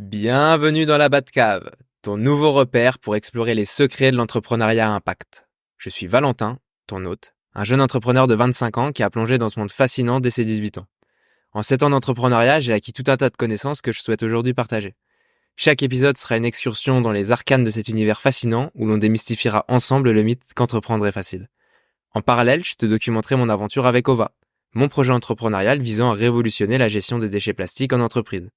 Bienvenue dans la Batcave, ton nouveau repère pour explorer les secrets de l'entrepreneuriat à impact. Je suis Valentin, ton hôte, un jeune entrepreneur de 25 ans qui a plongé dans ce monde fascinant dès ses 18 ans. En 7 ans d'entrepreneuriat, j'ai acquis tout un tas de connaissances que je souhaite aujourd'hui partager. Chaque épisode sera une excursion dans les arcanes de cet univers fascinant où l'on démystifiera ensemble le mythe qu'entreprendre est facile. En parallèle, je te documenterai mon aventure avec OVA, mon projet entrepreneurial visant à révolutionner la gestion des déchets plastiques en entreprise.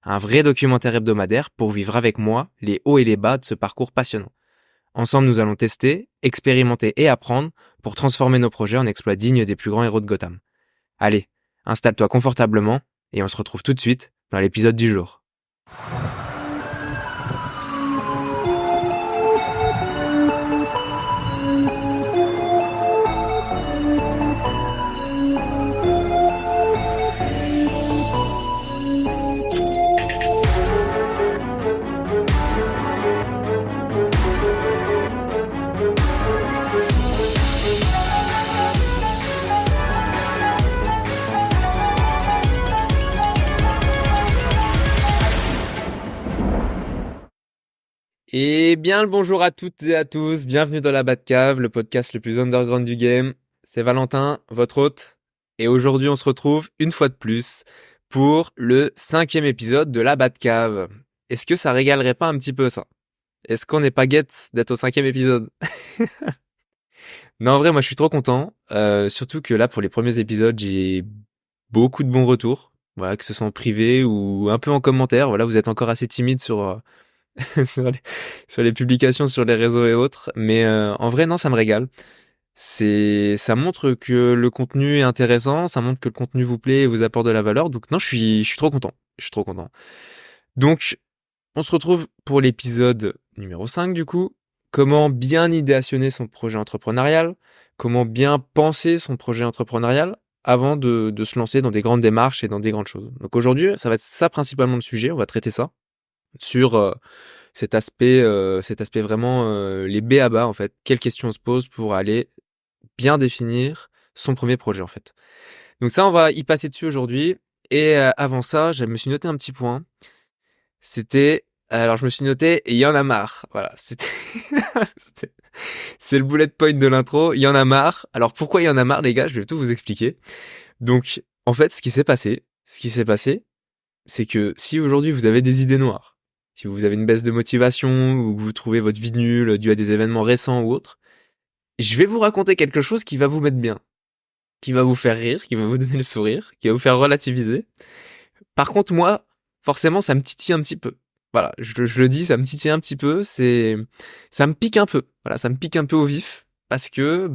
Un vrai documentaire hebdomadaire pour vivre avec moi les hauts et les bas de ce parcours passionnant. Ensemble, nous allons tester, expérimenter et apprendre pour transformer nos projets en exploits dignes des plus grands héros de Gotham. Allez, installe-toi confortablement et on se retrouve tout de suite dans l'épisode du jour. Et bien le bonjour à toutes et à tous, bienvenue dans la Batcave, le podcast le plus underground du game. C'est Valentin, votre hôte, et aujourd'hui on se retrouve une fois de plus pour le 5e épisode de la Batcave. Est-ce que ça régalerait pas un petit peu ça? Est-ce qu'on n'est pas guette d'être au 5e épisode? Non, en vrai, moi je suis trop content, surtout que là pour les premiers épisodes j'ai beaucoup de bons retours, voilà, que ce soit en privé ou un peu en commentaire. Voilà, vous êtes encore assez timide sur sur les publications sur les réseaux et autres, mais en vrai non, ça me régale. Ça montre que le contenu est intéressant, ça montre que le contenu vous plaît et vous apporte de la valeur. Donc non, je suis trop content. Je suis trop content. Donc on se retrouve pour l'épisode numéro 5 du coup. Comment bien idéationner son projet entrepreneurial, comment bien penser son projet entrepreneurial avant de se lancer dans des grandes démarches et dans des grandes choses. Donc aujourd'hui, ça va être ça principalement le sujet, on va traiter ça sur cet aspect vraiment les B à bas en fait. Quelles questions on se pose pour aller bien définir son premier projet en fait. Donc ça, on va y passer dessus aujourd'hui. Et avant ça, je me suis noté un petit point. Alors je me suis noté, et il y en a marre. Voilà, c'était- c'est le bullet point de l'intro. Il y en a marre. Alors pourquoi il y en a marre, les gars? Je vais tout vous expliquer. Donc, en fait, ce qui s'est passé, c'est que si aujourd'hui vous avez des idées noires, si vous avez une baisse de motivation ou que vous trouvez votre vie nulle due à des événements récents ou autres, je vais vous raconter quelque chose qui va vous mettre bien, qui va vous faire rire, qui va vous donner le sourire, qui va vous faire relativiser. Par contre, moi, forcément, ça me titille un petit peu. Voilà, je le dis, ça me titille un petit peu, ça me pique un peu. Voilà, ça me pique un peu au vif parce que,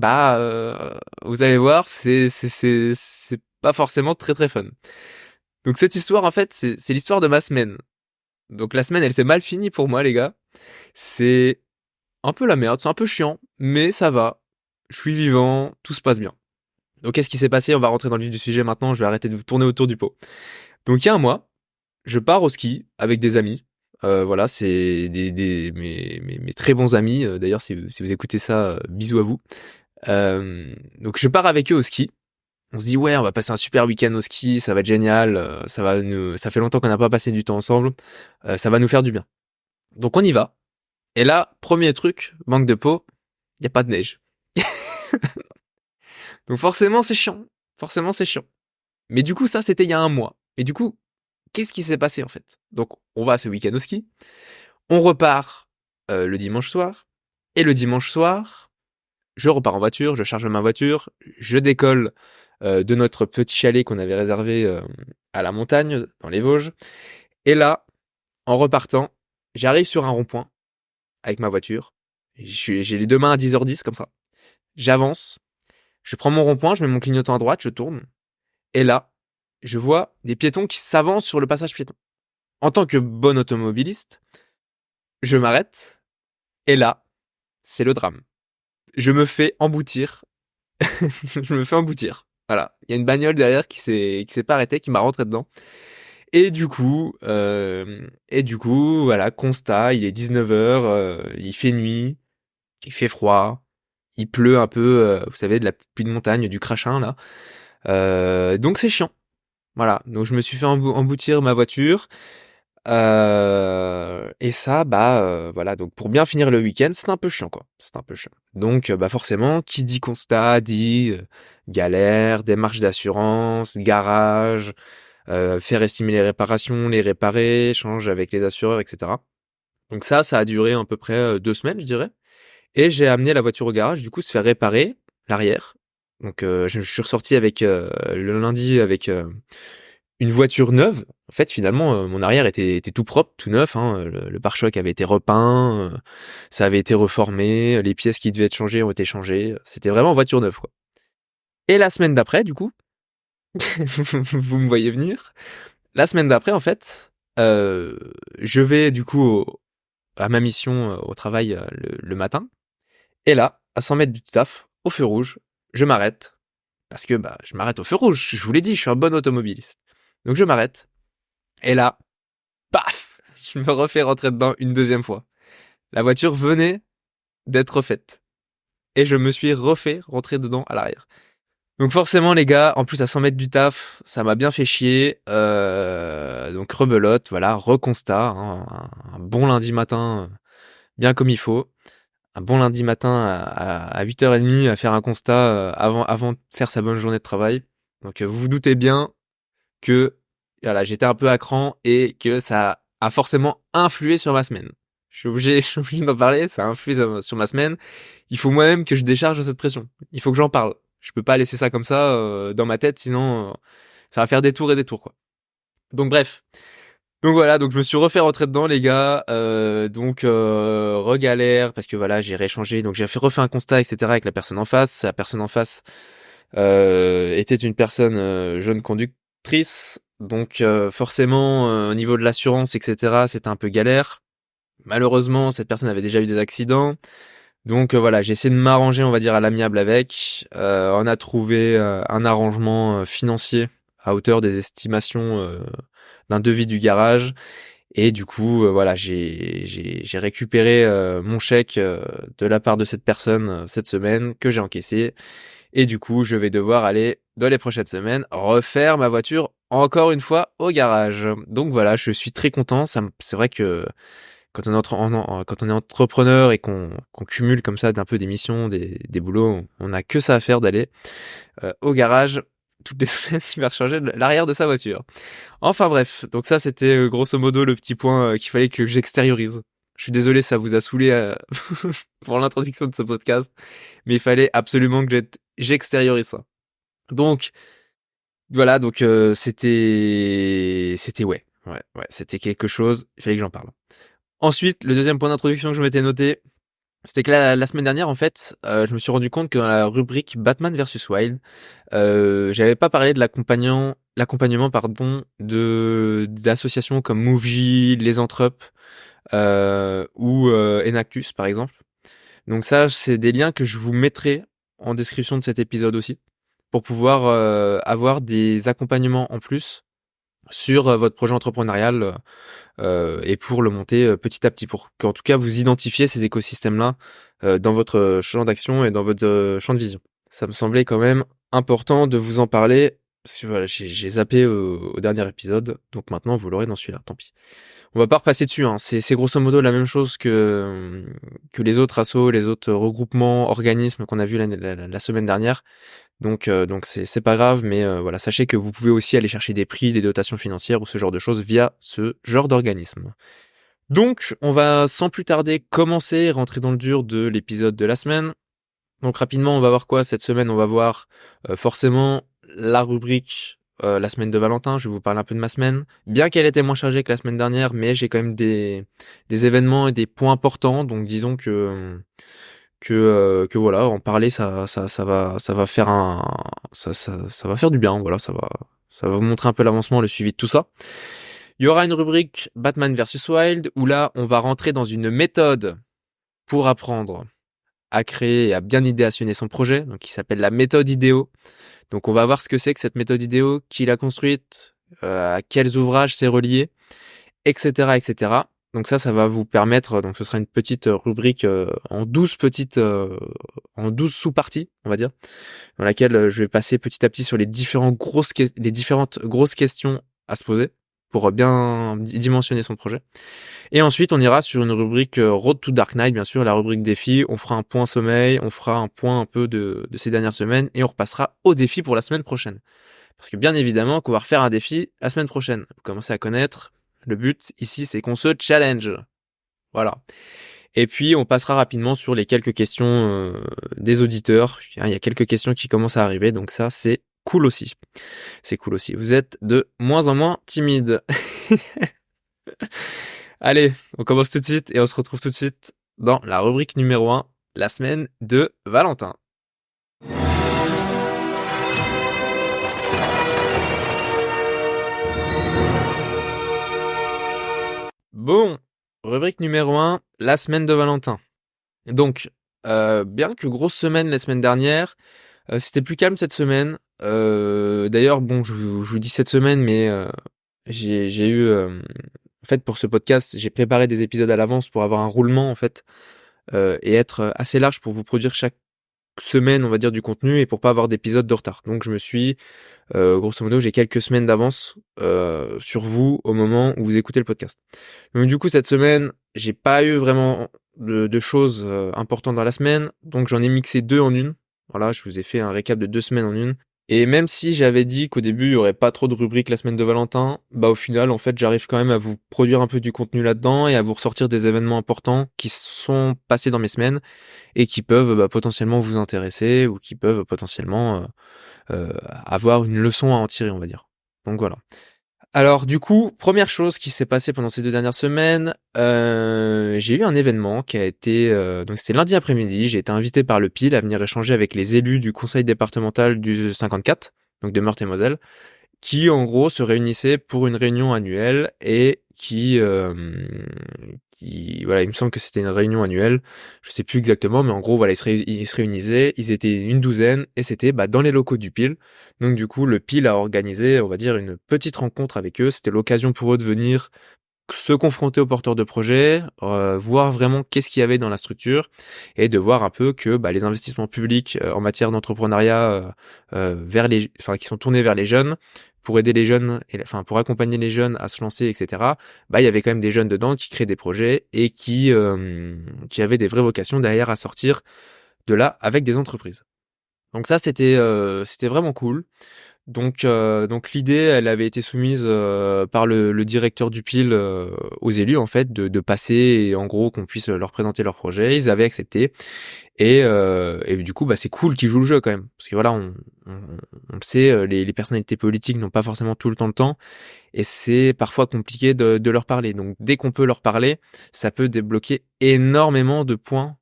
vous allez voir, c'est pas forcément très très fun. Donc cette histoire, en fait, c'est l'histoire de ma semaine. Donc la semaine, elle s'est mal finie pour moi, les gars. C'est un peu la merde, c'est un peu chiant, mais ça va. Je suis vivant, tout se passe bien. Donc qu'est-ce qui s'est passé? On va rentrer dans le vif du sujet maintenant, je vais arrêter de vous tourner autour du pot. Donc il y a un mois, je pars au ski avec des amis. Voilà, c'est mes très bons amis. D'ailleurs, si vous écoutez ça, bisous à vous. Donc je pars avec eux au ski. On se dit ouais, on va passer un super week-end au ski, ça va être génial. Ça fait longtemps qu'on n'a pas passé du temps ensemble. Ça va nous faire du bien. Donc on y va. Et là, premier truc, manque de peau, y a pas de neige. Donc forcément c'est chiant. Forcément c'est chiant. Mais du coup ça c'était il y a un mois. Et du coup, qu'est-ce qui s'est passé en fait? Donc on va ce week-end au ski. On repart le dimanche soir. Et le dimanche soir, je repars en voiture, je charge ma voiture, je décolle de notre petit chalet qu'on avait réservé à la montagne, dans les Vosges. Et là, en repartant, j'arrive sur un rond-point avec ma voiture. J'ai les deux mains à 10h10 comme ça. J'avance, je prends mon rond-point, je mets mon clignotant à droite, je tourne. Et là, je vois des piétons qui s'avancent sur le passage piéton. En tant que bon automobiliste, je m'arrête. Et là, c'est le drame. Je me fais emboutir. Je me fais emboutir. Voilà. Il y a une bagnole derrière qui s'est pas arrêtée, qui m'a rentré dedans. Et du coup, voilà, constat, il est 19h, il fait nuit, il fait froid, il pleut un peu, vous savez, de la pluie de montagne, du crachin, là. Donc c'est chiant. Voilà. Donc je me suis fait emboutir ma voiture. Et ça, voilà, donc pour bien finir le week-end, c'est un peu chiant, quoi. C'est un peu chiant. Donc, forcément, qui dit constat dit galère, démarche d'assurance, garage, faire estimer les réparations, les réparer, échange avec les assureurs, etc. Donc ça a duré à peu près 2 semaines, je dirais. Et j'ai amené la voiture au garage, du coup, se faire réparer l'arrière. Donc, je suis ressorti avec le lundi avec une voiture neuve. En fait, finalement, mon arrière était tout propre, tout neuf, hein. Le pare-choc avait été repeint, ça avait été reformé, les pièces qui devaient être changées ont été changées. C'était vraiment voiture neuve, quoi. Et la semaine d'après, du coup, vous me voyez venir. La semaine d'après, en fait, je vais du coup à ma mission au travail le matin. Et là, à 100 mètres du taf, au feu rouge, je m'arrête. Parce que je m'arrête au feu rouge. Je vous l'ai dit, je suis un bon automobiliste. Donc je m'arrête. Et là, paf, je me refais rentrer dedans une deuxième fois. La voiture venait d'être refaite. Et je me suis refait rentrer dedans à l'arrière. Donc forcément les gars, en plus à 100 mètres du taf, ça m'a bien fait chier. Donc rebelote, voilà, reconstat. Hein, un bon lundi matin, bien comme il faut. Un bon lundi matin à 8h30 à faire un constat avant de faire sa bonne journée de travail. Donc vous vous doutez bien que voilà, j'étais un peu à cran et que ça a forcément influé sur ma semaine. Je suis obligé d'en parler, ça a influé sur ma semaine. Il faut moi-même que je décharge cette pression. Il faut que j'en parle. Je peux pas laisser ça comme ça dans ma tête, sinon ça va faire des tours et des tours, quoi. Donc bref. Donc voilà, donc je me suis refait rentrer dedans, les gars. Donc regalère parce que voilà, j'ai rééchangé, donc j'ai refait un constat, etc. avec la personne en face. La personne en face était une personne jeune conductrice, donc forcément au niveau de l'assurance, etc. c'était un peu galère. Malheureusement, cette personne avait déjà eu des accidents, donc voilà, j'ai essayé de m'arranger, on va dire à l'amiable avec. On a trouvé un arrangement financier à hauteur des estimations d'un devis du garage. Et du coup, voilà, j'ai récupéré mon chèque de la part de cette personne cette semaine que j'ai encaissé. Et du coup, je vais devoir aller, dans les prochaines semaines, refaire ma voiture encore une fois au garage. Donc voilà, je suis très content. C'est vrai que quand on est, quand on est entrepreneur et qu'on cumule comme ça d'un peu des missions, des boulots, on n'a que ça à faire d'aller au garage toutes les semaines s'il va recharger l'arrière de sa voiture. Enfin bref, donc ça c'était grosso modo le petit point qu'il fallait que j'extériorise. Je suis désolé, ça vous a saoulé pour l'introduction de ce podcast, mais il fallait absolument que j'extériorise ça. Donc voilà, donc c'était ouais, c'était quelque chose, il fallait que j'en parle. Ensuite, le deuxième point d'introduction que je m'étais noté, c'était que la semaine dernière, en fait, je me suis rendu compte que dans la rubrique Batman versus Wild, j'avais pas parlé de l'accompagnement, pardon, d'associations comme MoveJ, Les Entrep, ou Enactus, par exemple. Donc ça, c'est des liens que je vous mettrai en description de cet épisode aussi, pour pouvoir avoir des accompagnements en plus sur votre projet entrepreneurial et pour le monter petit à petit, pour qu'en tout cas vous identifiez ces écosystèmes-là dans votre champ d'action et dans votre champ de vision. Ça me semblait quand même important de vous en parler, parce que voilà, j'ai zappé au dernier épisode, donc maintenant vous l'aurez dans celui-là, tant pis. On va pas repasser dessus, hein. C'est grosso modo la même chose que les autres assos, les autres regroupements, organismes qu'on a vu la semaine dernière. Donc c'est pas grave, mais voilà, sachez que vous pouvez aussi aller chercher des prix, des dotations financières ou ce genre de choses via ce genre d'organisme. Donc on va sans plus tarder commencer, rentrer dans le dur de l'épisode de la semaine. Donc rapidement, on va voir quoi cette semaine? On va voir forcément la rubrique la semaine de Valentin. Je vais vous parler un peu de ma semaine, bien qu'elle était moins chargée que la semaine dernière, mais j'ai quand même des événements et des points importants. Donc disons que voilà, en parler, ça va faire ça va faire du bien. Voilà, ça va vous montrer un peu l'avancement, le suivi de tout ça. Il y aura une rubrique Batman versus Wild où là, on va rentrer dans une méthode pour apprendre à créer et à bien idéationner son projet, donc qui s'appelle la méthode IDEO. Donc on va voir ce que c'est que cette méthode IDEO, qui l'a construite, à quels ouvrages c'est relié, etc., etc. Donc ça va vous permettre, donc ce sera une petite rubrique en 12 petites, en 12 sous-parties, on va dire, dans laquelle je vais passer petit à petit sur les différentes grosses questions à se poser pour bien dimensionner son projet. Et ensuite, on ira sur une rubrique Road to Dark Knight, bien sûr, la rubrique défi. On fera un point sommeil, on fera un point un peu de ces dernières semaines et on repassera au défi pour la semaine prochaine. Parce que bien évidemment qu'on va refaire un défi la semaine prochaine. Vous commencez à connaître. Le but ici, c'est qu'on se challenge. Voilà. Et puis, on passera rapidement sur les quelques questions des auditeurs. Il y a quelques questions qui commencent à arriver, donc ça, c'est cool aussi. C'est cool aussi. Vous êtes de moins en moins timide. Allez, on commence tout de suite et on se retrouve tout de suite dans la rubrique numéro 1, la semaine de Valentin. Bon, rubrique numéro 1, la semaine de Valentin. Donc, bien que grosse semaine la semaine dernière, c'était plus calme cette semaine. D'ailleurs, bon, je vous dis cette semaine, mais j'ai eu... en fait, pour ce podcast, j'ai préparé des épisodes à l'avance pour avoir un roulement, en fait, et être assez large pour vous produire chaque semaine, on va dire, du contenu et pour pas avoir d'épisodes de retard. Donc, je me suis... grosso modo, j'ai quelques semaines d'avance sur vous au moment où vous écoutez le podcast. Donc du coup, cette semaine, j'ai pas eu vraiment de choses importantes dans la semaine, donc j'en ai mixé 2 en une. Voilà, je vous ai fait un récap de 2 semaines en une. Et même si j'avais dit qu'au début, il y aurait pas trop de rubriques la semaine de Valentin, bah au final, en fait, j'arrive quand même à vous produire un peu du contenu là-dedans et à vous ressortir des événements importants qui sont passés dans mes semaines et qui peuvent potentiellement vous intéresser ou qui peuvent potentiellement avoir une leçon à en tirer, on va dire. Donc voilà. Alors du coup, première chose qui s'est passée pendant ces 2 dernières semaines, j'ai eu un événement qui a été... donc c'était lundi après-midi, j'ai été invité par le PIL à venir échanger avec les élus du conseil départemental du 54, donc de Meurthe-et-Moselle, qui en gros se réunissaient pour une réunion annuelle et qui voilà, il me semble que c'était une réunion annuelle, je sais plus exactement, mais en gros voilà, ils se réunissaient, ils étaient une douzaine et c'était dans les locaux du PIL. Donc du coup, le PIL a organisé, on va dire, une petite rencontre avec eux. C'était l'occasion pour eux de venir se confronter aux porteurs de projets, voir vraiment qu'est-ce qu'il y avait dans la structure et de voir un peu que les investissements publics en matière d'entrepreneuriat qui sont tournés vers les jeunes pour aider les jeunes, pour accompagner les jeunes à se lancer, etc. Il y avait quand même des jeunes dedans qui créent des projets et qui avaient des vraies vocations derrière à sortir de là avec des entreprises. Donc ça, c'était vraiment cool. Donc l'idée, elle avait été soumise par le directeur du PIL aux élus en fait de passer et en gros qu'on puisse leur présenter leur projet. Ils avaient accepté et du coup c'est cool qu'ils jouent le jeu quand même parce que voilà on le sait, les personnalités politiques n'ont pas forcément tout le temps et c'est parfois compliqué de leur parler. Donc dès qu'on peut leur parler, ça peut débloquer énormément de points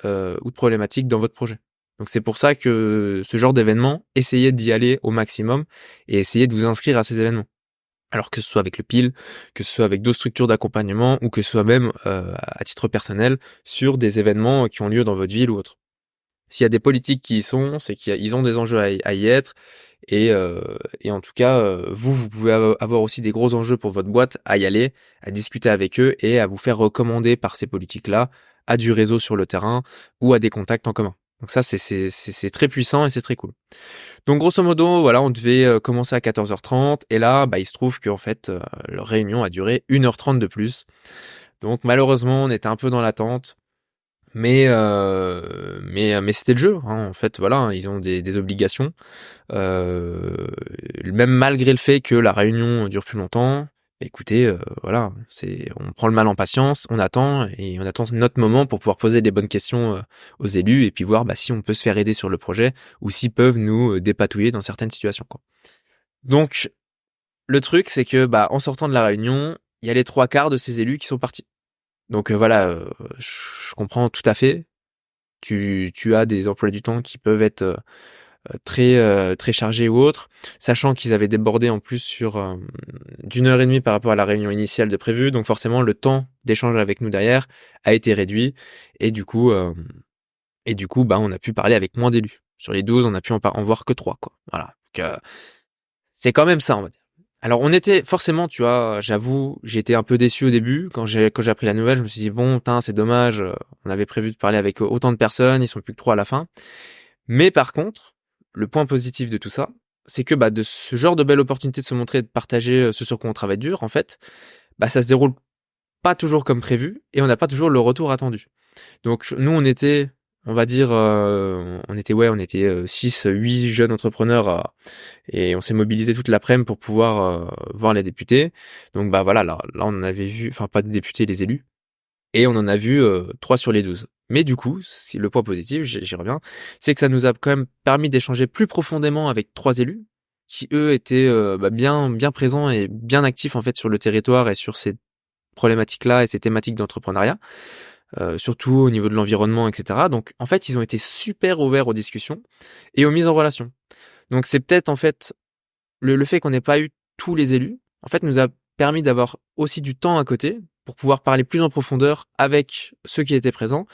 ou de problématiques dans votre projet. Donc c'est pour ça que ce genre d'événement, essayez d'y aller au maximum et essayez de vous inscrire à ces événements. Alors que ce soit avec le PIL, que ce soit avec d'autres structures d'accompagnement ou que ce soit même à titre personnel sur des événements qui ont lieu dans votre ville ou autre. S'il y a des politiques qui y sont, c'est qu'ils ont des enjeux à y être et en tout cas, vous pouvez avoir aussi des gros enjeux pour votre boîte à y aller, à discuter avec eux et à vous faire recommander par ces politiques-là à du réseau sur le terrain ou à des contacts en commun. Donc ça, c'est très puissant et c'est très cool. Donc grosso modo, voilà, on devait commencer à 14h30 et là, il se trouve qu'en fait, leur réunion a duré 1h30 de plus. Donc malheureusement, on était un peu dans l'attente. Mais c'était le jeu, hein. En fait, voilà, hein, ils ont des obligations. Même malgré le fait que la réunion dure plus longtemps, écoutez, voilà, on prend le mal en patience, on attend et on attend notre moment pour pouvoir poser des bonnes questions aux élus et puis voir si on peut se faire aider sur le projet ou s'ils peuvent nous dépatouiller dans certaines situations, quoi. Donc le truc, c'est que en sortant de la réunion, il y a les 3/4 de ces élus qui sont partis. Donc voilà, je comprends tout à fait. Tu as des emplois du temps qui peuvent être très chargés ou autres, sachant qu'ils avaient débordé en plus sur d'1h30 par rapport à la réunion initiale de prévu, donc forcément le temps d'échange avec nous derrière a été réduit et du coup on a pu parler avec moins d'élus. Sur les 12, on a pu en voir que 3, quoi. Voilà. Donc c'est quand même ça, on va dire. Alors on était forcément, tu vois, j'avoue, j'ai été un peu déçu au début quand j'ai appris la nouvelle. Je me suis dit bon, c'est dommage. On avait prévu de parler avec autant de personnes, ils sont plus que 3 à la fin. Mais par contre, le point positif de tout ça, c'est que de ce genre de belle opportunité de se montrer, de partager ce sur quoi on travaille dur, en fait, ça se déroule pas toujours comme prévu et on n'a pas toujours le retour attendu. Donc nous, on était, on va dire, on était 6, 8 jeunes entrepreneurs et on s'est mobilisé toute l'après-midi pour pouvoir voir les députés. Donc voilà, là on en avait vu, enfin pas de députés, les élus, et on en a vu 3 sur les 12. Mais du coup, si le point positif, j'y reviens, c'est que ça nous a quand même permis d'échanger plus profondément avec 3 élus qui eux étaient bien présents et bien actifs en fait sur le territoire et sur ces problématiques-là et ces thématiques d'entrepreneuriat. Surtout au niveau de l'environnement, etc. Donc en fait, ils ont été super ouverts aux discussions et aux mises en relation. Donc c'est peut-être en fait le fait qu'on n'ait pas eu tous les élus, en fait, nous a permis d'avoir aussi du temps à côté pour pouvoir parler plus en profondeur avec ceux qui étaient présents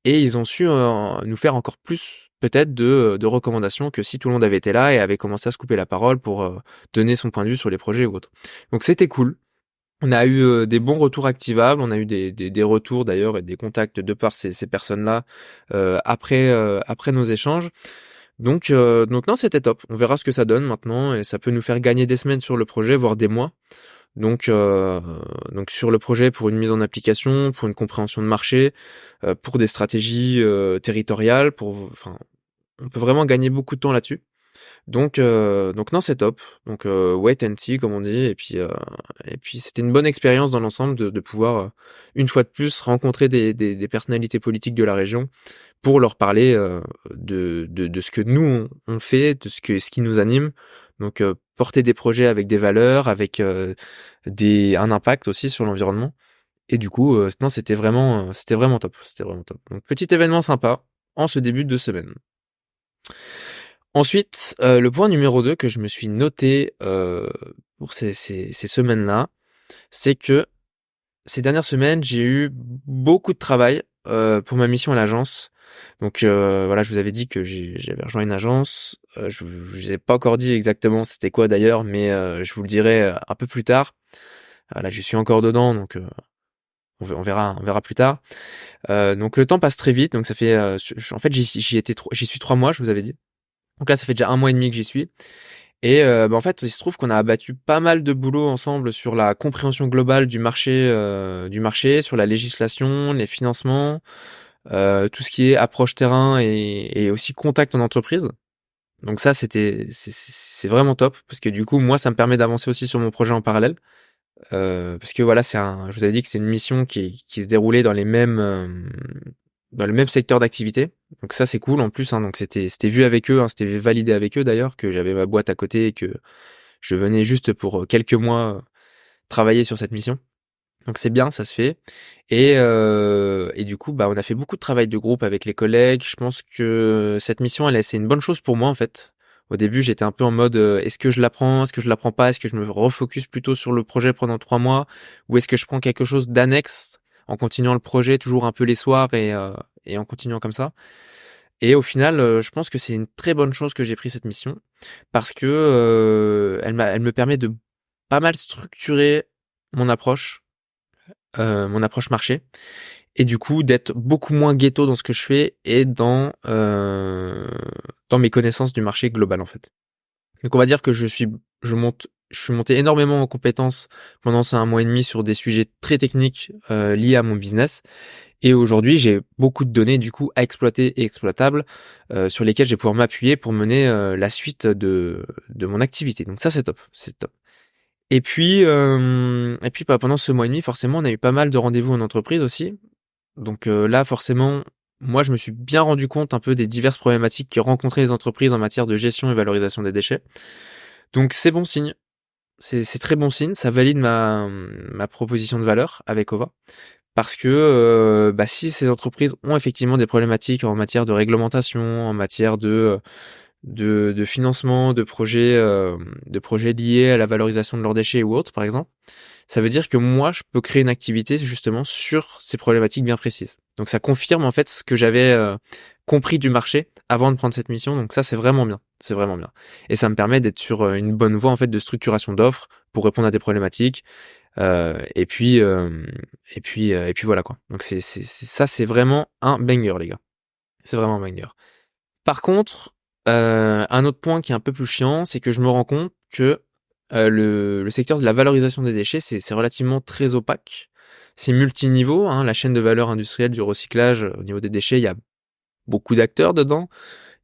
et ils ont su nous faire encore plus peut-être de recommandations que si tout le monde avait été là et avait commencé à se couper la parole pour donner son point de vue sur les projets ou autres. Donc c'était cool. On a eu des bons retours activables, on a eu des retours d'ailleurs et des contacts de par ces personnes-là après nos échanges. Donc non, c'était top. On verra ce que ça donne maintenant et ça peut nous faire gagner des semaines sur le projet, voire des mois. Donc sur le projet pour une mise en application, pour une compréhension de marché, pour des stratégies territoriales, on peut vraiment gagner beaucoup de temps là-dessus. Donc non, c'est top. Donc wait and see comme on dit et puis c'était une bonne expérience dans l'ensemble de pouvoir une fois de plus rencontrer des personnalités politiques de la région pour leur parler de ce que nous on fait, de ce qui nous anime. Donc porter des projets avec des valeurs, avec un impact aussi sur l'environnement. Et du coup non, c'était vraiment top, c'était vraiment top. Donc petit événement sympa en ce début de semaine. Ensuite, le point numéro 2 que je me suis noté pour ces semaines-là, c'est que ces dernières semaines, j'ai eu beaucoup de travail pour ma mission à l'agence. Donc voilà, je vous avais dit que j'avais rejoint une agence. Je vous ai pas encore dit exactement c'était quoi d'ailleurs, mais je vous le dirai un peu plus tard. Là, je suis encore dedans, donc on verra plus tard. Donc le temps passe très vite. Donc ça fait, en fait, j'y suis 3 mois, je vous avais dit. Donc là, ça fait déjà 1 mois et demi que j'y suis. Et en fait, il se trouve qu'on a abattu pas mal de boulot ensemble sur la compréhension globale du marché, sur la législation, les financements, tout ce qui est approche terrain et aussi contact en entreprise. Donc ça, c'est vraiment top parce que du coup, moi, ça me permet d'avancer aussi sur mon projet en parallèle. Parce que voilà, je vous avais dit que c'est une mission qui se déroulait dans le même secteur d'activité. Donc ça, c'est cool en plus, hein. Donc c'était vu avec eux, hein, c'était validé avec eux d'ailleurs, que j'avais ma boîte à côté et que je venais juste pour quelques mois travailler sur cette mission. Donc c'est bien, ça se fait. Et du coup, on a fait beaucoup de travail de groupe avec les collègues. Je pense que cette mission, c'est une bonne chose pour moi en fait. Au début, j'étais un peu en mode est-ce que je l'apprends, est-ce que je l'apprends pas, est-ce que je me refocus plutôt sur le projet pendant 3 mois, ou est-ce que je prends quelque chose d'annexe en continuant le projet toujours un peu les soirs et en continuant comme ça. Et au final, je pense que c'est une très bonne chose que j'ai pris cette mission parce que elle me permet de pas mal structurer mon approche marché, et du coup d'être beaucoup moins ghetto dans ce que je fais et dans mes connaissances du marché global en fait. Donc on va dire que je suis monté énormément en compétences pendant ces 1 mois et demi sur des sujets très techniques liés à mon business. Et aujourd'hui, j'ai beaucoup de données du coup à exploiter et exploitables sur lesquelles je vais pouvoir m'appuyer pour mener la suite de mon activité. Donc ça, c'est top, c'est top. Et puis pendant ce mois et demi, forcément, on a eu pas mal de rendez-vous en entreprise aussi. Donc là, forcément, moi, je me suis bien rendu compte un peu des diverses problématiques que rencontraient les entreprises en matière de gestion et valorisation des déchets. Donc c'est bon signe. C'est très bon signe. Ça valide ma proposition de valeur avec Ova. Parce que si ces entreprises ont effectivement des problématiques en matière de réglementation, en matière de financement, de projets liés à la valorisation de leurs déchets ou autres, par exemple, ça veut dire que moi, je peux créer une activité justement sur ces problématiques bien précises. Donc ça confirme en fait ce que j'avais compris du marché avant de prendre cette mission. Donc ça, c'est vraiment bien. C'est vraiment bien. Et ça me permet d'être sur une bonne voie en fait de structuration d'offres pour répondre à des problématiques. Et puis voilà quoi. Donc ça, c'est vraiment un banger, les gars. C'est vraiment un banger. Par contre, un autre point qui est un peu plus chiant, c'est que je me rends compte que le secteur de la valorisation des déchets, c'est relativement très opaque. C'est multiniveau, hein, la chaîne de valeur industrielle du recyclage au niveau des déchets, il y a beaucoup d'acteurs dedans.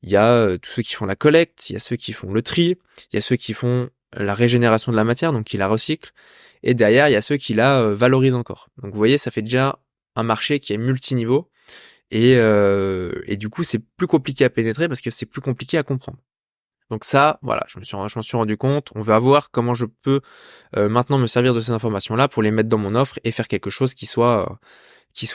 Il y a tous ceux qui font la collecte, il y a ceux qui font le tri, il y a ceux qui font la régénération de la matière, donc qui la recyclent, et derrière, il y a ceux qui la valorisent encore. Donc vous voyez, ça fait déjà un marché qui est multiniveau, et du coup, c'est plus compliqué à pénétrer parce que c'est plus compliqué à comprendre. Donc ça, voilà, je m'en suis rendu compte. On va voir comment je peux maintenant me servir de ces informations-là pour les mettre dans mon offre et faire quelque chose qui soit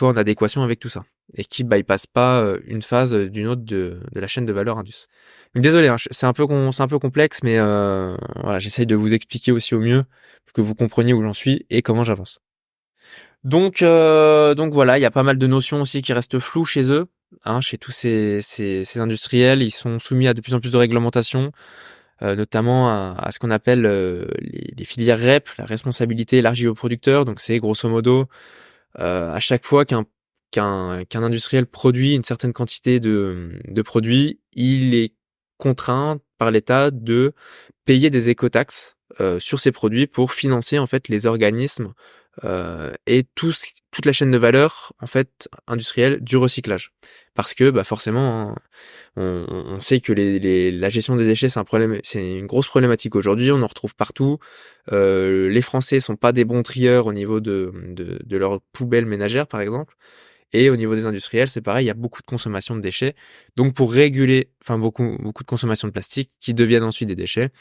en adéquation avec tout ça et qui bypasse pas une phase d'une autre de la chaîne de valeur Indus. Donc désolé, hein, c'est un peu complexe, mais voilà, j'essaye de vous expliquer aussi au mieux pour que vous compreniez où j'en suis et comment j'avance. Donc voilà, il y a pas mal de notions aussi qui restent floues chez eux, hein, chez tous ces industriels. Ils sont soumis à de plus en plus de réglementations, notamment à ce qu'on appelle les filières REP, la responsabilité élargie aux producteurs. Donc c'est grosso modo à chaque fois qu'un industriel produit une certaine quantité de produits, il est contraint par l'État de payer des écotaxes sur ces produits pour financer en fait les organismes et toute la chaîne de valeur en fait industrielle du recyclage. Parce que bah forcément, hein, on sait que la gestion des déchets c'est un problème, c'est une grosse problématique aujourd'hui. On en retrouve partout. Les Français sont pas des bons trieurs au niveau de leurs poubelles ménagères par exemple. Et au niveau des industriels, c'est pareil, il y a beaucoup de consommation de déchets. Donc pour réguler, enfin beaucoup de consommation de plastique qui deviennent ensuite des déchets.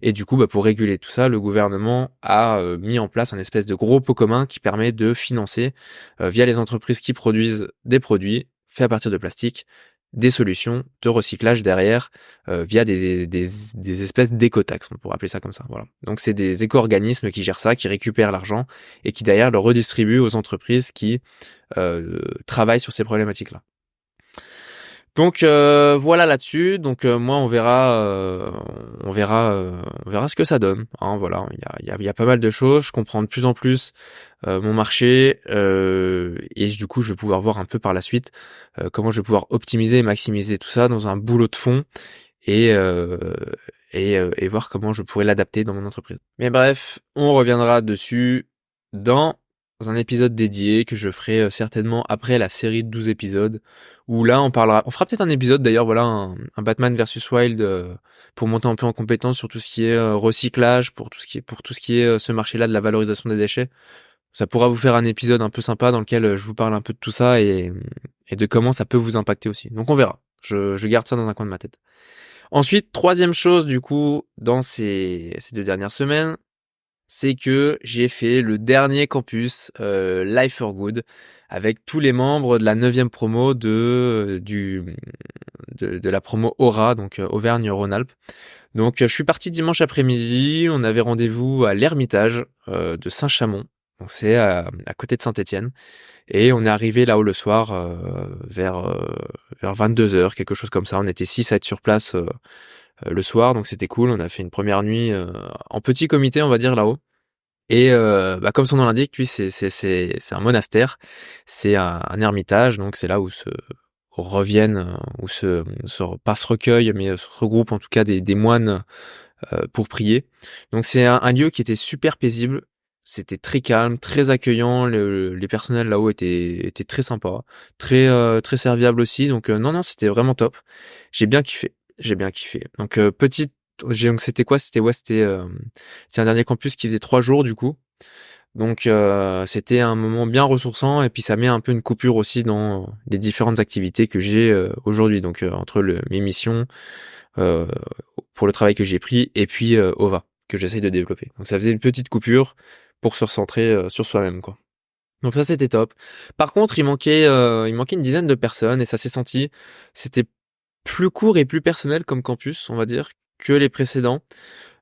Et du coup, bah, pour réguler tout ça, le gouvernement a mis en place un espèce de gros pot commun qui permet de financer via les entreprises qui produisent des produits faits à partir de plastique des solutions de recyclage derrière via des espèces d'écotaxes, on pourrait appeler ça comme ça. Voilà. Donc c'est des éco-organismes qui gèrent ça, qui récupèrent l'argent et qui derrière le redistribuent aux entreprises qui travaillent sur ces problématiques-là. Donc voilà là-dessus. Donc moi on verra ce que ça donne. Hein, voilà, il y a pas mal de choses. Je comprends de plus en plus mon marché et du coup je vais pouvoir voir un peu par la suite comment je vais pouvoir optimiser et maximiser tout ça dans un boulot de fond et et voir comment je pourrais l'adapter dans mon entreprise. Mais bref, on reviendra dessus dans un épisode dédié que je ferai certainement après la série de 12 épisodes où là on fera peut-être un épisode d'ailleurs, voilà, un Batman versus Wild pour monter un peu en compétence sur tout ce qui est recyclage, pour tout ce qui est ce marché-là de la valorisation des déchets. Ça pourra vous faire un épisode un peu sympa dans lequel je vous parle un peu de tout ça et de comment ça peut vous impacter aussi. Donc on verra. Je garde ça dans un coin de ma tête. Ensuite, troisième chose du coup dans ces 2 dernières semaines, c'est que j'ai fait le dernier campus Life for Good avec tous les membres de la 9e promo de la promo Aura, donc Auvergne-Rhône-Alpes. Donc je suis parti dimanche après-midi, on avait rendez-vous à l'Ermitage de Saint-Chamond, donc c'est à côté de Saint-Étienne, et on est arrivé là-haut le soir vers 22h, quelque chose comme ça. On était 6 à être sur place le soir, donc c'était cool. On a fait une première nuit en petit comité, on va dire, là-haut. Et bah, comme son nom l'indique, lui, c'est un monastère, c'est un ermitage, donc c'est là où se reviennent, pas se recueillent, mais se regroupent en tout cas des moines pour prier. Donc c'est un lieu qui était super paisible, c'était très calme, très accueillant, les personnels là-haut étaient très sympas, très serviables aussi. Donc non, c'était vraiment top. J'ai bien kiffé. Donc donc c'était quoi? C'est un dernier campus qui faisait 3 jours du coup. Donc c'était un moment bien ressourçant et puis ça met un peu une coupure aussi dans les différentes activités que j'ai aujourd'hui. Donc entre mes missions, euh, pour le travail que j'ai pris et puis OVA que j'essaye de développer. Donc ça faisait une petite coupure pour se recentrer sur soi-même, quoi. Donc ça c'était top. Par contre il manquait une dizaine de personnes et ça s'est senti. C'était plus court et plus personnel comme campus, on va dire, que les précédents.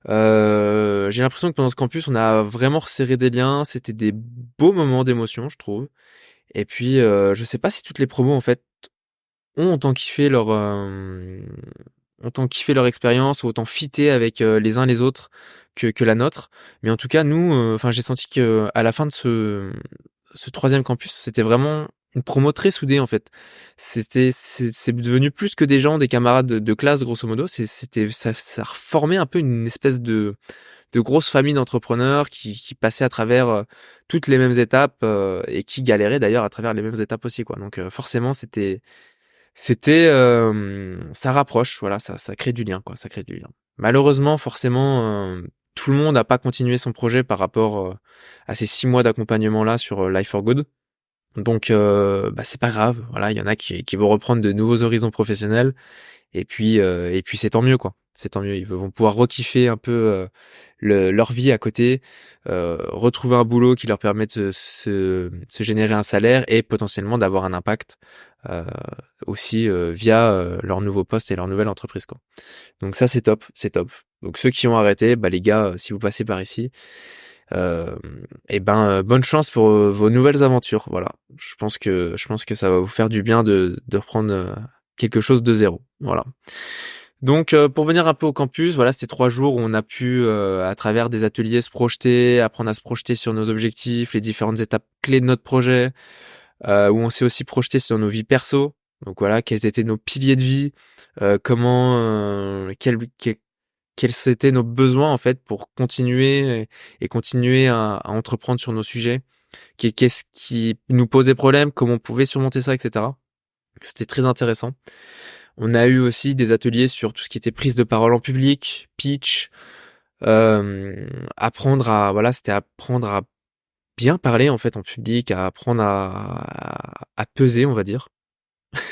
J'ai l'impression que pendant ce campus on a vraiment resserré des liens. C'était des beaux moments d'émotion, je trouve. Et puis je sais pas si toutes les promos en fait ont autant kiffé leur expérience ou autant fité avec les uns les autres que la nôtre. Mais en tout cas, nous, enfin, j'ai senti que à la fin de ce troisième campus, c'était vraiment une promo très soudée en fait. C'est devenu plus que des gens, des camarades de classe grosso modo. Ça reformait un peu une espèce de grosse famille d'entrepreneurs qui passaient à travers toutes les mêmes étapes et qui galéraient d'ailleurs à travers les mêmes étapes aussi quoi. Donc forcément ça rapproche, voilà, ça crée du lien quoi, ça crée du lien. Malheureusement forcément tout le monde n'a pas continué son projet par rapport à ces 6 mois d'accompagnement là sur Life for Good. Donc bah c'est pas grave, voilà, il y en a qui vont reprendre de nouveaux horizons professionnels et puis c'est tant mieux quoi. C'est tant mieux, ils vont pouvoir rekiffer un peu leur vie à côté, retrouver un boulot qui leur permet de se générer un salaire et potentiellement d'avoir un impact euh, aussi via leur nouveau poste et leur nouvelle entreprise quoi. Donc ça c'est top, c'est top. Donc ceux qui ont arrêté, bah les gars, si vous passez par ici, euh, bonne chance pour vos nouvelles aventures. Voilà, je pense que ça va vous faire du bien de reprendre quelque chose de zéro. Voilà. Donc pour venir un peu au campus, voilà, c'était 3 jours où on a pu à travers des ateliers se projeter, apprendre à se projeter sur nos objectifs, les différentes étapes clés de notre projet, où on s'est aussi projeté sur nos vies perso. Donc voilà, quels étaient nos piliers de vie, quels étaient nos besoins en fait pour continuer et continuer à entreprendre sur nos sujets, qu'est-ce qui nous posait problème, comment on pouvait surmonter ça, etc. C'était très intéressant. On a eu aussi des ateliers sur tout ce qui était prise de parole en public, pitch, c'était apprendre à bien parler en fait en public, à apprendre à peser, on va dire.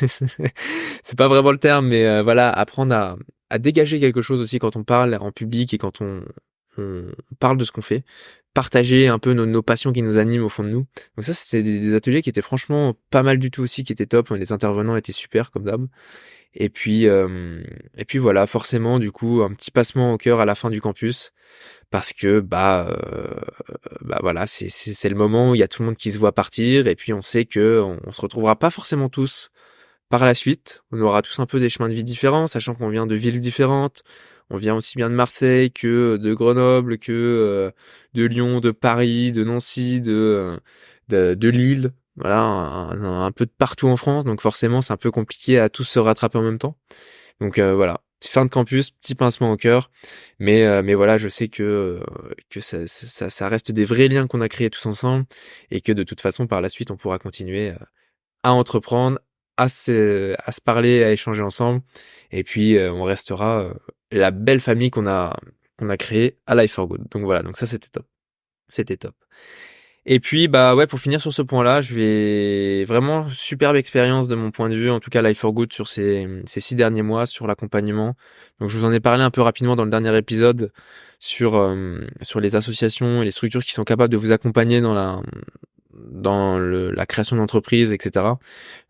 C'est pas vraiment le terme, mais voilà, apprendre à dégager quelque chose aussi quand on parle en public et quand on parle de ce qu'on fait, partager un peu nos passions qui nous animent au fond de nous. Donc ça, c'était des ateliers qui étaient franchement pas mal du tout aussi, qui étaient top. Les intervenants étaient super comme d'hab. Et puis voilà, forcément, du coup, un petit passement au cœur à la fin du campus, parce que bah voilà, c'est le moment où il y a tout le monde qui se voit partir, et puis on sait que on se retrouvera pas forcément tous par la suite. On aura tous un peu des chemins de vie différents, sachant qu'on vient de villes différentes. On vient aussi bien de Marseille que de Grenoble, que de Lyon, de Paris, de Nancy, de Lille. Voilà, un peu de partout en France. Donc forcément, c'est un peu compliqué à tous se rattraper en même temps. Donc voilà, fin de campus, petit pincement au cœur. Mais voilà, je sais que ça reste des vrais liens qu'on a créés tous ensemble et que de toute façon, par la suite, on pourra continuer à entreprendre, à se parler, à échanger ensemble. Et puis, on restera la belle famille qu'on a créée à Life for Good. Donc voilà, donc ça, c'était top. C'était top. Et puis, bah ouais, pour finir sur ce point-là, je vais vraiment superbe expérience de mon point de vue, en tout cas Life for Good sur ces 6 derniers mois, sur l'accompagnement. Donc je vous en ai parlé un peu rapidement dans le dernier épisode sur les associations et les structures qui sont capables de vous accompagner dans la création d'entreprise, etc.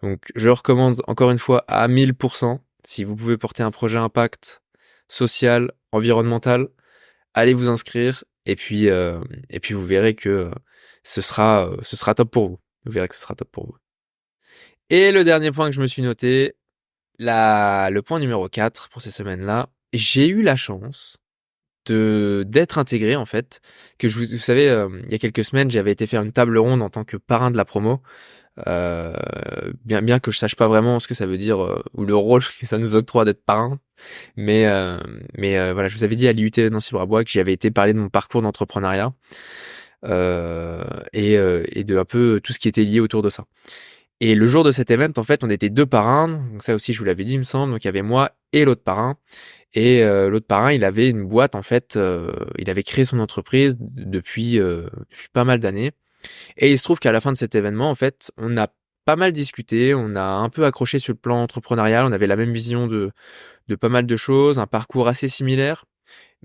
Donc, je recommande encore une fois à 1000%, si vous pouvez porter un projet impact social, environnemental, allez vous inscrire et puis vous verrez que ce sera top pour vous. Vous verrez que ce sera top pour vous. Et le dernier point que je me suis noté, le point numéro 4 pour ces semaines-là, j'ai eu la chance d'être intégré en fait, que vous savez il y a quelques semaines j'avais été faire une table ronde en tant que parrain de la promo, bien que je sache pas vraiment ce que ça veut dire ou le rôle que ça nous octroie d'être parrain, mais voilà, je vous avais dit à l'IUT Nancy-Brabois que j'y avais été parler de mon parcours d'entrepreneuriat et de un peu tout ce qui était lié autour de ça. Et le jour de cet event, en fait, on était 2 parrains. Donc ça aussi, je vous l'avais dit, il me semble. Donc il y avait moi et l'autre parrain. Et l'autre parrain, il avait une boîte, en fait. Il avait créé son entreprise depuis pas mal d'années. Et il se trouve qu'à la fin de cet événement, en fait, on a pas mal discuté. On a un peu accroché sur le plan entrepreneurial. On avait la même vision de pas mal de choses, un parcours assez similaire.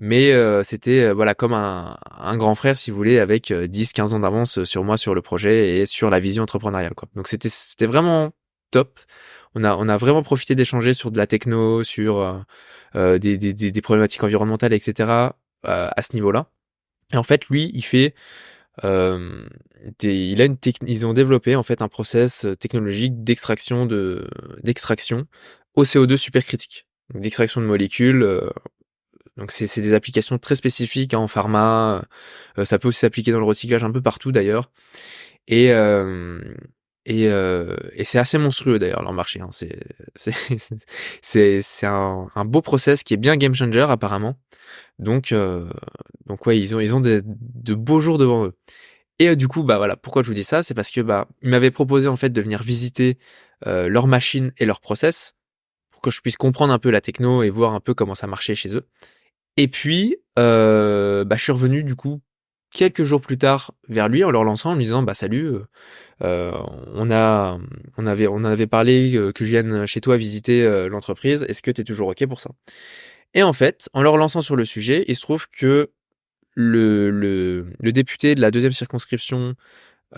Mais c'était voilà comme un grand frère si vous voulez avec 10-15 ans d'avance sur moi sur le projet et sur la vision entrepreneuriale quoi. Donc c'était vraiment top. On a vraiment profité d'échanger sur de la techno, sur des problématiques environnementales etc. À ce niveau-là. Et en fait lui il fait ils ont développé en fait un process technologique d'extraction au CO2 supercritique. Donc d'extraction de molécules donc c'est des applications très spécifiques hein, en pharma. Ça peut aussi s'appliquer dans le recyclage un peu partout d'ailleurs. Et Et c'est assez monstrueux d'ailleurs leur marché, hein. C'est c'est un beau process qui est bien game changer apparemment. Donc euh, donc ouais, ils ont de beaux jours devant eux. Et du coup, bah voilà, pourquoi je vous dis ça, c'est parce que bah ils m'avaient proposé en fait de venir visiter leur machine et leur process pour que je puisse comprendre un peu la techno et voir un peu comment ça marchait chez eux. Et puis bah je suis revenu du coup quelques jours plus tard vers lui en leur lançant en lui disant bah salut, euh, on a on avait parlé que je vienne chez toi visiter l'entreprise, est-ce que tu es toujours OK pour ça? Et en fait, en leur lançant sur le sujet, il se trouve que le député de la deuxième circonscription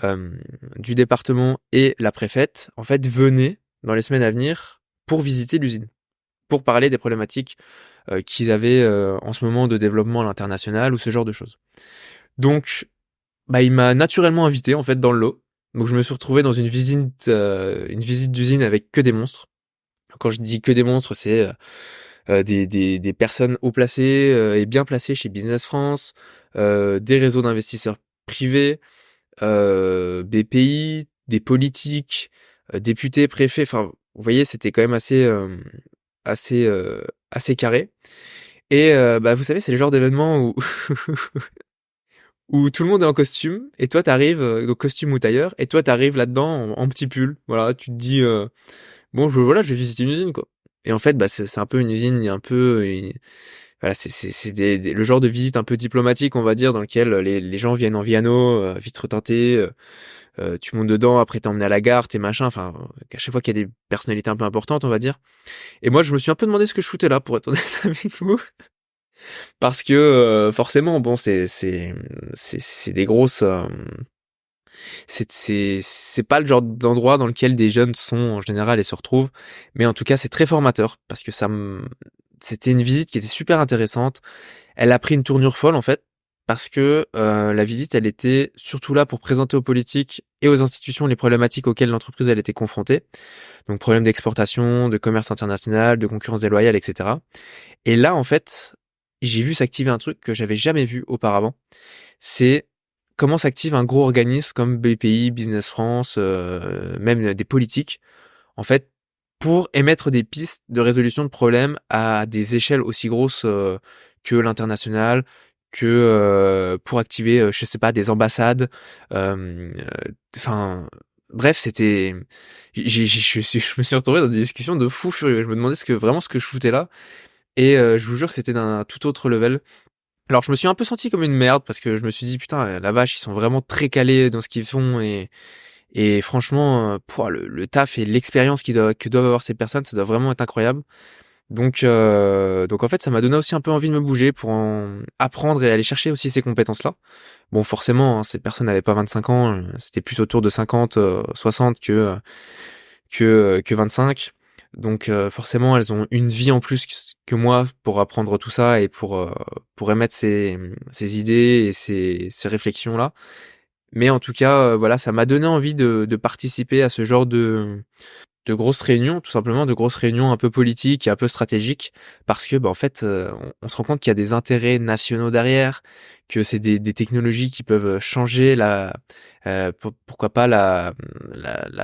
euh, du département et la préfète, en fait, venaient dans les semaines à venir pour visiter l'usine, pour parler des problématiques qu'ils avaient en ce moment de développement à l'international ou ce genre de choses. Donc, bah, il m'a naturellement invité en fait dans le lot. Donc, je me suis retrouvé dans une visite d'usine avec que des monstres. Quand je dis que des monstres, c'est des personnes haut placées et bien placées chez Business France, des réseaux d'investisseurs privés, BPI, des politiques, députés, préfets. Enfin, vous voyez, c'était quand même assez, assez carré. Et bah, vous savez, c'est le genre d'événement où où tout le monde est en costume et toi t'arrives donc costume ou tailleur et toi t'arrives là-dedans en petit pull. Voilà, tu te dis bon, je vais visiter une usine quoi. Et en fait, bah c'est un peu une usine, il y a un peu voilà, c'est le genre de visite un peu diplomatique, on va dire, dans lequel les gens viennent en Viano, vitre teintée, tu montes dedans, après t'es emmené à la gare, t'es machin, enfin, à chaque fois qu'il y a des personnalités un peu importantes, on va dire. Et moi, je me suis un peu demandé ce que je foutais là, pour être honnête avec vous, parce que forcément, bon, c'est des grosses, c'est pas le genre d'endroit dans lequel des jeunes sont en général et se retrouvent, mais en tout cas, c'est très formateur parce que c'était une visite qui était super intéressante. Elle a pris une tournure folle en fait parce que la visite, elle était surtout là pour présenter aux politiques et aux institutions les problématiques auxquelles l'entreprise elle était confrontée. Donc problèmes d'exportation, de commerce international, de concurrence déloyale, etc. Et là, en fait, j'ai vu s'activer un truc que j'avais jamais vu auparavant. C'est comment s'active un gros organisme comme BPI, Business France, même des politiques, en fait, pour émettre des pistes de résolution de problèmes à des échelles aussi grosses que l'international, que pour activer, je sais pas, des ambassades. Enfin, bref, c'était, je me suis retrouvé dans des discussions de fou furieux. Je me demandais vraiment ce que je foutais là, et je vous jure que c'était d'un tout autre level. Alors je me suis un peu senti comme une merde parce que je me suis dit putain la vache ils sont vraiment très calés dans ce qu'ils font et franchement le taf et l'expérience que doivent avoir ces personnes ça doit vraiment être incroyable. Donc en fait ça m'a donné aussi un peu envie de me bouger pour en apprendre et aller chercher aussi ces compétences là. Bon forcément hein, ces personnes n'avaient pas 25 ans, c'était plus autour de 50 60 que 25. Donc forcément, elles ont une vie en plus que moi pour apprendre tout ça et pour émettre ces idées et ces réflexions-là. Mais en tout cas, voilà, ça m'a donné envie de participer à ce genre de grosses réunions, tout simplement, de grosses réunions un peu politiques et un peu stratégiques, parce que, bah, en fait, on se rend compte qu'il y a des intérêts nationaux derrière, que c'est des technologies qui peuvent changer pourquoi pas la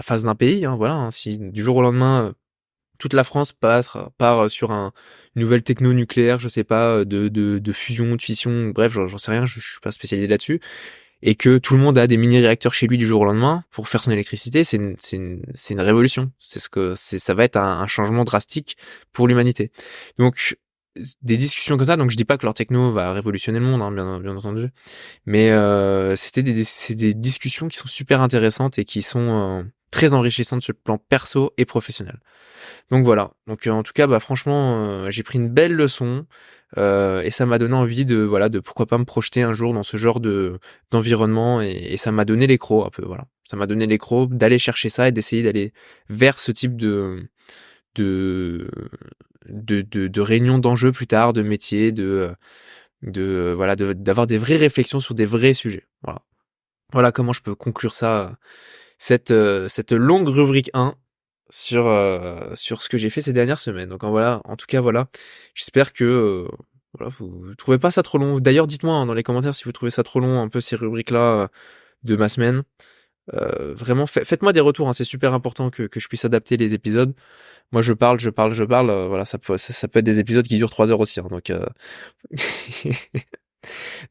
phase d'un pays, hein, voilà, hein, si du jour au lendemain, toute la France part sur une nouvelle techno nucléaire, je sais pas, de fusion, de fission, bref, j'en sais rien, je suis pas spécialisé là-dessus, et que tout le monde a des mini-réacteurs chez lui du jour au lendemain pour faire son électricité, c'est une révolution. Ça va être un changement drastique pour l'humanité. Donc, des discussions comme ça, donc je dis pas que leur techno va révolutionner le monde, hein, bien entendu, mais c'est des discussions qui sont super intéressantes et qui sont très enrichissantes sur le plan perso et professionnel. Donc voilà. Donc en tout cas, bah franchement, j'ai pris une belle leçon et ça m'a donné envie de voilà de pourquoi pas me projeter un jour dans ce genre de d'environnement et ça m'a donné les crocs un peu voilà. Ça m'a donné les crocs d'aller chercher ça et d'essayer d'aller vers ce type de de réunion d'enjeux plus tard, de métier, voilà d'avoir des vraies réflexions sur des vrais sujets. Voilà. Voilà comment je peux conclure ça cette longue rubrique 1 sur ce que j'ai fait ces dernières semaines. Donc voilà, en tout cas voilà, j'espère que voilà, vous trouvez pas ça trop long. D'ailleurs, dites-moi hein, dans les commentaires si vous trouvez ça trop long un peu ces rubriques là de ma semaine. Vraiment, faites-moi des retours, hein, c'est super important que je puisse adapter les épisodes. Moi, je parle, voilà, ça peut être des épisodes qui durent 3 heures aussi, hein, donc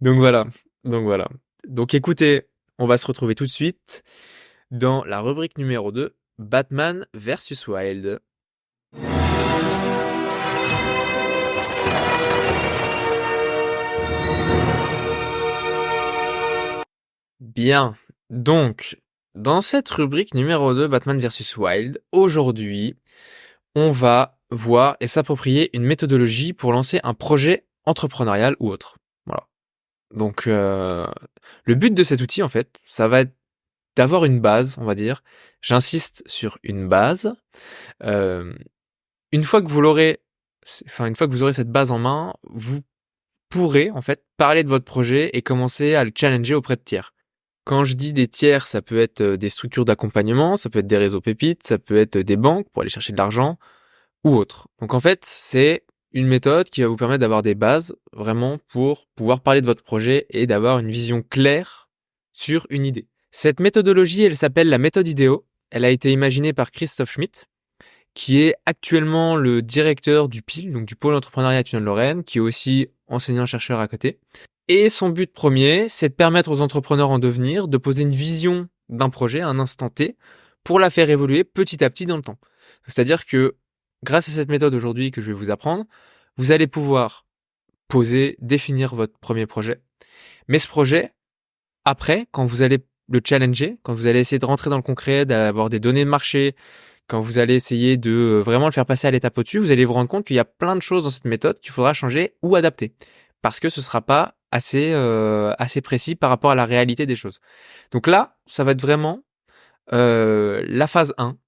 donc voilà, donc voilà. Donc écoutez, on va se retrouver tout de suite dans la rubrique numéro 2, Batman versus Wild. Bien. Donc, dans cette rubrique numéro 2, Batman versus Wild, aujourd'hui, on va voir et s'approprier une méthodologie pour lancer un projet entrepreneurial ou autre. Voilà. Donc, le but de cet outil, en fait, ça va être d'avoir une base, on va dire. J'insiste sur une base. Euh, une fois que vous l'aurez, une fois que vous aurez cette base en main, vous pourrez, en fait, parler de votre projet et commencer à le challenger auprès de tiers. Quand je dis des tiers, ça peut être des structures d'accompagnement, ça peut être des réseaux pépites, ça peut être des banques pour aller chercher de l'argent ou autre. Donc en fait, c'est une méthode qui va vous permettre d'avoir des bases vraiment pour pouvoir parler de votre projet et d'avoir une vision claire sur une idée. Cette méthodologie, elle s'appelle la méthode IDEO. Elle a été imaginée par Christophe Schmitt, qui est actuellement le directeur du PIL, donc du pôle entrepreneuriat étudiant de Lorraine, qui est aussi enseignant-chercheur à côté. Et son but premier, c'est de permettre aux entrepreneurs en devenir de poser une vision d'un projet à un instant T pour la faire évoluer petit à petit dans le temps. C'est-à-dire que grâce à cette méthode aujourd'hui que je vais vous apprendre, vous allez pouvoir poser, définir votre premier projet. Mais ce projet, après, quand vous allez le challenger, quand vous allez essayer de rentrer dans le concret, d'avoir des données de marché, quand vous allez essayer de vraiment le faire passer à l'étape au-dessus, vous allez vous rendre compte qu'il y a plein de choses dans cette méthode qu'il faudra changer ou adapter. Parce que ce sera pas assez précis par rapport à la réalité des choses. Donc là, ça va être vraiment la phase 1,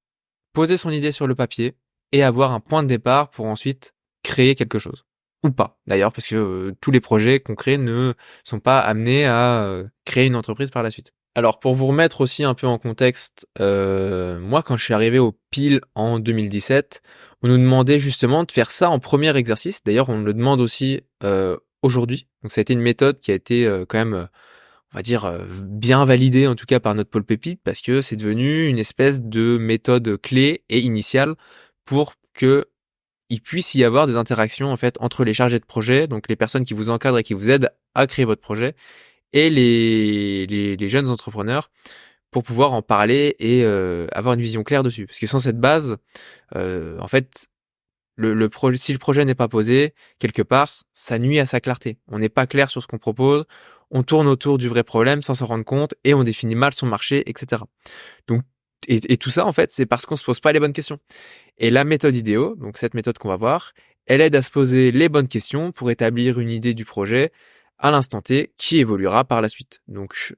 poser son idée sur le papier et avoir un point de départ pour ensuite créer quelque chose. Ou pas, d'ailleurs, parce que tous les projets qu'on crée ne sont pas amenés à créer une entreprise par la suite. Alors pour vous remettre aussi un peu en contexte, moi quand je suis arrivé au PIL en 2017, on nous demandait justement de faire ça en premier exercice. D'ailleurs on le demande aussi aujourd'hui. Donc ça a été une méthode qui a été quand même, on va dire, bien validée en tout cas par notre pôle pépite, parce que c'est devenu une espèce de méthode clé et initiale pour que il puisse y avoir des interactions en fait entre les chargés de projet, donc les personnes qui vous encadrent et qui vous aident à créer votre projet, et les jeunes entrepreneurs pour pouvoir en parler et avoir une vision claire dessus. Parce que sans cette base, en fait, si le projet n'est pas posé, quelque part, ça nuit à sa clarté. On n'est pas clair sur ce qu'on propose, on tourne autour du vrai problème sans s'en rendre compte et on définit mal son marché, etc. Donc, et tout ça, en fait, c'est parce qu'on se pose pas les bonnes questions. Et la méthode IDEO, donc cette méthode qu'on va voir, elle aide à se poser les bonnes questions pour établir une idée du projet à l'instant T qui évoluera par la suite. Donc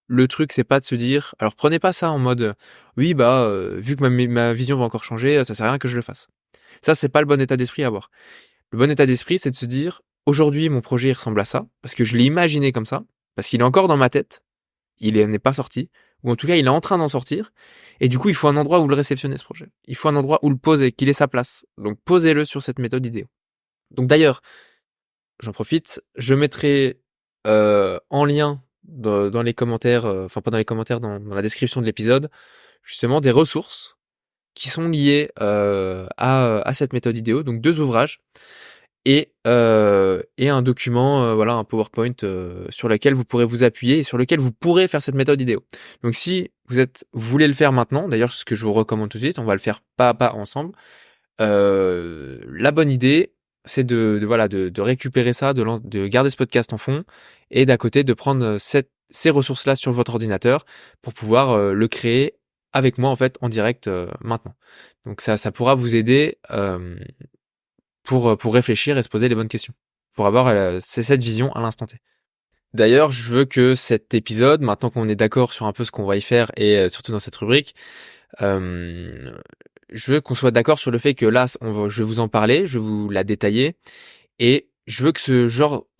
le truc c'est pas de se dire, alors prenez pas ça en mode oui vu que ma vision va encore changer, ça sert à rien que je le fasse. Ça c'est pas le bon état d'esprit à avoir. Le bon état d'esprit c'est de se dire aujourd'hui mon projet il ressemble à ça parce que je l'ai imaginé comme ça, parce qu'il est encore dans ma tête, n'est pas sorti, ou en tout cas il est en train d'en sortir, et du coup il faut un endroit où le réceptionner ce projet. Il faut un endroit où le poser, qu'il ait sa place. Donc posez-le sur cette méthode IDEO. Donc d'ailleurs, j'en profite, je mettrai en lien dans les commentaires, enfin pas dans les commentaires, dans la description de l'épisode, justement des ressources qui sont liées à cette méthode IDEO, donc 2 ouvrages et un document, voilà, un PowerPoint sur lequel vous pourrez vous appuyer et sur lequel vous pourrez faire cette méthode IDEO. Donc si vous voulez le faire maintenant, d'ailleurs ce que je vous recommande tout de suite, on va le faire pas à pas ensemble. La bonne idée, c'est de récupérer ça, de garder ce podcast en fond et d'à côté de prendre ces ressources-là sur votre ordinateur pour pouvoir le créer avec moi en fait en direct maintenant. Donc ça pourra vous aider pour réfléchir et se poser les bonnes questions, pour avoir cette vision à l'instant T. D'ailleurs, je veux que cet épisode, maintenant qu'on est d'accord sur un peu ce qu'on va y faire et surtout dans cette rubrique, euh, je veux qu'on soit d'accord sur le fait que là, je vais vous en parler, je vais vous la détailler, et je veux que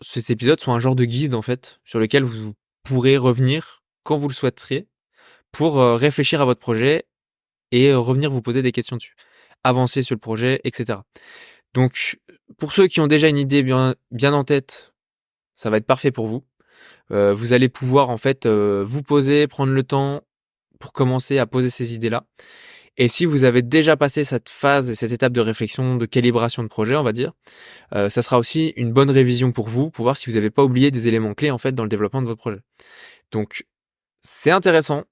cet épisode soit un genre de guide en fait, sur lequel vous pourrez revenir quand vous le souhaiterez pour réfléchir à votre projet et revenir vous poser des questions dessus, avancer sur le projet, etc. Donc, pour ceux qui ont déjà une idée bien en tête, ça va être parfait pour vous. Vous allez pouvoir en fait vous poser, prendre le temps pour commencer à poser ces idées-là. Et si vous avez déjà passé cette phase et cette étape de réflexion, de calibration de projet, on va dire, ça sera aussi une bonne révision pour vous, pour voir si vous n'avez pas oublié des éléments clés en fait dans le développement de votre projet. Donc c'est intéressant.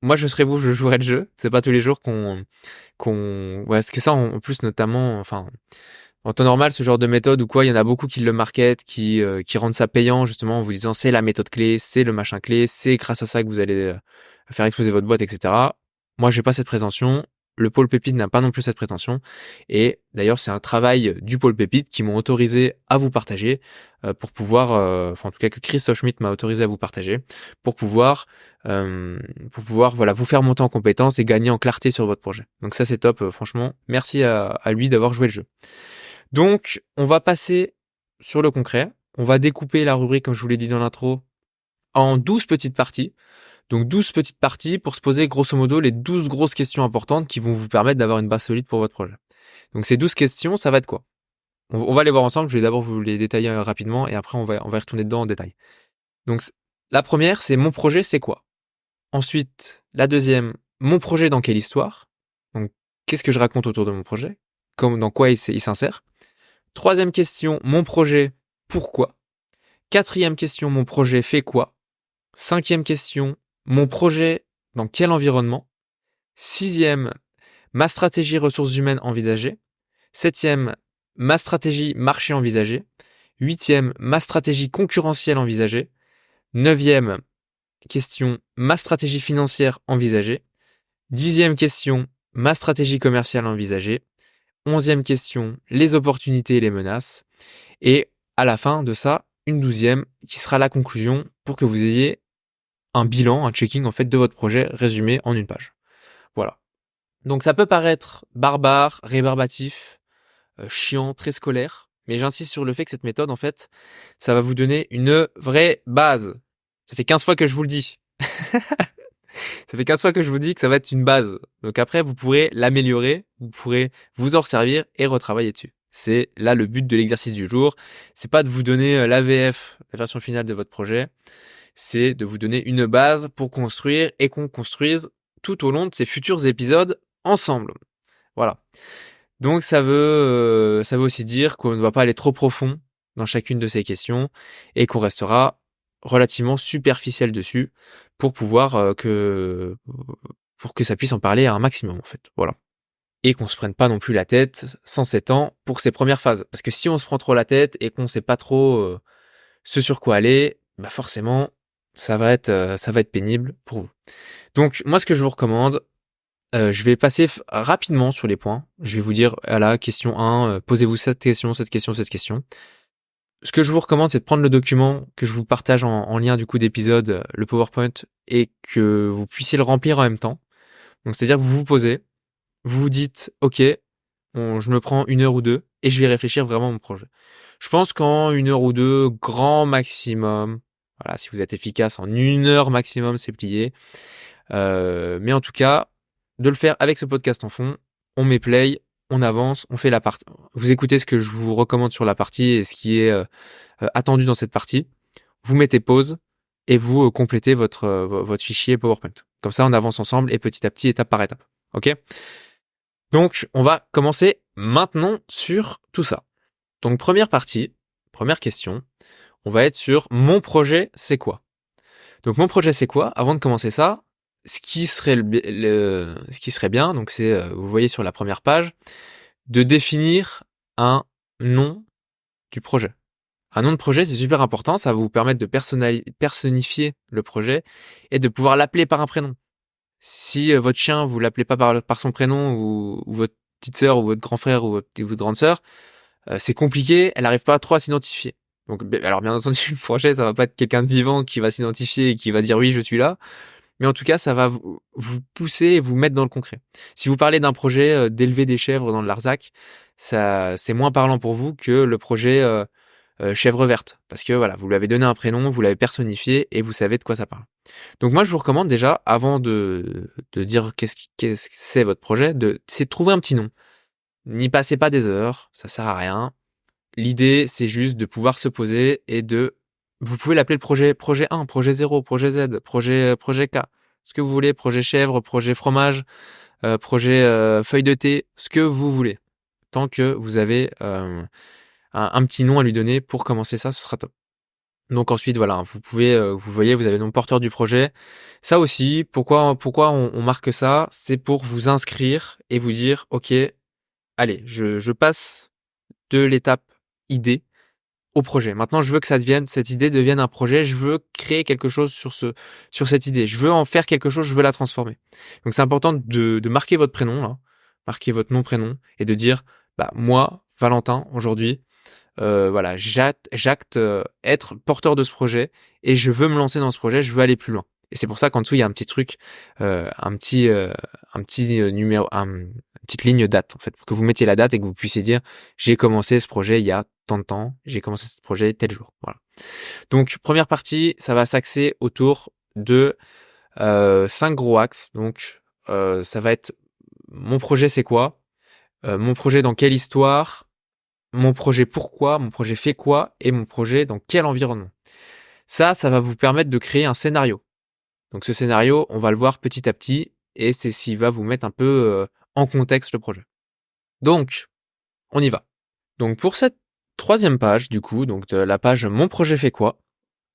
Moi je serai vous, je jouerai le jeu. C'est pas tous les jours ouais, parce que ça en plus notamment, enfin en temps normal, ce genre de méthode ou quoi, il y en a beaucoup qui le marketent, qui rendent ça payant justement en vous disant c'est la méthode clé, c'est le machin clé, c'est grâce à ça que vous allez faire exploser votre boîte, etc. Moi, j'ai pas cette prétention. Le pôle pépite n'a pas non plus cette prétention. Et d'ailleurs, c'est un travail du pôle pépite qui m'ont autorisé à vous partager pour pouvoir, enfin en tout cas que Christophe Schmitt m'a autorisé à vous partager pour pouvoir, voilà, vous faire monter en compétences et gagner en clarté sur votre projet. Donc ça, c'est top. Franchement, merci à lui d'avoir joué le jeu. Donc, on va passer sur le concret. On va découper la rubrique, comme je vous l'ai dit dans l'intro, en 12 petites parties. Donc 12 petites parties pour se poser grosso modo les 12 grosses questions importantes qui vont vous permettre d'avoir une base solide pour votre projet. Donc ces 12 questions, ça va être quoi? On va les voir ensemble, je vais d'abord vous les détailler rapidement et après on va y retourner dedans en détail. Donc la première, c'est mon projet, c'est quoi? Ensuite, la deuxième, mon projet dans quelle histoire? Donc qu'est-ce que je raconte autour de mon projet? Dans quoi il s'insère? Troisième question, mon projet, pourquoi? Quatrième question, mon projet fait quoi? Cinquième question, mon projet dans quel environnement? Sixième, ma stratégie ressources humaines envisagée. Septième, ma stratégie marché envisagée. Huitième, ma stratégie concurrentielle envisagée. Neuvième question, ma stratégie financière envisagée. Dixième question, ma stratégie commerciale envisagée. Onzième question, les opportunités et les menaces. Et à la fin de ça, une douzième qui sera la conclusion pour que vous ayez un bilan, un checking en fait de votre projet résumé en une page. Voilà. Donc ça peut paraître barbare, rébarbatif, chiant, très scolaire, mais j'insiste sur le fait que cette méthode en fait, ça va vous donner une vraie base. Ça fait 15 fois que je vous le dis. Ça fait 15 fois que je vous dis que ça va être une base. Donc après, vous pourrez l'améliorer, vous pourrez vous en servir et retravailler dessus. C'est là le but de l'exercice du jour. C'est pas de vous donner l'AVF, la version finale de votre projet. C'est de vous donner une base pour construire et qu'on construise tout au long de ces futurs épisodes ensemble. Voilà. Donc ça veut aussi dire qu'on ne va pas aller trop profond dans chacune de ces questions et qu'on restera relativement superficiel dessus pour pouvoir que ça puisse en parler à un maximum en fait. Voilà. Et qu'on se prenne pas non plus la tête sans 7 ans pour ces premières phases. Parce que si on se prend trop la tête et qu'on sait pas trop ce sur quoi aller, bah forcément ça va être pénible pour vous. Donc moi ce que je vous recommande, je vais passer rapidement sur les points. Je vais vous dire, voilà, question 1, posez-vous cette question, cette question, cette question. Ce que je vous recommande, c'est de prendre le document que je vous partage en lien du coup d'épisode, le PowerPoint, et que vous puissiez le remplir en même temps. Donc c'est-à-dire que vous vous posez, vous vous dites, ok, je me prends 1 heure ou 2 et je vais réfléchir vraiment à mon projet. Je pense qu'en 1 heure ou 2, grand maximum, voilà, si vous êtes efficace, en 1 heure maximum, c'est plié. Mais en tout cas, de le faire avec ce podcast en fond, on met play, on avance, on fait la partie. Vous écoutez ce que je vous recommande sur la partie et ce qui est attendu dans cette partie. Vous mettez pause et vous complétez votre fichier PowerPoint. Comme ça, on avance ensemble et petit à petit, étape par étape. Ok ? Donc, on va commencer maintenant sur tout ça. Donc, première partie, première question, on va être sur mon projet, c'est quoi ? Donc, mon projet, c'est quoi ? Avant de commencer ça, ce qui serait bien, donc c'est, vous voyez sur la première page, de définir un nom du projet. Un nom de projet, c'est super important, ça va vous permettre de personnifier le projet et de pouvoir l'appeler par un prénom. Si votre chien, vous l'appelez pas par son prénom ou votre petite sœur ou votre grand frère ou votre grande sœur, c'est compliqué, elle n'arrive pas trop à s'identifier. Donc, alors bien entendu, le projet, ça va pas être quelqu'un de vivant qui va s'identifier et qui va dire oui, je suis là. Mais en tout cas, ça va vous pousser et vous mettre dans le concret. Si vous parlez d'un projet d'élever des chèvres dans le Larzac, ça, c'est moins parlant pour vous que le projet chèvre verte. Parce que voilà, vous lui avez donné un prénom, vous l'avez personnifié et vous savez de quoi ça parle. Donc moi, je vous recommande déjà, avant de dire qu'est-ce que c'est votre projet, c'est de trouver un petit nom. N'y passez pas des heures, ça sert à rien. L'idée, c'est juste de pouvoir se poser et vous pouvez l'appeler le projet 1, projet 0, projet Z, projet K. ce que vous voulez, projet chèvre, projet fromage, projet feuille de thé, ce que vous voulez. Tant que vous avez un petit nom à lui donner pour commencer ça, ce sera top. Donc ensuite, voilà, vous pouvez, vous voyez, vous avez le nom porteur du projet. Ça aussi, pourquoi on marque ça? C'est pour vous inscrire et vous dire, OK, allez, je passe de l'étape idée au projet. Maintenant, je veux que cette idée devienne un projet. Je veux créer quelque chose sur cette idée. Je veux en faire quelque chose. Je veux la transformer. Donc, c'est important de marquer votre prénom, là, marquer votre nom, prénom, et de dire, bah, moi, Valentin, aujourd'hui, voilà, j'acte être porteur de ce projet et je veux me lancer dans ce projet. Je veux aller plus loin. Et c'est pour ça qu'en dessous, il y a un petit truc, un petit numéro, une petite ligne date, en fait, pour que vous mettiez la date et que vous puissiez dire, j'ai commencé ce projet il y a tant de temps, j'ai commencé ce projet tel jour. Voilà. Donc, première partie, ça va s'axer autour de 5 gros axes. Donc, ça va être mon projet, c'est quoi? Mon projet dans quelle histoire? Mon projet pourquoi? Mon projet fait quoi? Et mon projet dans quel environnement? Ça va vous permettre de créer un scénario. Donc ce scénario, on va le voir petit à petit et c'est ce qui va vous mettre un peu en contexte le projet. Donc, on y va. Donc pour cette troisième page, du coup, donc de la page Mon projet fait quoi,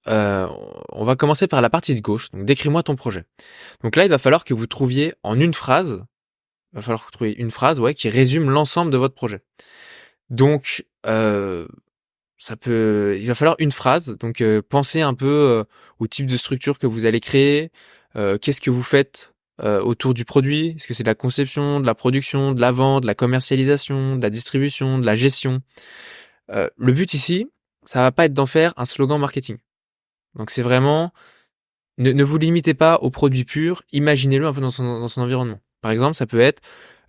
on va commencer par la partie de gauche. Donc décris-moi ton projet. Donc là, il va falloir que vous trouviez en une phrase, qui résume l'ensemble de votre projet. Donc il va falloir une phrase. Donc pensez un peu au type de structure que vous allez créer. Qu'est-ce que vous faites autour du produit? Est-ce que c'est de la conception, de la production, de la vente, de la commercialisation, de la distribution, de la gestion? Le but ici, ça va pas être d'en faire un slogan marketing. Donc c'est vraiment, ne vous limitez pas au produit pur, imaginez-le un peu dans son environnement. Par exemple, ça peut être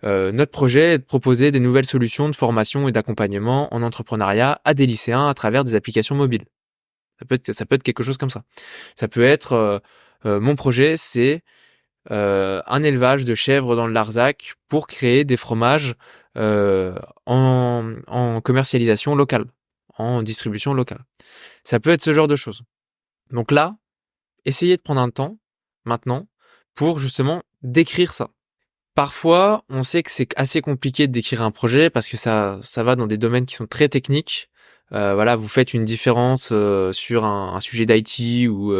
notre projet est de proposer des nouvelles solutions de formation et d'accompagnement en entrepreneuriat à des lycéens à travers des applications mobiles. Ça peut être quelque chose comme ça. Ça peut être mon projet, c'est un élevage de chèvres dans le Larzac pour créer des fromages en commercialisation locale, en distribution locale. Ça peut être ce genre de choses. Donc là, essayez de prendre un temps maintenant pour justement décrire ça. Parfois, on sait que c'est assez compliqué de décrire un projet parce que ça va dans des domaines qui sont très techniques. Voilà, vous faites une différence sur un sujet d'IT ou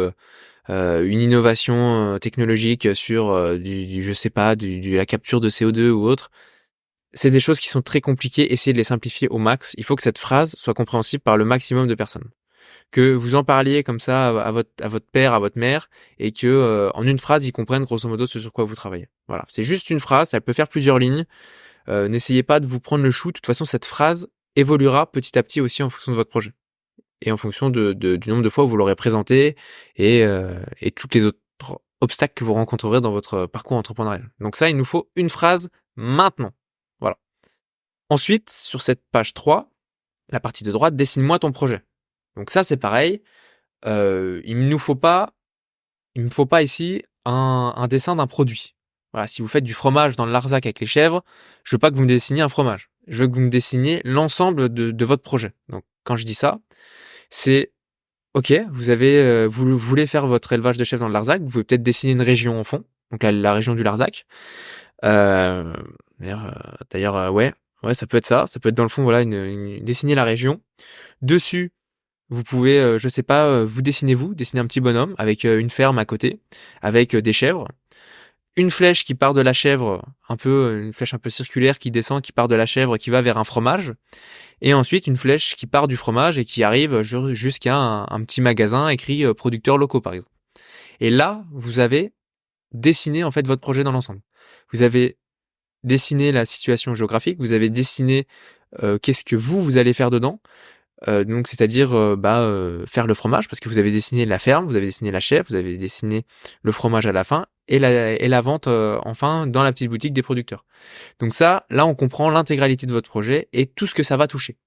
une innovation technologique sur je sais pas, la capture de CO2 ou autre. C'est des choses qui sont très compliquées. Essayez de les simplifier au max. Il faut que cette phrase soit compréhensible par le maximum de personnes. Que vous en parliez comme ça à votre père, à votre mère, et que en une phrase, ils comprennent grosso modo ce sur quoi vous travaillez. Voilà, c'est juste une phrase, elle peut faire plusieurs lignes. N'essayez pas de vous prendre le chou. De toute façon, cette phrase évoluera petit à petit aussi en fonction de votre projet et en fonction du nombre de fois où vous l'aurez présenté et toutes les autres obstacles que vous rencontrerez dans votre parcours entrepreneurial. Donc ça, il nous faut une phrase maintenant. Voilà. Ensuite, sur cette page 3, la partie de droite, dessine-moi ton projet. Donc ça, c'est pareil. Il me faut pas ici un dessin d'un produit. Voilà, si vous faites du fromage dans le Larzac avec les chèvres, je veux pas que vous me dessiniez un fromage. Je veux que vous me dessiniez l'ensemble de votre projet. Donc quand je dis ça, c'est OK, vous voulez faire votre élevage de chèvres dans le Larzac, vous pouvez peut-être dessiner une région en fond, donc la région du Larzac. Ouais, ça peut être ça. Ça peut être dans le fond, voilà, dessiner la région. Dessus, vous pouvez, je sais pas, vous dessiner un petit bonhomme avec une ferme à côté, avec des chèvres. Une flèche qui part de la chèvre, une flèche un peu circulaire qui descend, qui part de la chèvre, qui va vers un fromage. Et ensuite, une flèche qui part du fromage et qui arrive jusqu'à un petit magasin écrit producteurs locaux, par exemple. Et là, vous avez dessiné, en fait, votre projet dans l'ensemble. Vous avez dessiné la situation géographique, vous avez dessiné qu'est-ce que vous allez faire dedans. Donc c'est-à-dire faire le fromage parce que vous avez dessiné la ferme, vous avez dessiné la chèvre, vous avez dessiné le fromage à la fin et la vente enfin dans la petite boutique des producteurs. Donc ça, là on comprend l'intégralité de votre projet et tout ce que ça va toucher.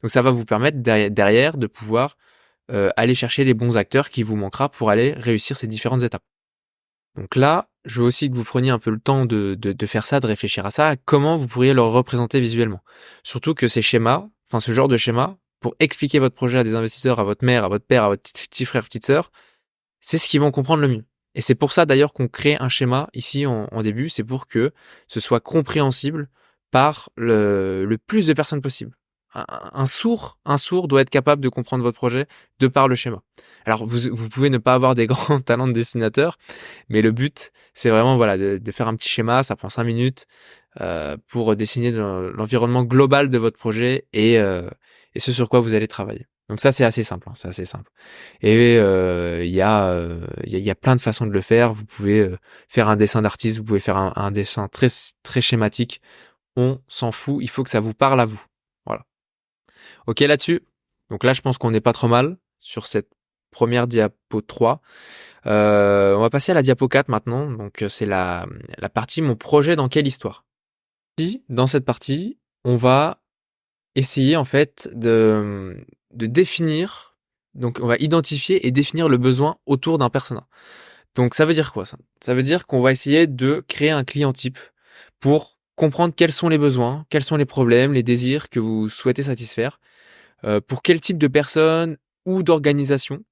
Donc ça va vous permettre derrière de pouvoir aller chercher les bons acteurs qui vous manquera pour aller réussir ces différentes étapes. Donc là, je veux aussi que vous preniez un peu le temps de faire ça, de réfléchir à ça, à comment vous pourriez le représenter visuellement. Surtout que ces schémas, enfin ce genre de schéma, pour expliquer votre projet à des investisseurs, à votre mère, à votre père, à votre petit frère, petite sœur, c'est ce qu'ils vont comprendre le mieux. Et c'est pour ça d'ailleurs qu'on crée un schéma ici en début, c'est pour que ce soit compréhensible par le plus de personnes possible. Un sourd doit être capable de comprendre votre projet de par le schéma. Alors vous pouvez ne pas avoir des grands talents de dessinateur, mais le but c'est vraiment voilà de faire un petit schéma, ça prend 5 minutes pour dessiner l'environnement global de votre projet et ce sur quoi vous allez travailler. Donc ça c'est assez simple, hein, c'est assez simple. Et il y a plein de façons de le faire. Vous pouvez faire un dessin d'artiste, vous pouvez faire un dessin très très schématique. On s'en fout, il faut que ça vous parle à vous. Voilà. Ok là-dessus. Donc là, je pense qu'on n'est pas trop mal sur cette première diapo 3. On va passer à la diapo 4 maintenant. Donc c'est la partie mon projet dans quelle histoire. Dans cette partie, on va essayer en fait de définir, donc on va identifier et définir le besoin autour d'un persona. Donc ça veut dire quoi ça? Ça veut dire qu'on va essayer de créer un client type pour comprendre quels sont les besoins, quels sont les problèmes, les désirs que vous souhaitez satisfaire, pour quel type de personne ou d'organisation,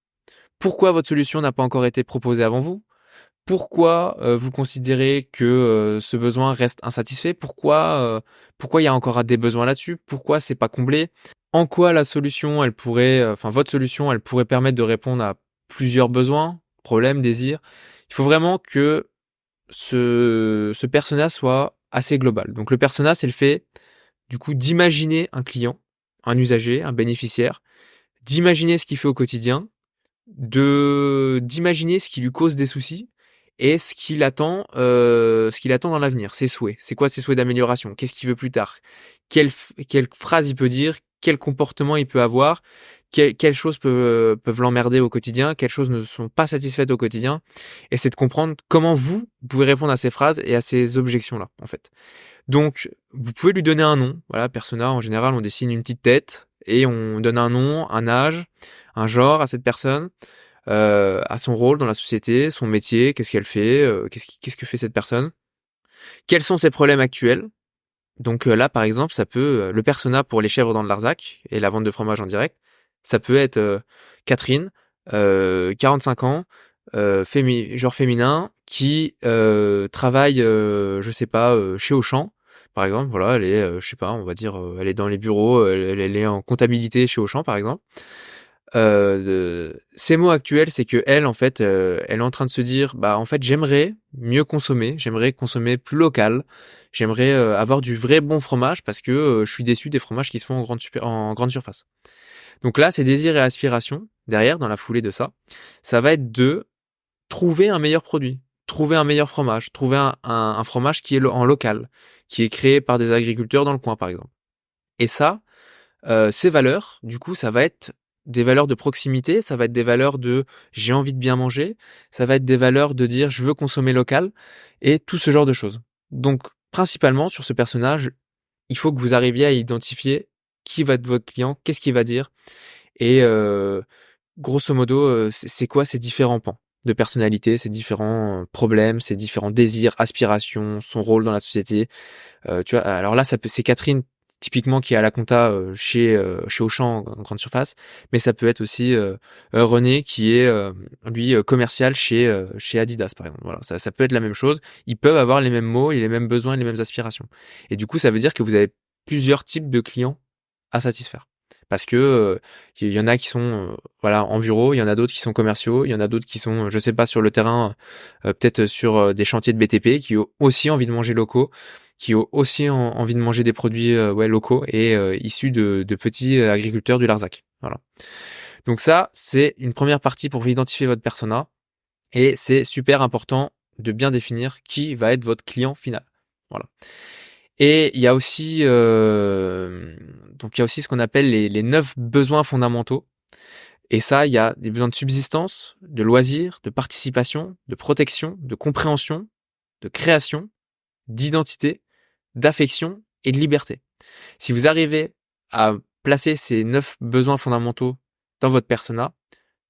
pourquoi votre solution n'a pas encore été proposée avant vous, pourquoi vous considérez que ce besoin reste insatisfait, pourquoi il y a encore des besoins là-dessus, pourquoi c'est pas comblé, en quoi la solution elle pourrait votre solution elle pourrait permettre de répondre à plusieurs besoins, problèmes, désirs. Il faut vraiment que ce persona soit assez global. Donc le persona c'est le fait du coup d'imaginer un client, un usager, un bénéficiaire, d'imaginer ce qu'il fait au quotidien, d'imaginer ce qui lui cause des soucis et ce qu'il attend dans l'avenir, ses souhaits. C'est quoi ses souhaits d'amélioration? Qu'est-ce qu'il veut plus tard? Quelle phrase il peut dire? Quel comportement il peut avoir? Quelles choses peuvent l'emmerder au quotidien? Quelles choses ne sont pas satisfaites au quotidien? Et c'est de comprendre comment vous pouvez répondre à ces phrases et à ces objections-là, en fait. Donc, vous pouvez lui donner un nom. Voilà, persona, en général, on dessine une petite tête et on donne un nom, un âge, un genre à cette personne, à son rôle dans la société, son métier, qu'est-ce qu'elle fait, qu'est-ce que fait cette personne, quels sont ses problèmes actuels. Donc là, par exemple, ça peut le persona pour les chèvres dans le Larzac et la vente de fromage en direct, ça peut être Catherine, 45 ans, genre féminin, qui travaille, je sais pas, chez Auchan, par exemple. Voilà, elle est, je sais pas, on va dire, elle est dans les bureaux, elle est en comptabilité chez Auchan, par exemple. Ses mots actuels, c'est que elle, en fait, elle est en train de se dire, bah, en fait, j'aimerais mieux consommer, j'aimerais consommer plus local, j'aimerais avoir du vrai bon fromage parce que je suis déçu des fromages qui se font en grande surface. Donc là, ses désirs et aspirations, derrière, dans la foulée de ça va être de trouver un meilleur produit, trouver un meilleur fromage, trouver un fromage qui est en local, qui est créé par des agriculteurs dans le coin, par exemple. Et ça, ces valeurs, du coup, ça va être des valeurs de proximité, ça va être des valeurs de j'ai envie de bien manger, ça va être des valeurs de dire je veux consommer local et tout ce genre de choses. Donc, principalement sur ce personnage, il faut que vous arriviez à identifier qui va être votre client, qu'est-ce qu'il va dire et grosso modo, c'est quoi ces différents pans de personnalité, ces différents problèmes, ces différents désirs, aspirations, son rôle dans la société. Tu vois, alors là, c'est Catherine typiquement qui est à la compta chez Auchan en grande surface, mais ça peut être aussi René qui est lui commercial chez Adidas par exemple. Voilà, ça peut être la même chose. Ils peuvent avoir les mêmes mots et les mêmes besoins et les mêmes aspirations. Et du coup, ça veut dire que vous avez plusieurs types de clients à satisfaire. Parce que il y en a qui sont voilà en bureau, il y en a d'autres qui sont commerciaux, il y en a d'autres qui sont je sais pas sur le terrain, peut-être sur des chantiers de BTP qui ont aussi envie de manger locaux, qui ont aussi envie de manger des produits locaux et issus de petits agriculteurs du Larzac. Voilà. Donc ça, c'est une première partie pour identifier votre persona et c'est super important de bien définir qui va être votre client final. Voilà. Et il y a aussi donc il y a aussi ce qu'on appelle les 9 besoins fondamentaux. Et ça, il y a des besoins de subsistance, de loisirs, de participation, de protection, de compréhension, de création, d'identité, d'affection et de liberté. Si vous arrivez à placer ces 9 besoins fondamentaux dans votre persona,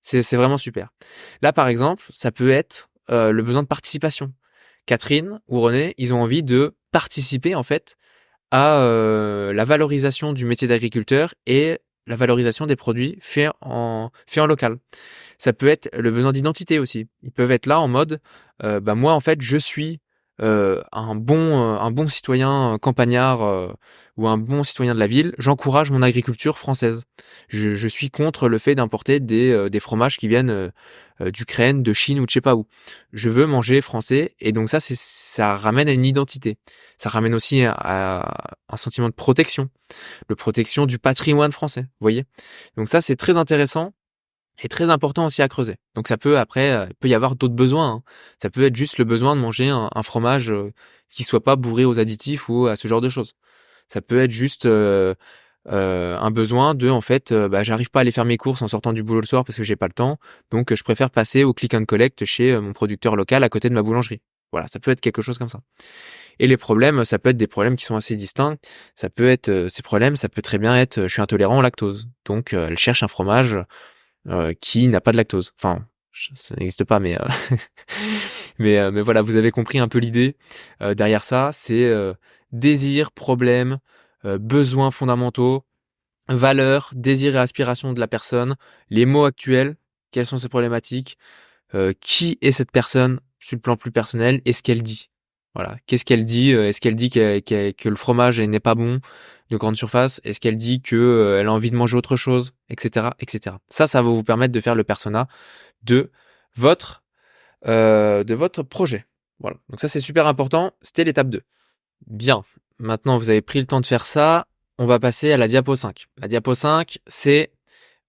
c'est vraiment super. Là, par exemple, ça peut être le besoin de participation. Catherine ou René, ils ont envie de participer en fait à la valorisation du métier d'agriculteur et la valorisation des produits faits en local. Ça peut être le besoin d'identité aussi. Ils peuvent être là en mode, moi en fait je suis un bon citoyen campagnard ou un bon citoyen de la ville. J'encourage mon agriculture française. Je suis contre le fait d'importer des fromages qui viennent d'Ukraine, de Chine ou de je sais pas où. Je veux manger français et donc ça ramène à une identité. Ça ramène aussi à un sentiment de protection, de protection du patrimoine français. Vous voyez. Donc ça c'est très intéressant est très important aussi à creuser. Donc ça peut après, il peut y avoir d'autres besoins, hein. Ça peut être juste le besoin de manger un fromage qui soit pas bourré aux additifs ou à ce genre de choses. Ça peut être juste un besoin de en fait, j'arrive pas à aller faire mes courses en sortant du boulot le soir parce que j'ai pas le temps, donc je préfère passer au click and collect chez mon producteur local à côté de ma boulangerie. Voilà, ça peut être quelque chose comme ça. Et les problèmes, ça peut être des problèmes qui sont assez distincts. Ça peut être ces problèmes, ça peut très bien être je suis intolérant au lactose. Donc elle cherche un fromage qui n'a pas de lactose. Enfin, ça n'existe pas, mais mais voilà, vous avez compris un peu l'idée derrière ça. C'est désir, problème, besoins fondamentaux, valeurs, désir et aspiration de la personne, les mots actuels, quelles sont ses problématiques, qui est cette personne sur le plan plus personnel et ce qu'elle dit. Voilà, qu'est-ce qu'elle dit Est-ce qu'elle dit que le fromage n'est pas bon de grande surface? Est-ce qu'elle dit que elle a envie de manger autre chose, etc., etc. Ça va vous permettre de faire le persona de votre projet. Voilà. Donc ça c'est super important. C'était l'étape 2. Bien. Maintenant vous avez pris le temps de faire ça. On va passer à la diapo 5. La diapo 5, c'est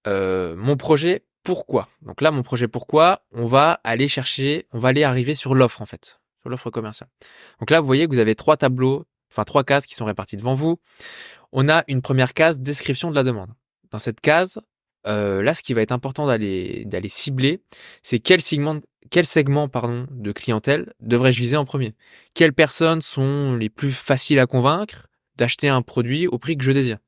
mon projet pourquoi. Donc là, mon projet pourquoi, on va aller arriver sur l'offre en fait, sur l'offre commerciale. Donc là, vous voyez que vous avez 3 tableaux, enfin 3 cases qui sont réparties devant vous. On a une première case, description de la demande. Dans cette case, là, ce qui va être important d'aller cibler, c'est quel segment de clientèle devrais-je viser en premier. Quelles personnes sont les plus faciles à convaincre d'acheter un produit au prix que je désire.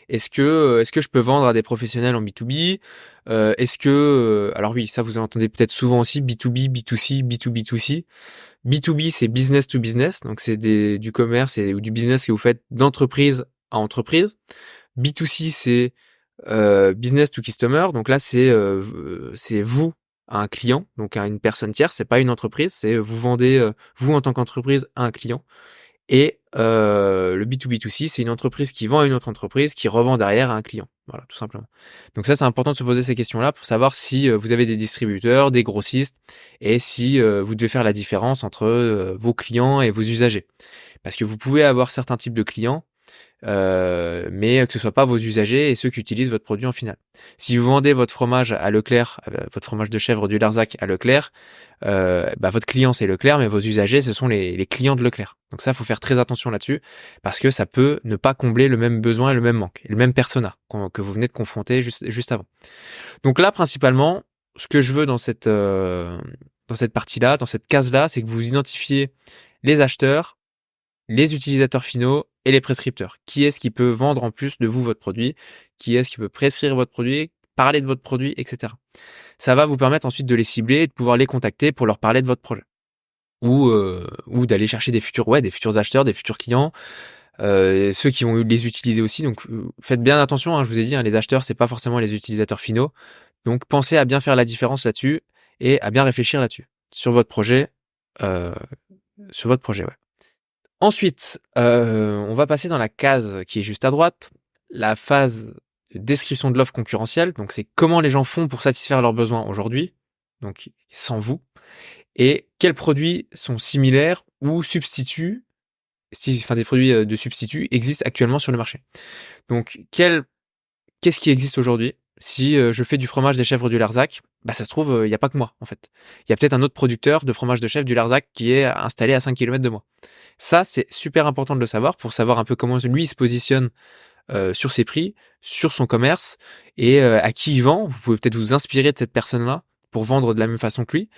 Est-ce que je peux vendre à des professionnels en B2B? Alors oui, ça vous en entendez peut-être souvent aussi, B2B, B2C, B2B2C. B2B, c'est business to business, donc c'est du commerce ou du business que vous faites d'entreprise à entreprise. B2C, c'est business to customer, donc là c'est vous à un client, donc à une personne tierce, c'est pas une entreprise, c'est vous vendez vous en tant qu'entreprise à un client. Et le B2B2C, c'est une entreprise qui vend à une autre entreprise qui revend derrière à un client. Voilà, tout simplement. Donc ça, c'est important de se poser ces questions-là pour savoir si vous avez des distributeurs, des grossistes, et si vous devez faire la différence entre vos clients et vos usagers. Parce que vous pouvez avoir certains types de clients, mais que ce soit pas vos usagers et ceux qui utilisent votre produit en final. Si vous vendez votre fromage à Leclerc, votre fromage de chèvre du Larzac à Leclerc, votre client c'est Leclerc, mais vos usagers ce sont les clients de Leclerc. Donc ça, faut faire très attention là-dessus parce que ça peut ne pas combler le même besoin et le même manque, et le même persona que vous venez de confronter juste avant. Donc là, principalement, ce que je veux dans cette partie-là, dans cette case-là, c'est que vous identifiez les acheteurs, les utilisateurs finaux et les prescripteurs. Qui est-ce qui peut vendre en plus de vous votre produit? Qui est-ce qui peut prescrire votre produit, parler de votre produit, etc. Ça va vous permettre ensuite de les cibler et de pouvoir les contacter pour leur parler de votre projet. Ou d'aller chercher des futurs acheteurs, des futurs clients, ceux qui vont les utiliser aussi. Donc faites bien attention, hein, je vous ai dit, hein, les acheteurs, c'est pas forcément les utilisateurs finaux. Donc pensez à bien faire la différence là-dessus et à bien réfléchir là-dessus. Sur votre projet, ouais. Ensuite, on va passer dans la case qui est juste à droite, la phase de description de l'offre concurrentielle. Donc, c'est comment les gens font pour satisfaire leurs besoins aujourd'hui, donc sans vous, et quels produits sont similaires ou substituts, des produits de substitut existent actuellement sur le marché. Donc, qu'est-ce qui existe aujourd'hui? Si je fais du fromage des chèvres du Larzac, ça se trouve, il n'y a pas que moi, en fait. Il y a peut-être un autre producteur de fromage de chèvre du Larzac qui est installé à 5 km de moi. Ça, c'est super important de le savoir pour savoir un peu comment lui il se positionne sur ses prix, sur son commerce et à qui il vend. Vous pouvez peut-être vous inspirer de cette personne-là pour vendre de la même façon que lui.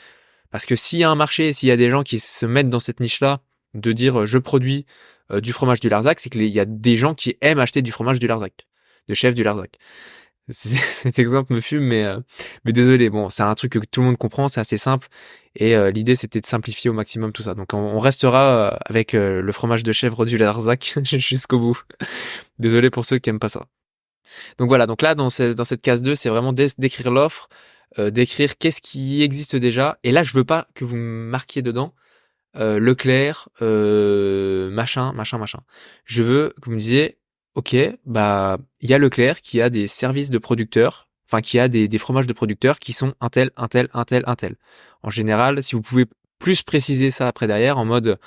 Parce que s'il y a un marché, s'il y a des gens qui se mettent dans cette niche-là, de dire je produis du fromage du Larzac, c'est qu'il y a des gens qui aiment acheter du fromage du Larzac, de chef du Larzac. Cet exemple me fume, mais désolé. Bon, c'est un truc que tout le monde comprend, c'est assez simple. Et l'idée, c'était de simplifier au maximum tout ça. Donc, on restera avec le fromage de chèvre du Larzac jusqu'au bout. Désolé pour ceux qui aiment pas ça. Donc voilà. Donc là, dans cette case 2, c'est vraiment décrire l'offre, d'écrire qu'est-ce qui existe déjà. Et là, je veux pas que vous marquiez dedans Leclerc, machin, machin, machin. Je veux que vous me disiez, ok, bah il y a Leclerc qui a des services de producteurs, enfin qui a des fromages de producteurs qui sont un tel, un tel, un tel, un tel. En général, si vous pouvez plus préciser ça après derrière, en mode,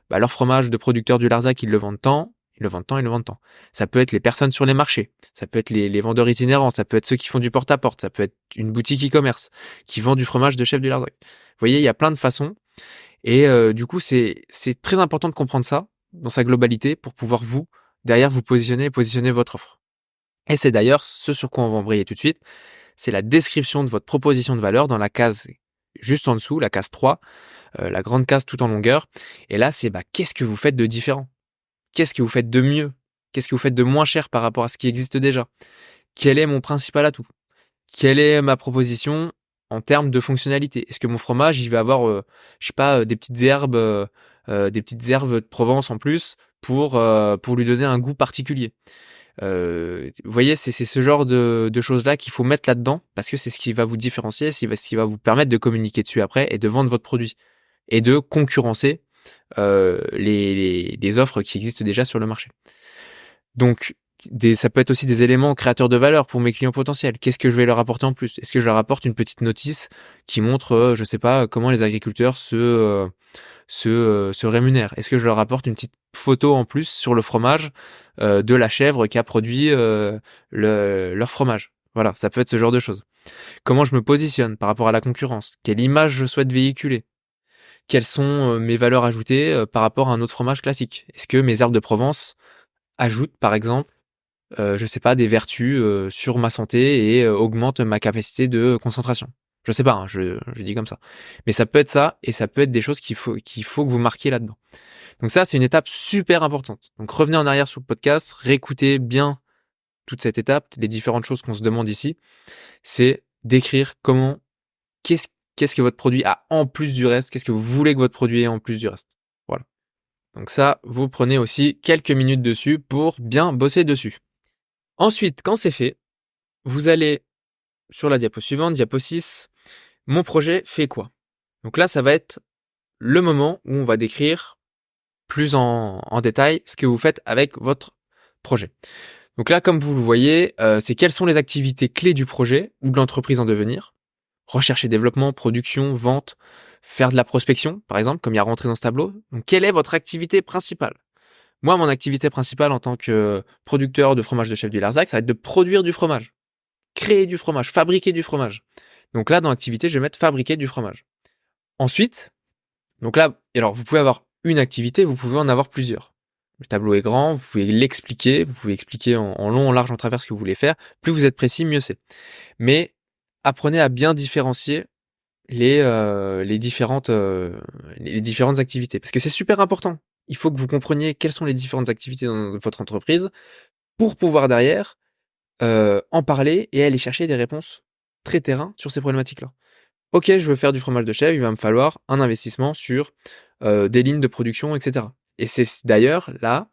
bah, leur fromage de producteur du Larzac, ils le vendent tant, ils le vendent tant, ils le vendent tant. Ça peut être les personnes sur les marchés, ça peut être les vendeurs itinérants, ça peut être ceux qui font du porte-à-porte, ça peut être une boutique e-commerce qui vend du fromage de chef du Larzac. Vous voyez, il y a plein de façons. Et du coup, c'est très important de comprendre ça dans sa globalité pour pouvoir vous, derrière, vous positionner et positionner votre offre. Et c'est d'ailleurs ce sur quoi on va embrayer tout de suite, c'est la description de votre proposition de valeur dans la case juste en dessous, la case 3, la grande case tout en longueur. Et là, c'est qu'est-ce que vous faites de différent? Qu'est-ce que vous faites de mieux? Qu'est-ce que vous faites de moins cher par rapport à ce qui existe déjà? Quel est mon principal atout? Quelle est ma proposition en termes de fonctionnalité? Est-ce que mon fromage, il va avoir, je sais pas, des petites herbes de Provence en plus pour lui donner un goût particulier? Vous voyez, c'est ce genre de choses-là qu'il faut mettre là-dedans parce que c'est ce qui va vous différencier, ce qui va vous permettre de communiquer dessus après et de vendre votre produit et de concurrencer les offres qui existent déjà sur le marché. Donc, ça peut être aussi des éléments créateurs de valeur pour mes clients potentiels. Qu'est-ce que je vais leur apporter en plus? Est-ce que je leur apporte une petite notice qui montre, je sais pas, comment les agriculteurs se rémunèrent? Est-ce que je leur apporte une petite photo en plus sur le fromage de la chèvre qui a produit leur fromage? Voilà, ça peut être ce genre de choses. Comment je me positionne par rapport à la concurrence? Quelle image je souhaite véhiculer? Quelles sont mes valeurs ajoutées par rapport à un autre fromage classique? Est-ce que mes herbes de Provence ajoutent, par exemple, je sais pas, des vertus sur ma santé et augmente ma capacité de concentration? Je sais pas, hein, je dis comme ça. Mais ça peut être ça, et ça peut être des choses qu'il faut que vous marquiez là-dedans. Donc ça, c'est une étape super importante. Donc revenez en arrière sur le podcast, réécoutez bien toute cette étape, les différentes choses qu'on se demande ici. C'est d'écrire qu'est-ce que votre produit a en plus du reste, qu'est-ce que vous voulez que votre produit ait en plus du reste. Voilà. Donc ça, vous prenez aussi quelques minutes dessus pour bien bosser dessus. Ensuite, quand c'est fait, vous allez sur la diapo suivante, diapo 6, mon projet fait quoi? Donc là, ça va être le moment où on va décrire plus en détail ce que vous faites avec votre projet. Donc là, comme vous le voyez, c'est quelles sont les activités clés du projet ou de l'entreprise en devenir. Recherche et développement, production, vente, faire de la prospection, par exemple, comme il y a rentré dans ce tableau. Donc, quelle est votre activité principale? Moi, mon activité principale en tant que producteur de fromage de chef du Larzac, ça va être de produire du fromage, créer du fromage, fabriquer du fromage. Donc là, dans l'activité, je vais mettre fabriquer du fromage. Ensuite, donc là, alors vous pouvez avoir une activité, vous pouvez en avoir plusieurs. Le tableau est grand, vous pouvez l'expliquer, vous pouvez expliquer en long, en large, en travers ce que vous voulez faire. Plus vous êtes précis, mieux c'est. Mais apprenez à bien différencier les différentes activités, parce que c'est super important. Il faut que vous compreniez quelles sont les différentes activités dans votre entreprise pour pouvoir derrière en parler et aller chercher des réponses très terrain sur ces problématiques-là. Ok, je veux faire du fromage de chèvre, il va me falloir un investissement sur des lignes de production, etc. Et c'est d'ailleurs là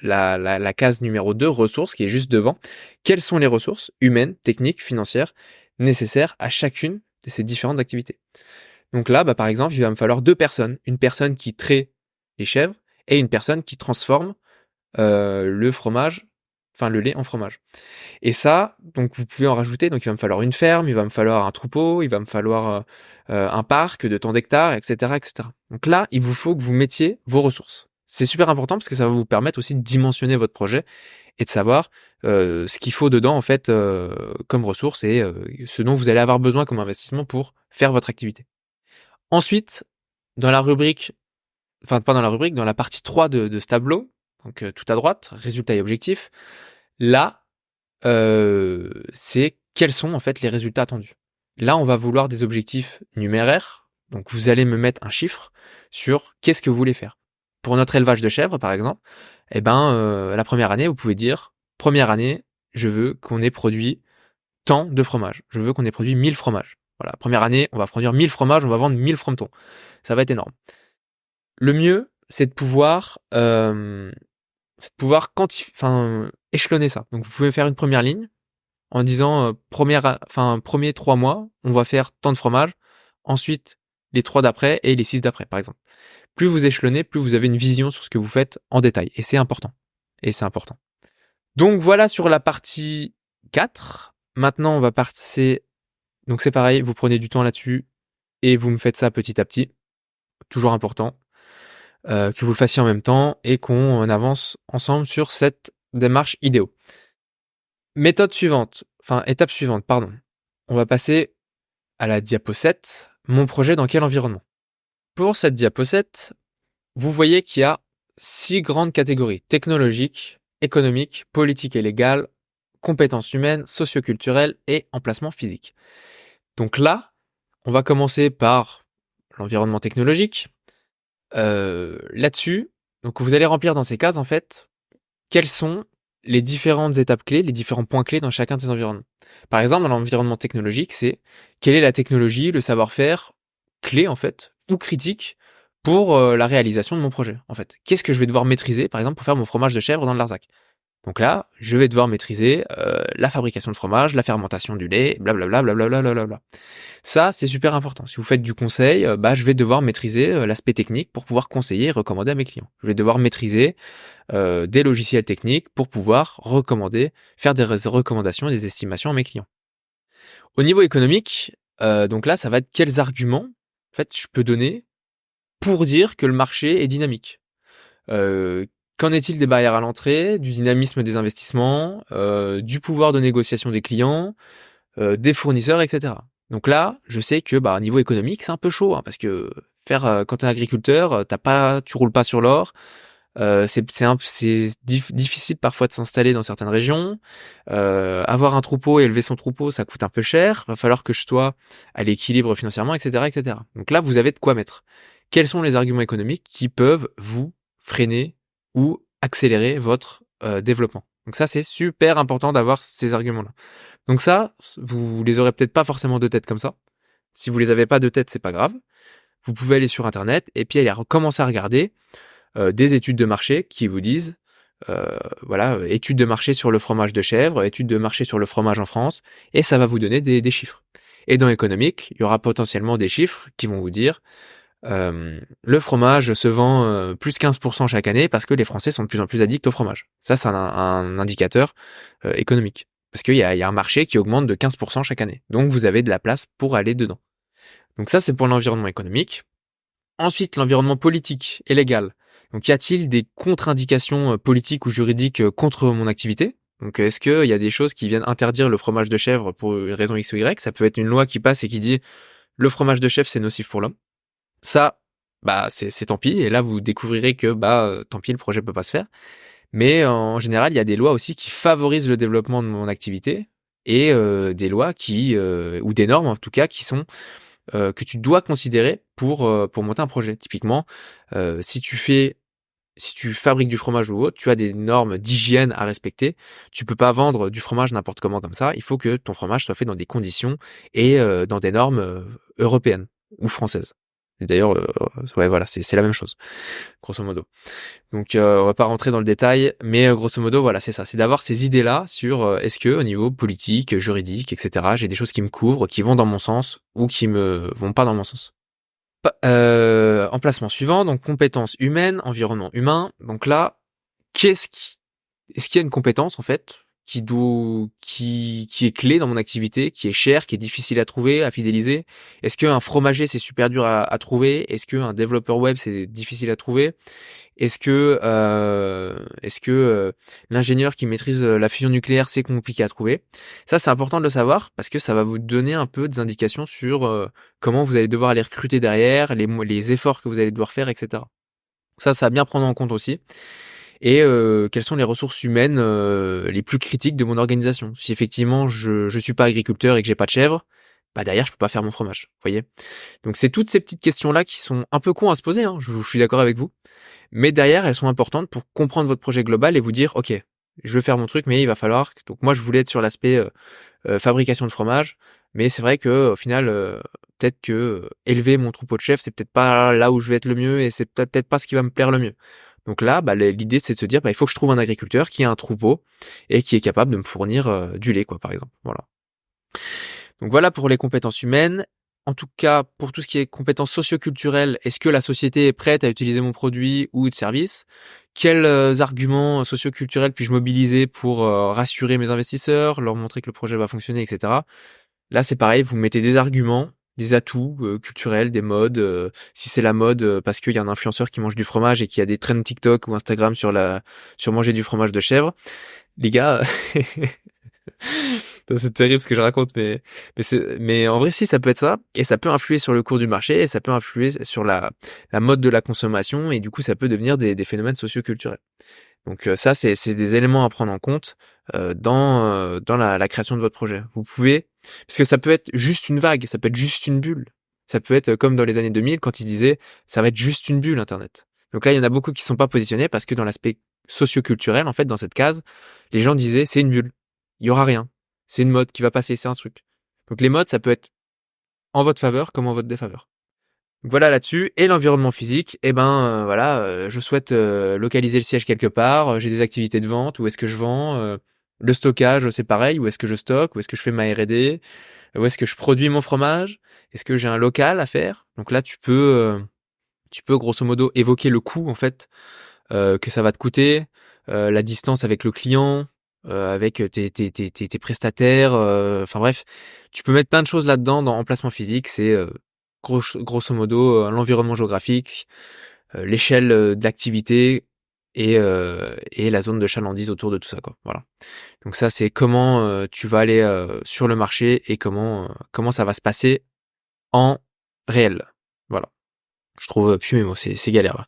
la case numéro 2, ressources, qui est juste devant. Quelles sont les ressources humaines, techniques, financières nécessaires à chacune de ces différentes activités? Donc là, par exemple, il va me falloir 2 personnes. Une personne qui traite les chèvres et une personne qui transforme le fromage, enfin le lait en fromage. Et ça, donc vous pouvez en rajouter. Donc il va me falloir une ferme, il va me falloir un troupeau, il va me falloir un parc de tant d'hectares, etc., etc. Donc là, il vous faut que vous mettiez vos ressources. C'est super important parce que ça va vous permettre aussi de dimensionner votre projet et de savoir ce qu'il faut dedans en fait comme ressources et ce dont vous allez avoir besoin comme investissement pour faire votre activité. Ensuite, dans la rubrique, enfin pas dans la rubrique, dans la partie 3 de ce tableau, donc tout à droite, résultats et objectifs, là, c'est quels sont en fait les résultats attendus. Là, on va vouloir des objectifs numéraires, donc vous allez me mettre un chiffre sur qu'est-ce que vous voulez faire. Pour notre élevage de chèvres, par exemple, la première année, vous pouvez dire, première année, je veux qu'on ait produit tant de fromages. Je veux qu'on ait produit 1000 fromages. Voilà, première année, on va produire 1000 fromages, on va vendre 1000 frometons. Ça va être énorme. Le mieux, c'est de pouvoir échelonner ça. Donc vous pouvez faire une première ligne en disant premier 3 mois, on va faire tant de fromage, ensuite les 3 d'après et les 6 d'après, par exemple. Plus vous échelonnez, plus vous avez une vision sur ce que vous faites en détail. Et c'est important. Et c'est important. Donc voilà sur la partie 4. Maintenant, on va passer. Donc c'est pareil, vous prenez du temps là-dessus et vous me faites ça petit à petit. Toujours important. Que vous le fassiez en même temps et qu'on avance ensemble sur cette démarche idéo. Étape suivante, pardon. On va passer à la diapo 7. Mon projet dans quel environnement? Pour cette diapo 7, vous voyez qu'il y a 6 grandes catégories: technologiques, économiques, politiques et légales, compétences humaines, socioculturelles et emplacement physique. Donc là, on va commencer par l'environnement technologique. Là-dessus, donc vous allez remplir dans ces cases en fait quelles sont les différentes étapes clés, les différents points clés dans chacun de ces environnements. Par exemple, dans l'environnement technologique, c'est quelle est la technologie, le savoir-faire clé en fait, ou critique pour la réalisation de mon projet en fait. Qu'est-ce que je vais devoir maîtriser par exemple pour faire mon fromage de chèvre dans le Larzac? Donc là, je vais devoir maîtriser la fabrication de fromage, la fermentation du lait, blablabla, blablabla, blablabla. Ça, c'est super important. Si vous faites du conseil, je vais devoir maîtriser l'aspect technique pour pouvoir conseiller et recommander à mes clients. Je vais devoir maîtriser des logiciels techniques pour pouvoir faire des recommandations, des estimations à mes clients. Au niveau économique, donc là, ça va être quels arguments en fait je peux donner pour dire que le marché est dynamique. Qu'en est-il des barrières à l'entrée, du dynamisme des investissements, du pouvoir de négociation des clients, des fournisseurs, etc. Donc là, je sais que au niveau économique, c'est un peu chaud, parce que quand t'es agriculteur, tu roules pas sur l'or. C'est difficile parfois de s'installer dans certaines régions. Avoir un troupeau et élever son troupeau, ça coûte un peu cher. Va falloir que je sois à l'équilibre financièrement, etc., etc. Donc là, vous avez de quoi mettre. Quels sont les arguments économiques qui peuvent vous freiner ou accélérer votre développement? Donc ça, c'est super important d'avoir ces arguments-là. Donc ça, vous les aurez peut-être pas forcément de tête comme ça. Si vous les avez pas de tête, c'est pas grave. Vous pouvez aller sur Internet et puis aller commencer à regarder des études de marché qui vous disent, études de marché sur le fromage de chèvre, études de marché sur le fromage en France, et ça va vous donner des chiffres. Et dans l'économique, il y aura potentiellement des chiffres qui vont vous dire le fromage se vend plus 15% chaque année parce que les Français sont de plus en plus addicts au fromage. Ça, c'est un indicateur économique. Parce qu'il y a un marché qui augmente de 15% chaque année. Donc, vous avez de la place pour aller dedans. Donc ça, c'est pour l'environnement économique. Ensuite, l'environnement politique et légal. Donc, y a-t-il des contre-indications politiques ou juridiques contre mon activité? Donc, est-ce qu'il y a des choses qui viennent interdire le fromage de chèvre pour une raison X ou Y? Ça peut être une loi qui passe et qui dit le fromage de chèvre, c'est nocif pour l'homme. Ça, c'est tant pis. Et là, vous découvrirez que, tant pis, le projet peut pas se faire. Mais en général, il y a des lois aussi qui favorisent le développement de mon activité et des lois ou des normes en tout cas qui sont que tu dois considérer pour monter un projet. Typiquement, si tu fabriques du fromage ou autre, tu as des normes d'hygiène à respecter. Tu peux pas vendre du fromage n'importe comment comme ça. Il faut que ton fromage soit fait dans des conditions et dans des normes européennes ou françaises. Et d'ailleurs, voilà, c'est la même chose, grosso modo. Donc, on va pas rentrer dans le détail, mais grosso modo, voilà, c'est ça. C'est d'avoir ces idées-là sur est-ce que au niveau politique, juridique, etc., j'ai des choses qui me couvrent, qui vont dans mon sens ou qui me vont pas dans mon sens. Emplacement suivant, donc compétences humaines, environnement humain. Donc là, est-ce qu'il y a une compétence en fait qui est clé dans mon activité, qui est chère, qui est difficile à trouver, à fidéliser? Est-ce qu'un fromager c'est super dur à trouver? Est-ce qu'un développeur web c'est difficile à trouver? Est-ce que l'ingénieur qui maîtrise la fusion nucléaire c'est compliqué à trouver? Ça c'est important de le savoir parce que ça va vous donner un peu des indications sur comment vous allez devoir aller recruter derrière, les efforts que vous allez devoir faire, etc. Ça va bien prendre en compte aussi. Et quelles sont les ressources humaines les plus critiques de mon organisation. Si effectivement je suis pas agriculteur et que j'ai pas de chèvre, derrière je peux pas faire mon fromage, vous voyez. Donc c'est toutes ces petites questions là qui sont un peu cons à se poser, je suis d'accord avec vous, mais derrière elles sont importantes pour comprendre votre projet global et vous dire ok, je veux faire mon truc, mais il va falloir. Donc moi je voulais être sur l'aspect fabrication de fromage, mais c'est vrai que au final peut-être que élever mon troupeau de chèvres c'est peut-être pas là où je vais être le mieux et c'est peut-être pas ce qui va me plaire le mieux. Donc là, l'idée c'est de se dire, il faut que je trouve un agriculteur qui a un troupeau et qui est capable de me fournir du lait, quoi, par exemple. Voilà. Donc voilà pour les compétences humaines. En tout cas, pour tout ce qui est compétences socioculturelles, est-ce que la société est prête à utiliser mon produit ou de service? Quels arguments socioculturels puis-je mobiliser pour rassurer mes investisseurs, leur montrer que le projet va fonctionner, etc. Là, c'est pareil, vous mettez des arguments, des atouts culturels, des modes. Si c'est la mode parce qu'il y a un influenceur qui mange du fromage et qui a des trends TikTok ou Instagram sur manger du fromage de chèvre, les gars, c'est terrible ce que je raconte, mais en vrai, si, ça peut être ça, et ça peut influer sur le cours du marché, et ça peut influer sur la mode de la consommation, et du coup, ça peut devenir des phénomènes socioculturels. Donc ça, c'est des éléments à prendre en compte dans la création de votre projet. Vous pouvez, parce que ça peut être juste une vague, ça peut être juste une bulle. Ça peut être comme dans les années 2000 quand ils disaient ça va être juste une bulle Internet. Donc là, il y en a beaucoup qui sont pas positionnés parce que dans l'aspect socioculturel, en fait, dans cette case, les gens disaient c'est une bulle, il y aura rien, c'est une mode qui va passer, c'est un truc. Donc les modes, ça peut être en votre faveur comme en votre défaveur. Donc voilà là-dessus. Et l'environnement physique, je souhaite localiser le siège quelque part, j'ai des activités de vente, où est-ce que je vends, le stockage c'est pareil, où est-ce que je stocke, où est-ce que je fais ma R&D, où est-ce que je produis mon fromage, est-ce que j'ai un local à faire. Donc là tu peux grosso modo évoquer le coût en fait que ça va te coûter, la distance avec le client, avec tes prestataires, enfin bref, tu peux mettre plein de choses là-dedans en placement physique, c'est grosso modo l'environnement géographique, l'échelle de l'activité et la zone de chalandise autour de tout ça, quoi. Voilà. Donc ça c'est comment tu vas aller sur le marché et comment ça va se passer en réel. Voilà. Je trouve plus mes mots, c'est galère là.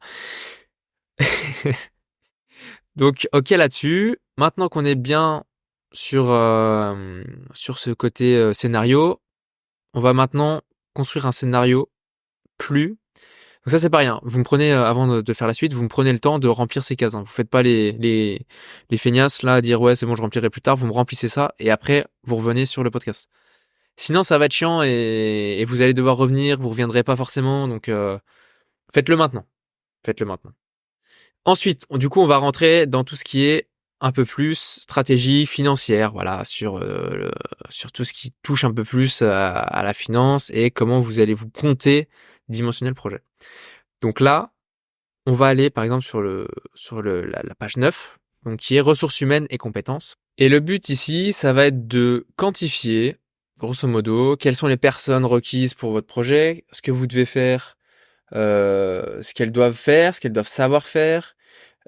Donc ok là-dessus. Maintenant qu'on est bien sur ce côté scénario, on va maintenant construire un scénario plus. Donc ça c'est pas rien. Vous me prenez avant de faire la suite, vous me prenez le temps de remplir ces cases. Hein. Vous faites pas les feignasses là à dire ouais c'est bon je remplirai plus tard. Vous me remplissez ça et après vous revenez sur le podcast. Sinon ça va être chiant et vous allez devoir revenir. Vous reviendrez pas forcément. Donc faites-le maintenant. Faites-le maintenant. Ensuite, du coup, on va rentrer dans tout ce qui est un peu plus stratégie financière, voilà, sur tout ce qui touche un peu plus à la finance et comment vous allez vous compter dimensionner le projet. Donc là, on va aller par exemple la page 9, donc qui est ressources humaines et compétences. Et le but ici, ça va être de quantifier, grosso modo, quelles sont les personnes requises pour votre projet, ce que vous devez faire, ce qu'elles doivent faire, ce qu'elles doivent savoir faire,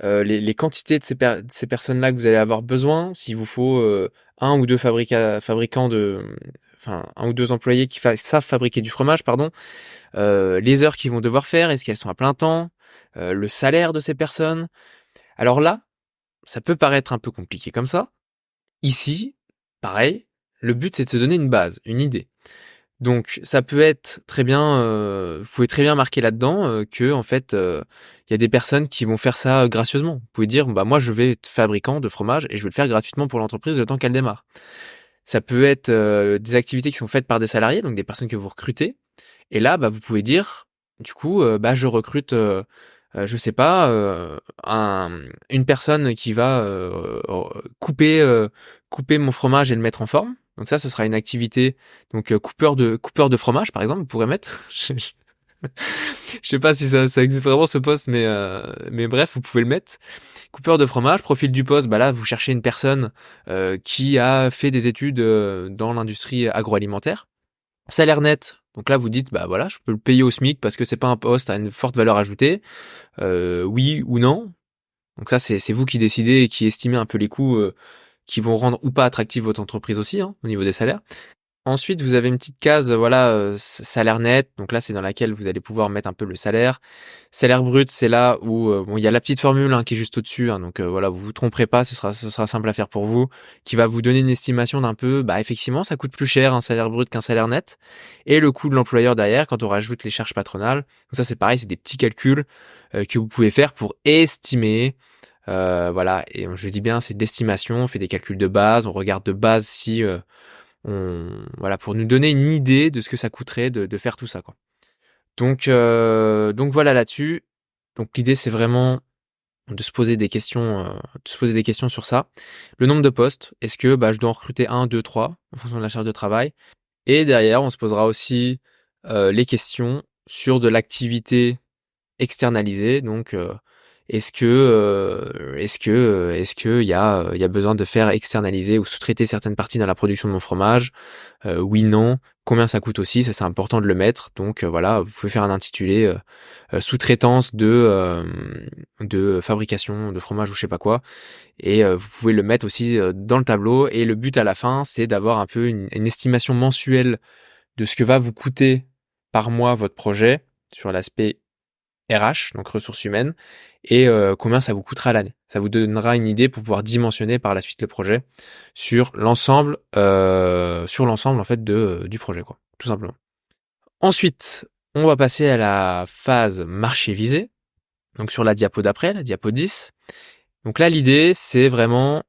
les quantités de ces personnes-là que vous allez avoir besoin, s'il vous faut un ou deux fabricants enfin un ou deux employés qui savent fabriquer du fromage, pardon, les heures qu'ils vont devoir faire, est-ce qu'elles sont à plein temps, le salaire de ces personnes. Alors là, ça peut paraître un peu compliqué comme ça. Ici, pareil, le but c'est de se donner une base, une idée. Donc ça peut être très bien, vous pouvez très bien marquer là-dedans que en fait il y a des personnes qui vont faire ça gracieusement. Vous pouvez dire bah moi je vais être fabricant de fromage et je vais le faire gratuitement pour l'entreprise le temps qu'elle démarre. Ça peut être des activités qui sont faites par des salariés, donc des personnes que vous recrutez. Et là bah vous pouvez dire du coup je recrute je sais pas une personne qui va couper mon fromage et le mettre en forme. Donc ça, ce sera une activité. Donc coupeur de fromage, par exemple, vous pourrez mettre. Je sais pas si ça existe vraiment ce poste, mais bref, vous pouvez le mettre. Coupeur de fromage, profil du poste. Bah là, vous cherchez une personne qui a fait des études dans l'industrie agroalimentaire. Salaire net. Donc là, vous dites bah voilà, je peux le payer au SMIC parce que c'est pas un poste à une forte valeur ajoutée. Oui ou non. Donc ça, c'est vous qui décidez et qui estimez un peu les coûts qui vont rendre ou pas attractive votre entreprise aussi, hein, au niveau des salaires. Ensuite, vous avez une petite case, salaire net. Donc là, c'est dans laquelle vous allez pouvoir mettre un peu le salaire. Salaire brut, c'est là où il y a la petite formule hein, qui est juste au-dessus. Hein, donc voilà, vous vous tromperez pas, ce sera simple à faire pour vous, qui va vous donner une estimation d'un peu. Bah effectivement, ça coûte plus cher un salaire brut qu'un salaire net. Et le coût de l'employeur derrière, quand on rajoute les charges patronales. Donc ça, c'est pareil, c'est des petits calculs que vous pouvez faire pour estimer. Voilà, et je dis bien, c'est de l'estimation. On fait des calculs de base, on regarde de base si voilà, pour nous donner une idée de ce que ça coûterait de faire tout ça, quoi. Donc voilà là-dessus. Donc l'idée c'est vraiment de se poser des questions sur ça. Le nombre de postes, est-ce que je dois en recruter 1, 2, 3 en fonction de la charge de travail? Et derrière, on se posera aussi les questions sur de l'activité externalisée. Donc, est-ce que il y a besoin de faire externaliser ou sous-traiter certaines parties dans la production de mon fromage? Oui, non. Combien ça coûte aussi? Ça, c'est important de le mettre. Donc voilà, vous pouvez faire un intitulé sous-traitance de fabrication de fromage ou je sais pas quoi. Et vous pouvez le mettre aussi dans le tableau. Et le but à la fin, c'est d'avoir un peu une estimation mensuelle de ce que va vous coûter par mois votre projet sur l'aspect RH, donc ressources humaines, et combien ça vous coûtera à l'année. Ça vous donnera une idée pour pouvoir dimensionner par la suite le projet sur l'ensemble en fait du projet, quoi, tout simplement. Ensuite, on va passer à la phase marché visé. Donc sur la diapo d'après, la diapo 10. Donc là, l'idée, c'est vraiment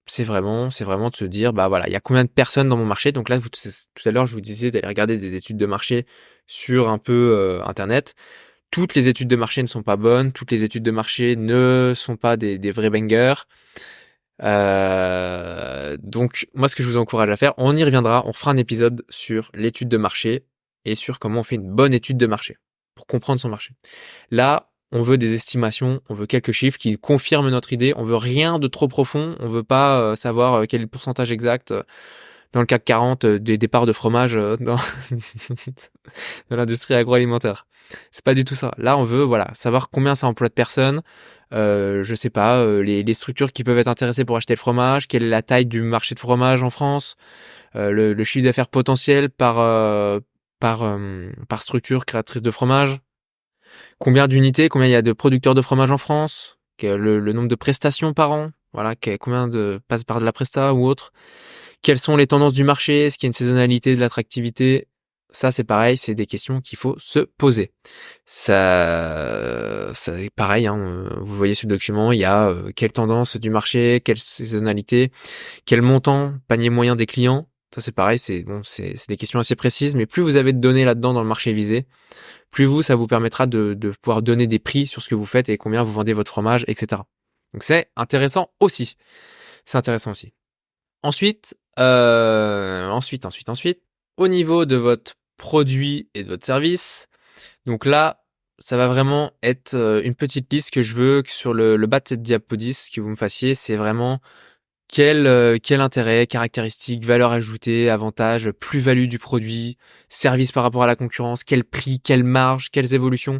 de se dire, voilà, il y a combien de personnes dans mon marché. Donc là, tout à l'heure, je vous disais d'aller regarder des études de marché sur un peu Internet. Toutes les études de marché ne sont pas bonnes, toutes les études de marché ne sont pas des vrais bangers. Donc moi, ce que je vous encourage à faire, on y reviendra, on fera un épisode sur l'étude de marché et sur comment on fait une bonne étude de marché pour comprendre son marché. Là, on veut des estimations, on veut quelques chiffres qui confirment notre idée, on veut rien de trop profond, on veut pas savoir quel est le pourcentage exact dans le CAC 40 des départs de fromage dans dans l'industrie agroalimentaire. C'est pas du tout ça. Là, on veut savoir combien ça emploie de personnes, je sais pas, les structures qui peuvent être intéressées pour acheter le fromage, quelle est la taille du marché de fromage en France, le chiffre d'affaires potentiel par structure créatrice de fromage, combien d'unités, combien il y a de producteurs de fromage en France, le nombre de prestations par an, voilà, combien de passent par de la presta ou autre, quelles sont les tendances du marché, est-ce qu'il y a une saisonnalité, de l'attractivité. Ça, c'est pareil, c'est des questions qu'il faut se poser. Ça c'est pareil, hein, vous voyez sur le document, il y a quelle tendance du marché, quelle saisonnalité, quel montant, panier moyen des clients. Ça, c'est pareil, c'est des questions assez précises, mais plus vous avez de données là-dedans dans le marché visé, plus ça vous permettra de pouvoir donner des prix sur ce que vous faites et combien vous vendez votre fromage, etc. Donc c'est intéressant aussi. C'est intéressant aussi. Ensuite, au niveau de votre produit et de votre service, donc là, ça va vraiment être une petite liste que je veux que sur le bas de cette diapo 10 que vous me fassiez, c'est vraiment quel intérêt, caractéristiques, valeur ajoutée, avantages, plus-value du produit, service par rapport à la concurrence, quel prix, quelle marge, quelles évolutions.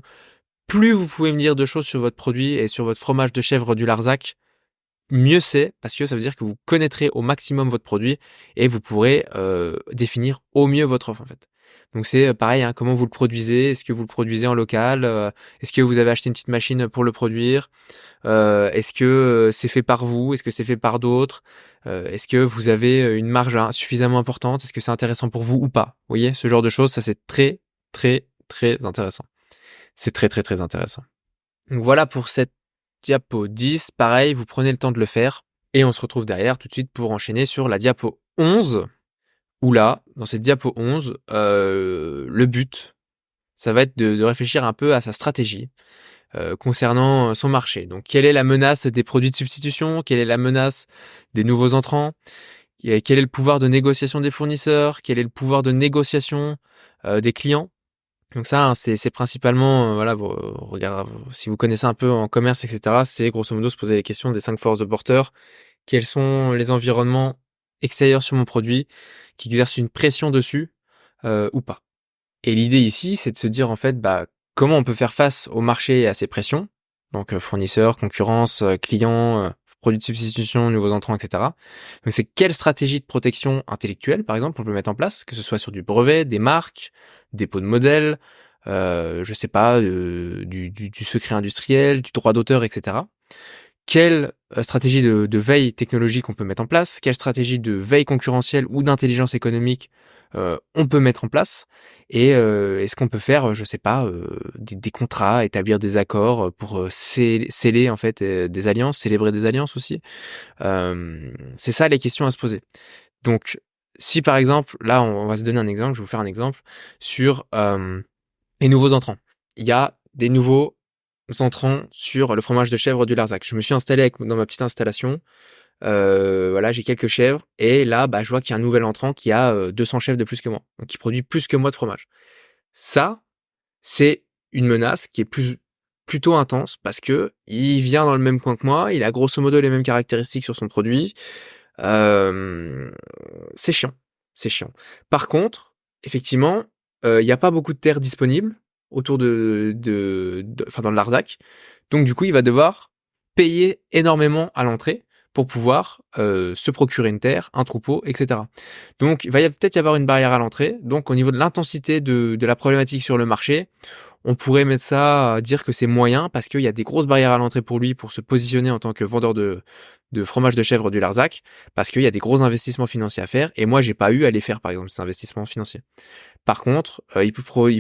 Plus vous pouvez me dire de choses sur votre produit et sur votre fromage de chèvre du Larzac, mieux c'est, parce que ça veut dire que vous connaîtrez au maximum votre produit et vous pourrez définir au mieux votre offre en fait. Donc c'est pareil, hein, comment vous le produisez, est-ce que vous le produisez en local, est-ce que vous avez acheté une petite machine pour le produire, est-ce que c'est fait par vous, est-ce que c'est fait par d'autres, est-ce que vous avez une marge suffisamment importante, est-ce que c'est intéressant pour vous ou pas. Vous voyez, ce genre de choses, ça c'est très très très intéressant. C'est très très très intéressant. Donc voilà pour cette diapo 10, pareil, vous prenez le temps de le faire et on se retrouve derrière tout de suite pour enchaîner sur la diapo 11 où là, dans cette diapo 11, le but, ça va être de réfléchir un peu à sa stratégie concernant son marché. Donc quelle est la menace des produits de substitution, quelle est la menace des nouveaux entrants, quel est le pouvoir de négociation des fournisseurs, quel est le pouvoir de négociation des clients. Donc ça, hein, c'est principalement, si vous connaissez un peu en commerce, etc., c'est grosso modo se poser les questions des 5 forces de porteur. Quels sont les environnements extérieurs sur mon produit qui exercent une pression dessus ou pas. Et l'idée ici, c'est de se dire en fait, comment on peut faire face au marché et à ces pressions. Donc fournisseurs, concurrence, clients, produits de substitution, nouveaux entrants, etc. Donc c'est quelle stratégie de protection intellectuelle, par exemple, on peut mettre en place, que ce soit sur du brevet, des marques, dépôt de modèles, je sais pas, du secret industriel, du droit d'auteur, etc. Quelle stratégie de veille technologique on peut mettre en place, quelle stratégie de veille concurrentielle ou d'intelligence économique on peut mettre en place, et est-ce qu'on peut faire, je sais pas, des contrats, établir des accords pour sceller en fait des alliances, célébrer des alliances aussi. C'est ça les questions à se poser. Donc, si par exemple, là on va se donner un exemple, je vais vous faire un exemple sur les nouveaux entrants. Il y a des nouveaux entrants sur le fromage de chèvre du Larzac. Je me suis installé dans ma petite installation. Voilà, j'ai quelques chèvres et là, je vois qu'il y a un nouvel entrant qui a 200 chèvres de plus que moi, donc qui produit plus que moi de fromage. Ça, c'est une menace qui est plutôt intense parce que il vient dans le même coin que moi, il a grosso modo les mêmes caractéristiques sur son produit. C'est chiant, c'est chiant. Par contre, effectivement, il n'y a pas beaucoup de terres disponibles autour enfin dans le Larzac, donc du coup, il va devoir payer énormément à l'entrée pour pouvoir se procurer une terre, un troupeau, etc. Donc, il va peut-être y avoir une barrière à l'entrée. Donc, au niveau de l'intensité de la problématique sur le marché, on pourrait mettre ça à dire que c'est moyen parce qu'il y a des grosses barrières à l'entrée pour lui pour se positionner en tant que vendeur de fromage de chèvre du Larzac parce qu'il y a des gros investissements financiers à faire et moi j'ai pas eu à les faire par exemple ces investissements financiers. Par contre, il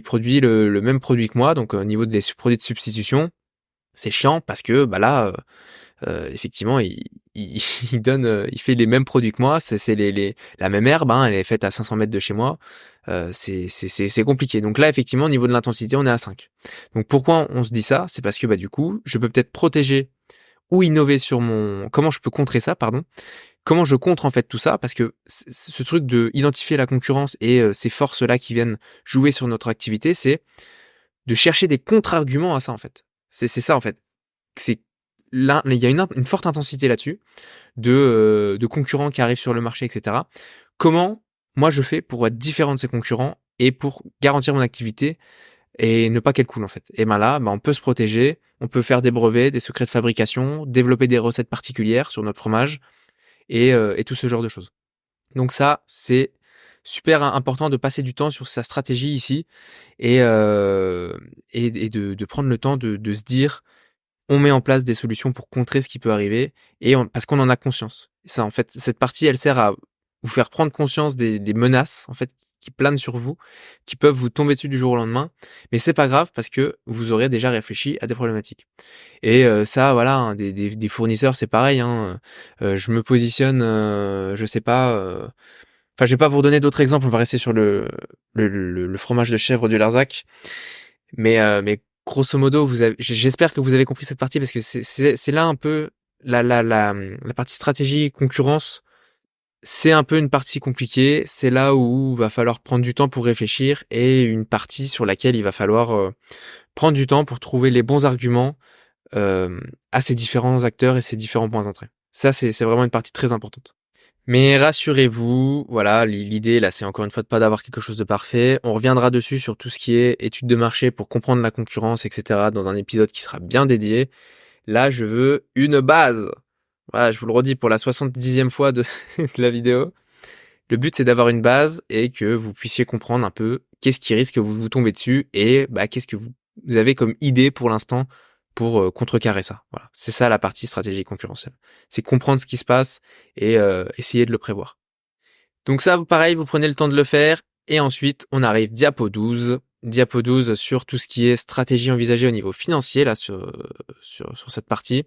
produit le même produit que moi donc au niveau des produits de substitution, c'est chiant parce que là effectivement il donne il fait les mêmes produits que moi, c'est la même herbe elle est faite à 500 mètres de chez moi. C'est compliqué. Donc là, effectivement, au niveau de l'intensité, on est à 5. Donc pourquoi on se dit ça? C'est parce que du coup, je peux peut-être protéger ou innover sur comment je peux contrer ça, pardon. Comment je contre en fait tout ça? Parce que ce truc de identifier la concurrence et ces forces-là qui viennent jouer sur notre activité, c'est de chercher des contre-arguments à ça en fait. C'est ça en fait. C'est là, il y a une forte intensité là-dessus de concurrents qui arrivent sur le marché, etc. Comment moi je fais pour être différent de ces concurrents et pour garantir mon activité et ne pas qu'elle coule en fait. Et là, on peut se protéger, on peut faire des brevets, des secrets de fabrication, développer des recettes particulières sur notre fromage et tout ce genre de choses. Donc ça, c'est super important de passer du temps sur sa stratégie ici et de prendre le temps de se dire on met en place des solutions pour contrer ce qui peut arriver parce qu'on en a conscience. Ça, en fait, cette partie, elle sert à vous faire prendre conscience des menaces, en fait, qui planent sur vous, qui peuvent vous tomber dessus du jour au lendemain. Mais c'est pas grave parce que vous aurez déjà réfléchi à des problématiques. Et ça, voilà, des fournisseurs, c'est pareil. Je me positionne, je sais pas. Enfin, je vais pas vous redonner d'autres exemples. On va rester sur le fromage de chèvre du Larzac. Mais grosso modo, j'espère que vous avez compris cette partie parce que c'est là un peu la partie stratégie concurrence. C'est un peu une partie compliquée. C'est là où il va falloir prendre du temps pour réfléchir et une partie sur laquelle il va falloir prendre du temps pour trouver les bons arguments à ces différents acteurs et ces différents points d'entrée. Ça, c'est vraiment une partie très importante. Mais rassurez-vous, voilà, l'idée là, c'est encore une fois de pas d'avoir quelque chose de parfait. On reviendra dessus sur tout ce qui est études de marché pour comprendre la concurrence, etc. dans un épisode qui sera bien dédié. Là, je veux une base. Voilà, je vous le redis pour la 70e fois de la vidéo. Le but, c'est d'avoir une base et que vous puissiez comprendre un peu qu'est-ce qui risque de vous tomber dessus et qu'est-ce que vous avez comme idée pour l'instant pour contrecarrer ça. Voilà, c'est ça la partie stratégie concurrentielle. C'est comprendre ce qui se passe et essayer de le prévoir. Donc ça, pareil, vous prenez le temps de le faire et ensuite on arrive diapo 12. Diapo 12 sur tout ce qui est stratégie envisagée au niveau financier là sur cette partie.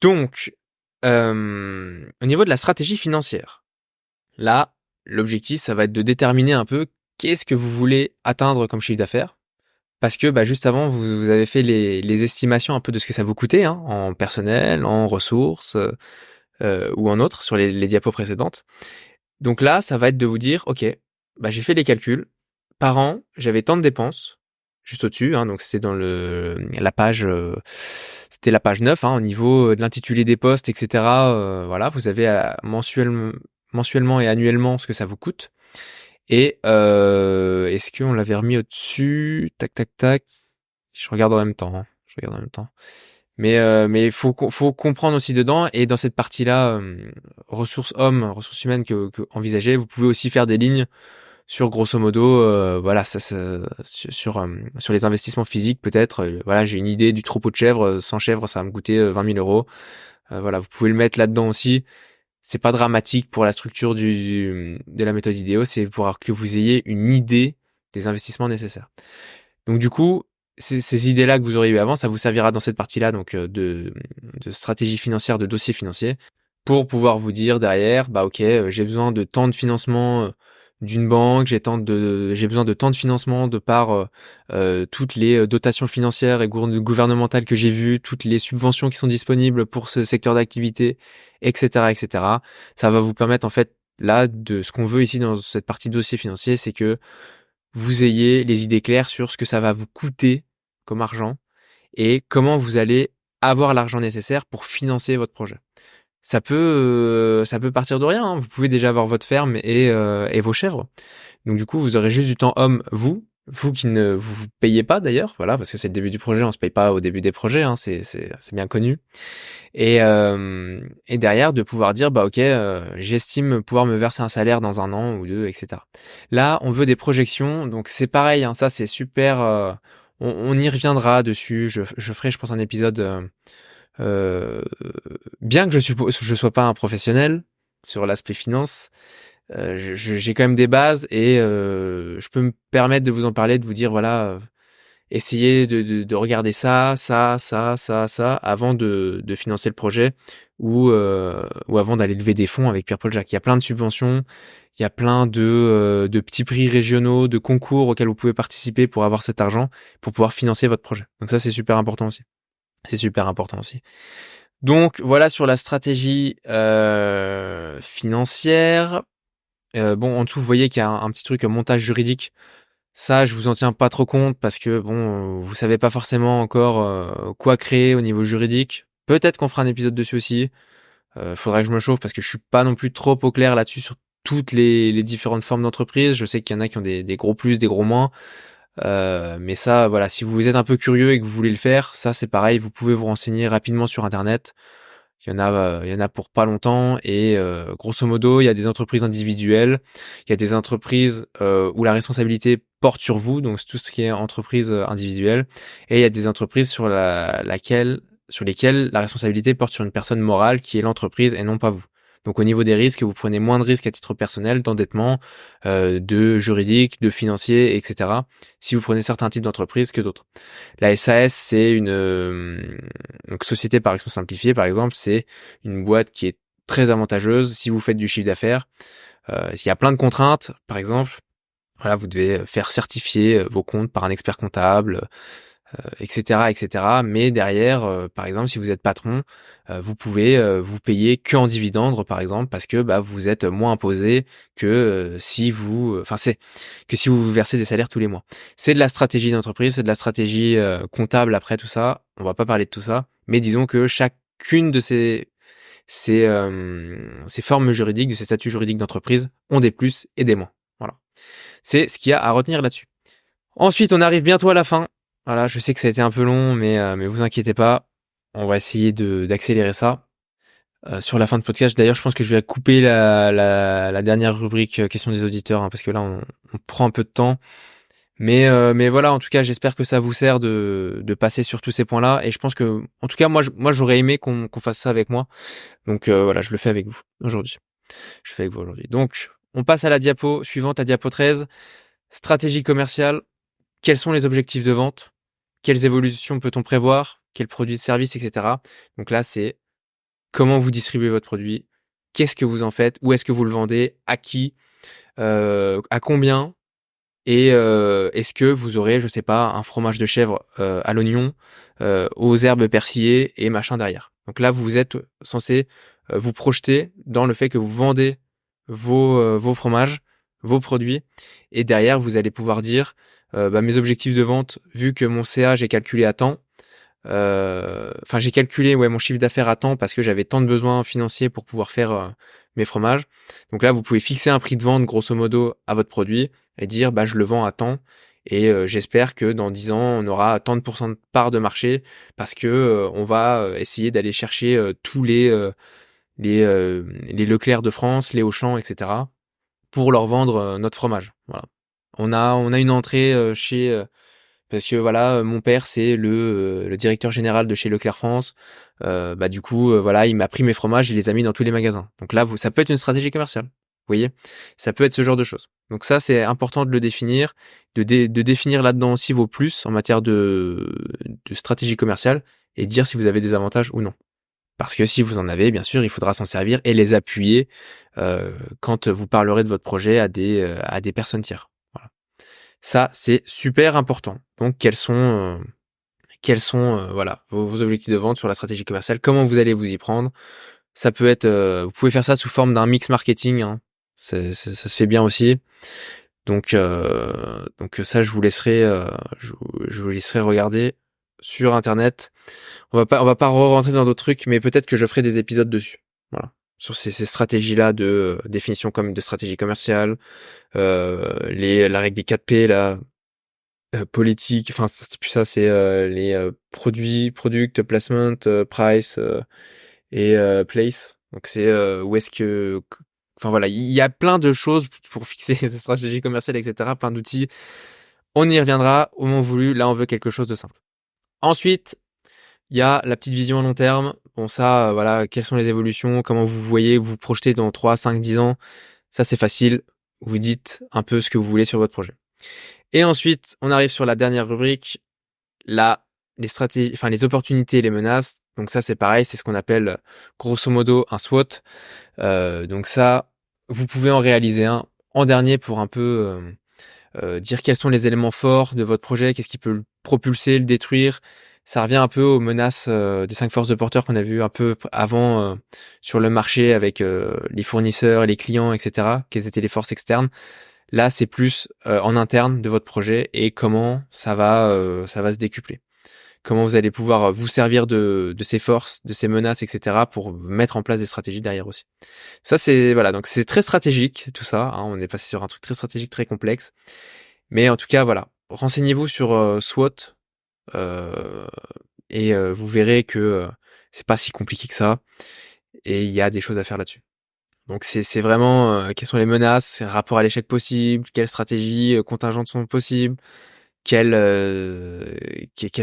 Donc au niveau de la stratégie financière. Là, l'objectif, ça va être de déterminer un peu qu'est-ce que vous voulez atteindre comme chiffre d'affaires. Parce que juste avant, vous avez fait les estimations un peu de ce que ça vous coûtait en personnel, en ressources ou en autres sur les diapos précédentes. Donc là, ça va être de vous dire, ok, j'ai fait les calculs. Par an, j'avais tant de dépenses, juste au-dessus. Donc c'était dans la page, c'était la page 9 au niveau de l'intitulé des postes, etc. Voilà, vous avez mensuellement et annuellement ce que ça vous coûte. Et est-ce qu'on l'avait remis au-dessus? Tac, tac, tac. Je regarde en même temps. Mais il faut comprendre aussi dedans. Et dans cette partie-là, ressources hommes, ressources humaines que envisagez, vous pouvez aussi faire des lignes sur grosso modo, voilà, ça sur les investissements physiques peut-être. Voilà, j'ai une idée du troupeau de chèvres. 100 chèvres, ça va me coûter 20 000 euros. Voilà, vous pouvez le mettre là-dedans aussi. C'est pas dramatique pour la structure de la méthode IDEO, c'est pour que vous ayez une idée des investissements nécessaires. Donc du coup, ces idées-là que vous auriez eu avant, ça vous servira dans cette partie-là donc de stratégie financière, de dossier financier, pour pouvoir vous dire derrière, ok, j'ai besoin de tant de financement d'une banque, j'ai besoin de tant de financement de par toutes les dotations financières et gouvernementales que j'ai vues, toutes les subventions qui sont disponibles pour ce secteur d'activité, etc., etc. Ça va vous permettre en fait là de ce qu'on veut ici dans cette partie dossier financier, c'est que vous ayez les idées claires sur ce que ça va vous coûter comme argent et comment vous allez avoir l'argent nécessaire pour financer votre projet. Ça peut partir de rien, hein. Vous pouvez déjà avoir votre ferme et vos chèvres. Donc du coup, vous aurez juste du temps homme, vous qui ne vous payez pas d'ailleurs, voilà, parce que c'est le début du projet, on se paye pas au début des projets, hein, c'est bien connu. Et derrière de pouvoir dire bah ok, j'estime pouvoir me verser un salaire dans un an ou deux, etc. Là, on veut des projections, donc c'est pareil, hein, ça c'est super. On y reviendra dessus. Je ferai, je pense, un épisode. Euh, Bien que je sois pas un professionnel sur l'aspect finance, j'ai quand même des bases et je peux me permettre de vous en parler, de vous dire voilà, essayez de regarder ça avant de financer le projet ou avant d'aller lever des fonds avec Pierre-Paul Jacques. Il y a plein de subventions, il y a plein de petits prix régionaux, de concours auxquels vous pouvez participer pour avoir cet argent pour pouvoir financer votre projet. Donc ça c'est super important aussi. C'est super important aussi. Donc voilà sur la stratégie financière. Bon, en dessous, vous voyez qu'il y a un petit truc montage juridique. Ça, je vous en tiens pas trop compte parce que bon, vous savez pas forcément encore quoi créer au niveau juridique. Peut-être qu'on fera un épisode dessus aussi. Faudrait que je me chauffe parce que je suis pas non plus trop au clair là-dessus sur toutes les différentes formes d'entreprise. Je sais qu'il y en a qui ont des gros plus, des gros moins. Mais ça, voilà, si vous êtes un peu curieux et que vous voulez le faire, ça c'est pareil, vous pouvez vous renseigner rapidement sur Internet. Il y en a pour pas longtemps et grosso modo, il y a des entreprises individuelles, il y a des entreprises où la responsabilité porte sur vous, donc c'est tout ce qui est entreprise individuelle, et il y a des entreprises sur lesquelles la responsabilité porte sur une personne morale qui est l'entreprise et non pas vous. Donc au niveau des risques, vous prenez moins de risques à titre personnel, d'endettement, de juridique, de financier, etc. si vous prenez certains types d'entreprises que d'autres. La SAS, c'est une donc société par action simplifiée, par exemple, c'est une boîte qui est très avantageuse si vous faites du chiffre d'affaires. Il y a plein de contraintes, par exemple, voilà, vous devez faire certifier vos comptes par un expert comptable, etc., etc. Mais derrière, par exemple, si vous êtes patron, vous pouvez vous payer que en dividendes, par exemple, parce que bah, vous êtes moins imposé que si vous, enfin c'est que si vous versez des salaires tous les mois. C'est de la stratégie d'entreprise, c'est de la stratégie comptable après tout ça. On va pas parler de tout ça, mais disons que chacune de ces formes juridiques, de ces statuts juridiques d'entreprise ont des plus et des moins. Voilà. C'est ce qu'il y a à retenir là-dessus. Ensuite, on arrive bientôt à la fin. Voilà, je sais que ça a été un peu long, mais vous inquiétez pas. On va essayer d'accélérer ça. Sur la fin de podcast, d'ailleurs, je pense que je vais couper la dernière rubrique questions des auditeurs, hein, parce que là, on prend un peu de temps. Mais voilà, en tout cas, j'espère que ça vous sert de passer sur tous ces points-là. Et je pense que, en tout cas, moi j'aurais aimé qu'on fasse ça avec moi. Donc voilà, je le fais avec vous aujourd'hui. Je fais avec vous aujourd'hui. Donc, on passe à la diapo suivante, à diapo 13. Stratégie commerciale. Quels sont les objectifs de vente? Quelles évolutions peut-on prévoir? Quels produits de service, etc. Donc là, c'est comment vous distribuez votre produit, qu'est-ce que vous en faites, où est-ce que vous le vendez, à qui, à combien, et est-ce que vous aurez, je sais pas, un fromage de chèvre à l'oignon, aux herbes persillées et machin derrière. Donc là, vous êtes censé vous projeter dans le fait que vous vendez vos fromages, vos produits, et derrière, vous allez pouvoir dire bah, mes objectifs de vente, vu que mon CA, j'ai calculé à temps, enfin j'ai calculé mon chiffre d'affaires à temps parce que j'avais tant de besoins financiers pour pouvoir faire mes fromages. Donc là, vous pouvez fixer un prix de vente grosso modo à votre produit et dire bah je le vends à temps et j'espère que dans 10 ans on aura tant de pourcents de part de marché parce que on va essayer d'aller chercher tous les Leclerc de France, les Auchan, etc. pour leur vendre notre fromage. Voilà. On a une entrée chez parce que voilà, mon père c'est le directeur général de chez Leclerc France. Bah du coup voilà, il m'a pris mes fromages, il les a mis dans tous les magasins. Donc là, ça peut être une stratégie commerciale. Vous voyez, ça peut être ce genre de choses. Donc ça, c'est important de le définir, de définir là-dedans aussi vos plus en matière de stratégie commerciale et dire si vous avez des avantages ou non. Parce que si vous en avez, bien sûr, il faudra s'en servir et les appuyer quand vous parlerez de votre projet à des personnes tiers. Voilà. Ça, c'est super important. Donc, quels sont voilà, vos objectifs de vente sur la stratégie commerciale, comment vous allez vous y prendre. Ça peut être, vous pouvez faire ça sous forme d'un mix marketing, hein. Ça se fait bien aussi. Donc ça, je vous laisserai regarder sur Internet. On va pas rentrer dans d'autres trucs, mais peut-être que je ferai des épisodes dessus. Voilà. Sur ces stratégies-là de définition comme de stratégie commerciale, la règle des 4 P, là, politique, enfin, c'est plus ça, c'est les produits, product, placement, price et place. Donc c'est où est-ce que enfin voilà, il y a plein de choses pour fixer ces stratégies commerciales, etc. Plein d'outils. On y reviendra au moment voulu. Là, on veut quelque chose de simple. Ensuite, il y a la petite vision à long terme. Bon, ça, voilà, quelles sont les évolutions, comment vous voyez, vous projetez dans 3, 5, 10 ans. Ça, c'est facile. Vous dites un peu ce que vous voulez sur votre projet. Et ensuite, on arrive sur la dernière rubrique. Là, les stratégies, enfin, les opportunités et les menaces. Donc ça, c'est pareil. C'est ce qu'on appelle, grosso modo, un SWOT. Donc ça, vous pouvez en réaliser un en dernier pour un peu dire quels sont les éléments forts de votre projet, qu'est-ce qui peut le propulser, le détruire. Ça revient un peu aux menaces des 5 forces de porteurs qu'on a vu un peu avant sur le marché avec les fournisseurs, les clients, etc. Quelles étaient les forces externes. Là, c'est plus en interne de votre projet et comment ça va se décupler. Comment vous allez pouvoir vous servir de ces forces, de ces menaces, etc. pour mettre en place des stratégies derrière aussi. Ça, c'est voilà, donc c'est très stratégique tout ça, hein. On est passé sur un truc très stratégique, très complexe. Mais en tout cas, voilà, renseignez-vous sur SWOT euh, et vous verrez que c'est pas si compliqué que ça et il y a des choses à faire là-dessus. Donc c'est vraiment quelles sont les menaces, rapport à l'échec possible, quelles stratégies contingentes sont possibles, quels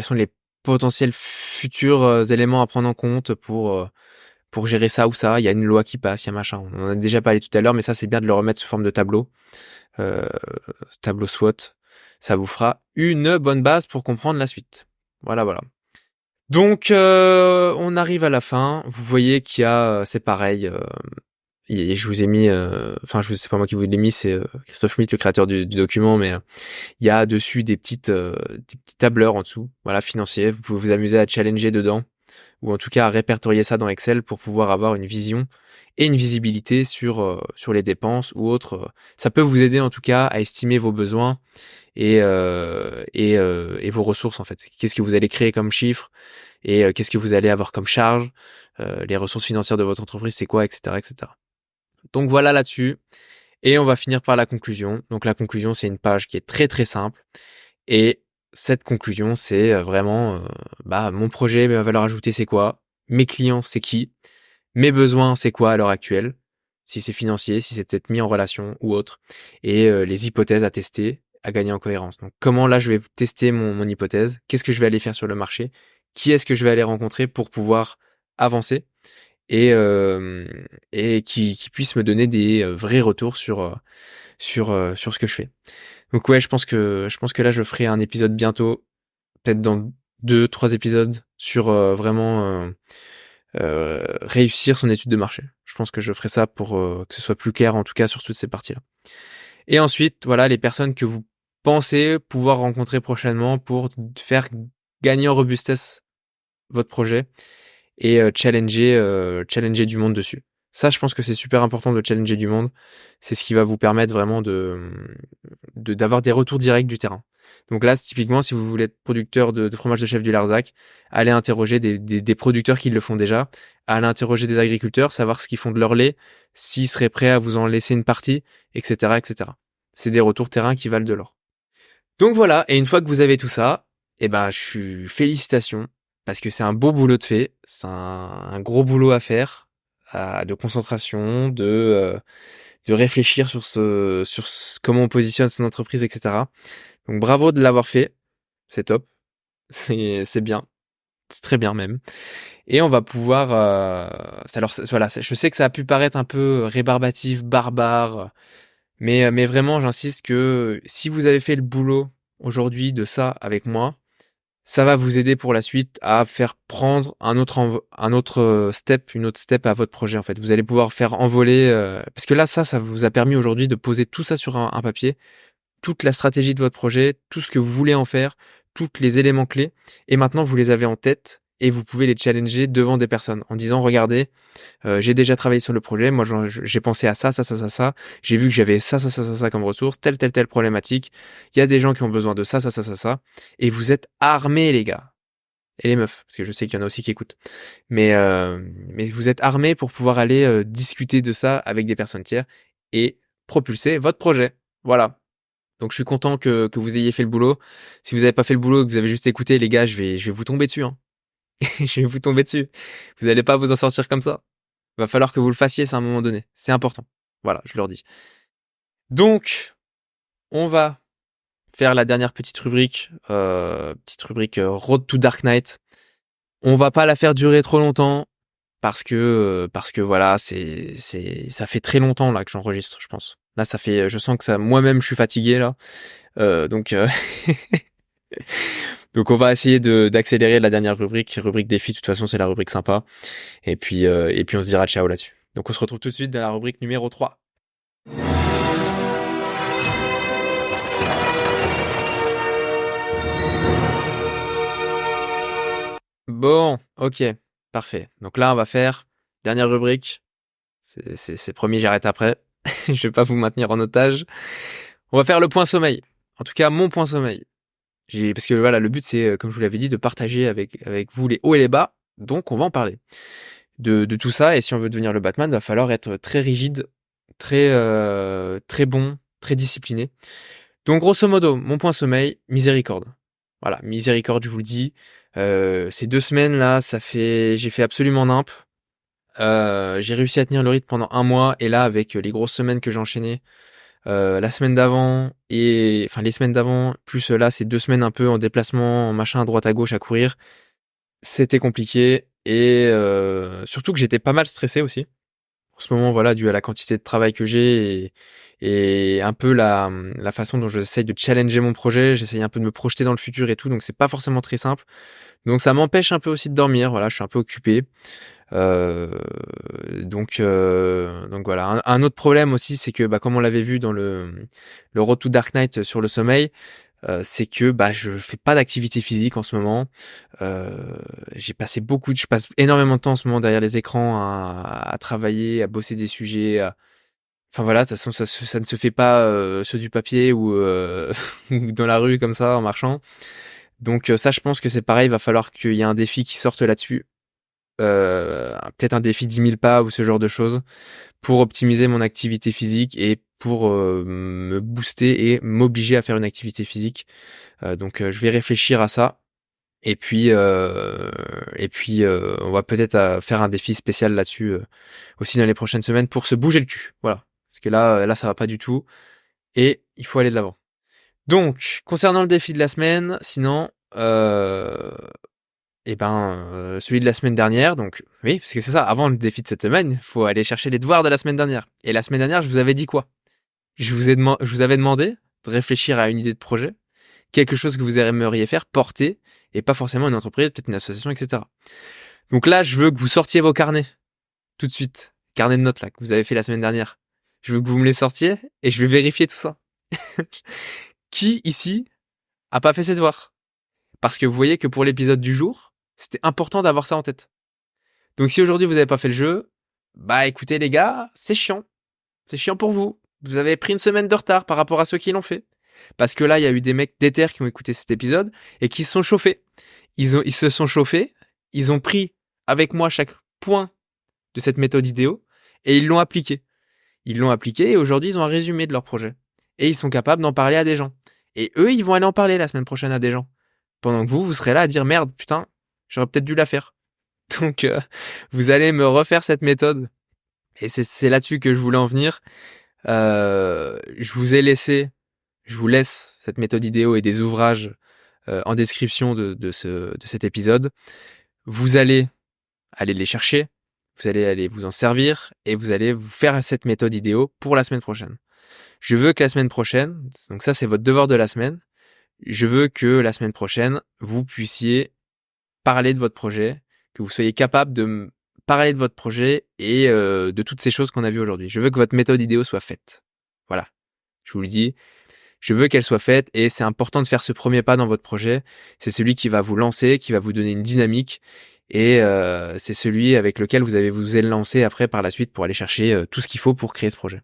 sont les potentiels futurs éléments à prendre en compte pour gérer ça ou ça. Il y a une loi qui passe, il y a machin. On en a déjà parlé tout à l'heure, mais ça c'est bien de le remettre sous forme de tableau. Euh, tableau SWOT, ça vous fera une bonne base pour comprendre la suite. Voilà, voilà. Donc on arrive à la fin. Vous voyez qu'il y a, c'est pareil. Je vous ai mis, enfin, c'est pas moi qui vous l'ai mis, c'est Christophe Schmitt, le créateur du document, mais il y a dessus des petits tableurs en dessous, voilà, financiers. Vous pouvez vous amuser à challenger dedans, ou en tout cas à répertorier ça dans Excel pour pouvoir avoir une vision et une visibilité sur les dépenses ou autres. Ça peut vous aider en tout cas à estimer vos besoins et vos ressources en fait. Qu'est-ce que vous allez créer comme chiffre et qu'est-ce que vous allez avoir comme charge, les ressources financières de votre entreprise, c'est quoi, etc., etc. Donc voilà là-dessus. Et on va finir par la conclusion. Donc la conclusion, c'est une page qui est très très simple. Et cette conclusion, c'est vraiment, mon projet, ma valeur ajoutée, c'est quoi? Mes clients, c'est qui? Mes besoins, c'est quoi à l'heure actuelle? Si c'est financier, si c'est peut-être mis en relation ou autre. Et les hypothèses à tester, à gagner en cohérence. Donc comment là, je vais tester mon hypothèse? Qu'est-ce que je vais aller faire sur le marché? Qui est-ce que je vais aller rencontrer pour pouvoir avancer? Et qui puisse me donner des vrais retours sur ce que je fais. Donc ouais, je pense que là je ferai un épisode bientôt, peut-être dans 2-3 épisodes sur vraiment réussir son étude de marché. Je pense que je ferai ça pour que ce soit plus clair en tout cas sur toutes ces parties-là. Et ensuite, voilà, les personnes que vous pensez pouvoir rencontrer prochainement pour faire gagner en robustesse votre projet et challenger du monde dessus. Ça, je pense que c'est super important de challenger du monde. C'est ce qui va vous permettre vraiment d'avoir des retours directs du terrain. Donc là, typiquement, si vous voulez être producteur de fromage de chef du Larzac, allez interroger des producteurs qui le font déjà, allez interroger des agriculteurs, savoir ce qu'ils font de leur lait, s'ils seraient prêts à vous en laisser une partie, etc., etc. C'est des retours terrain qui valent de l'or. Donc voilà, et une fois que vous avez tout ça, eh ben, félicitations, parce que c'est un beau boulot de fait, c'est un gros boulot à faire, de concentration, de réfléchir comment on positionne son entreprise, etc. Donc bravo de l'avoir fait, c'est top, c'est bien, c'est très bien même. Et on va pouvoir, alors voilà, je sais que ça a pu paraître un peu rébarbatif, barbare, mais vraiment, j'insiste que si vous avez fait le boulot aujourd'hui de ça avec moi, Ça va vous aider pour la suite à faire prendre un autre step, une autre step à votre projet en fait. Vous allez pouvoir faire envoler parce que là ça vous a permis aujourd'hui de poser tout ça sur un papier, toute la stratégie de votre projet, tout ce que vous voulez en faire, tous les éléments clés et maintenant vous les avez en tête et vous pouvez les challenger devant des personnes en disant regardez, j'ai déjà travaillé sur le projet, moi j'ai pensé à ça, j'ai vu que j'avais ça comme ressource, telle problématique, il y a des gens qui ont besoin de ça, et vous êtes armés les gars, et les meufs, parce que je sais qu'il y en a aussi qui écoutent, mais vous êtes armés pour pouvoir aller discuter de ça avec des personnes tiers, et propulser votre projet, voilà. Donc je suis content que vous ayez fait le boulot. Si vous n'avez pas fait le boulot et que vous avez juste écouté, les gars, je vais vous tomber dessus, hein. Je vais vous tomber dessus. Vous n'allez pas vous en sortir comme ça. Va falloir que vous le fassiez, c'est à un moment donné. C'est important. Voilà, je leur dis. Donc, on va faire la dernière petite rubrique Road to Dark Knight. On va pas la faire durer trop longtemps parce que voilà, ça fait très longtemps là que j'enregistre, je pense. Là, je sens que ça, moi-même, je suis fatigué là. Donc, donc on va essayer d'accélérer la dernière rubrique défi. De toute façon, c'est la rubrique sympa. Et puis on se dira ciao là-dessus. Donc on se retrouve tout de suite dans la rubrique numéro 3. Bon, ok, parfait. Donc là, on va faire dernière rubrique. C'est promis, j'arrête après. Je vais pas vous maintenir en otage. On va faire le point sommeil. En tout cas, mon point sommeil. Parce que voilà, le but c'est, comme je vous l'avais dit, de partager avec vous les hauts et les bas. Donc on va en parler de tout ça. Et si on veut devenir le Batman, il va falloir être très rigide, très bon, très discipliné. Donc grosso modo, mon point sommeil, miséricorde. Voilà, miséricorde, je vous le dis. Ces 2 semaines là, j'ai fait absolument nimp. J'ai réussi à tenir le rythme pendant 1 mois et là avec les grosses semaines que j'ai enchaînées, la semaine d'avant les semaines d'avant, plus là ces 2 semaines un peu en déplacement, en machin à droite à gauche à courir, c'était compliqué et surtout que j'étais pas mal stressé aussi. En ce moment, voilà, dû à la quantité de travail que j'ai et un peu la façon dont j'essaye de challenger mon projet, j'essaye un peu de me projeter dans le futur et tout, donc c'est pas forcément très simple. Donc ça m'empêche un peu aussi de dormir, voilà, je suis un peu occupé. Donc voilà. Un autre problème aussi, c'est que comme on l'avait vu dans le Road to Dark Knight sur le sommeil, c'est que je fais pas d'activité physique en ce moment. Je passe énormément de temps en ce moment derrière les écrans à travailler, à bosser des sujets. Enfin voilà, de toute façon ça ne se fait pas sur du papier ou ou dans la rue comme ça en marchant. Donc ça, je pense que c'est pareil. Il va falloir qu'il y ait un défi qui sorte là-dessus. Peut-être un défi 10 000 pas ou ce genre de choses pour optimiser mon activité physique et pour me booster et m'obliger à faire une activité physique. Donc je vais réfléchir à ça et puis on va peut-être faire un défi spécial là-dessus aussi dans les prochaines semaines pour se bouger le cul. Voilà, parce que là ça va pas du tout et il faut aller de l'avant. Donc concernant le défi de la semaine, sinon celui de la semaine dernière, donc oui, parce que c'est ça, avant le défi de cette semaine, il faut aller chercher les devoirs de la semaine dernière. Et la semaine dernière, je vous avais dit quoi? Je vous avais demandé de réfléchir à une idée de projet, quelque chose que vous aimeriez faire, porter, et pas forcément une entreprise, peut-être une association, etc. Donc là, je veux que vous sortiez vos carnets, tout de suite. Carnet de notes là, que vous avez fait la semaine dernière. Je veux que vous me les sortiez, et je vais vérifier tout ça. Qui, ici, a pas fait ses devoirs? Parce que vous voyez que pour l'épisode du jour, c'était important d'avoir ça en tête. Donc si aujourd'hui vous n'avez pas fait le jeu, écoutez les gars, c'est chiant. C'est chiant pour vous. Vous avez pris une semaine de retard par rapport à ceux qui l'ont fait. Parce que là, il y a eu des mecs déter qui ont écouté cet épisode et qui se sont chauffés. Ils se sont chauffés, ils ont pris avec moi chaque point de cette méthode idéo et ils l'ont appliqué. Ils l'ont appliqué et aujourd'hui ils ont un résumé de leur projet. Et ils sont capables d'en parler à des gens. Et eux, ils vont aller en parler la semaine prochaine à des gens. Pendant que vous serez là à dire merde, putain, j'aurais peut-être dû la faire. Donc vous allez me refaire cette méthode. Et c'est là-dessus que je voulais en venir. Je vous laisse cette méthode idéo et des ouvrages en description de cet épisode. Vous allez aller les chercher, vous allez aller vous en servir et vous allez vous faire cette méthode idéo pour la semaine prochaine. Je veux que la semaine prochaine, donc ça c'est votre devoir de la semaine, Je veux que la semaine prochaine, vous puissiez parler de votre projet, que vous soyez capable de parler de votre projet et de toutes ces choses qu'on a vues aujourd'hui. Je veux que votre méthode IDEO soit faite. Voilà, je vous le dis. Je veux qu'elle soit faite et c'est important de faire ce premier pas dans votre projet. C'est celui qui va vous lancer, qui va vous donner une dynamique et c'est celui avec lequel vous allez lancer après par la suite pour aller chercher tout ce qu'il faut pour créer ce projet.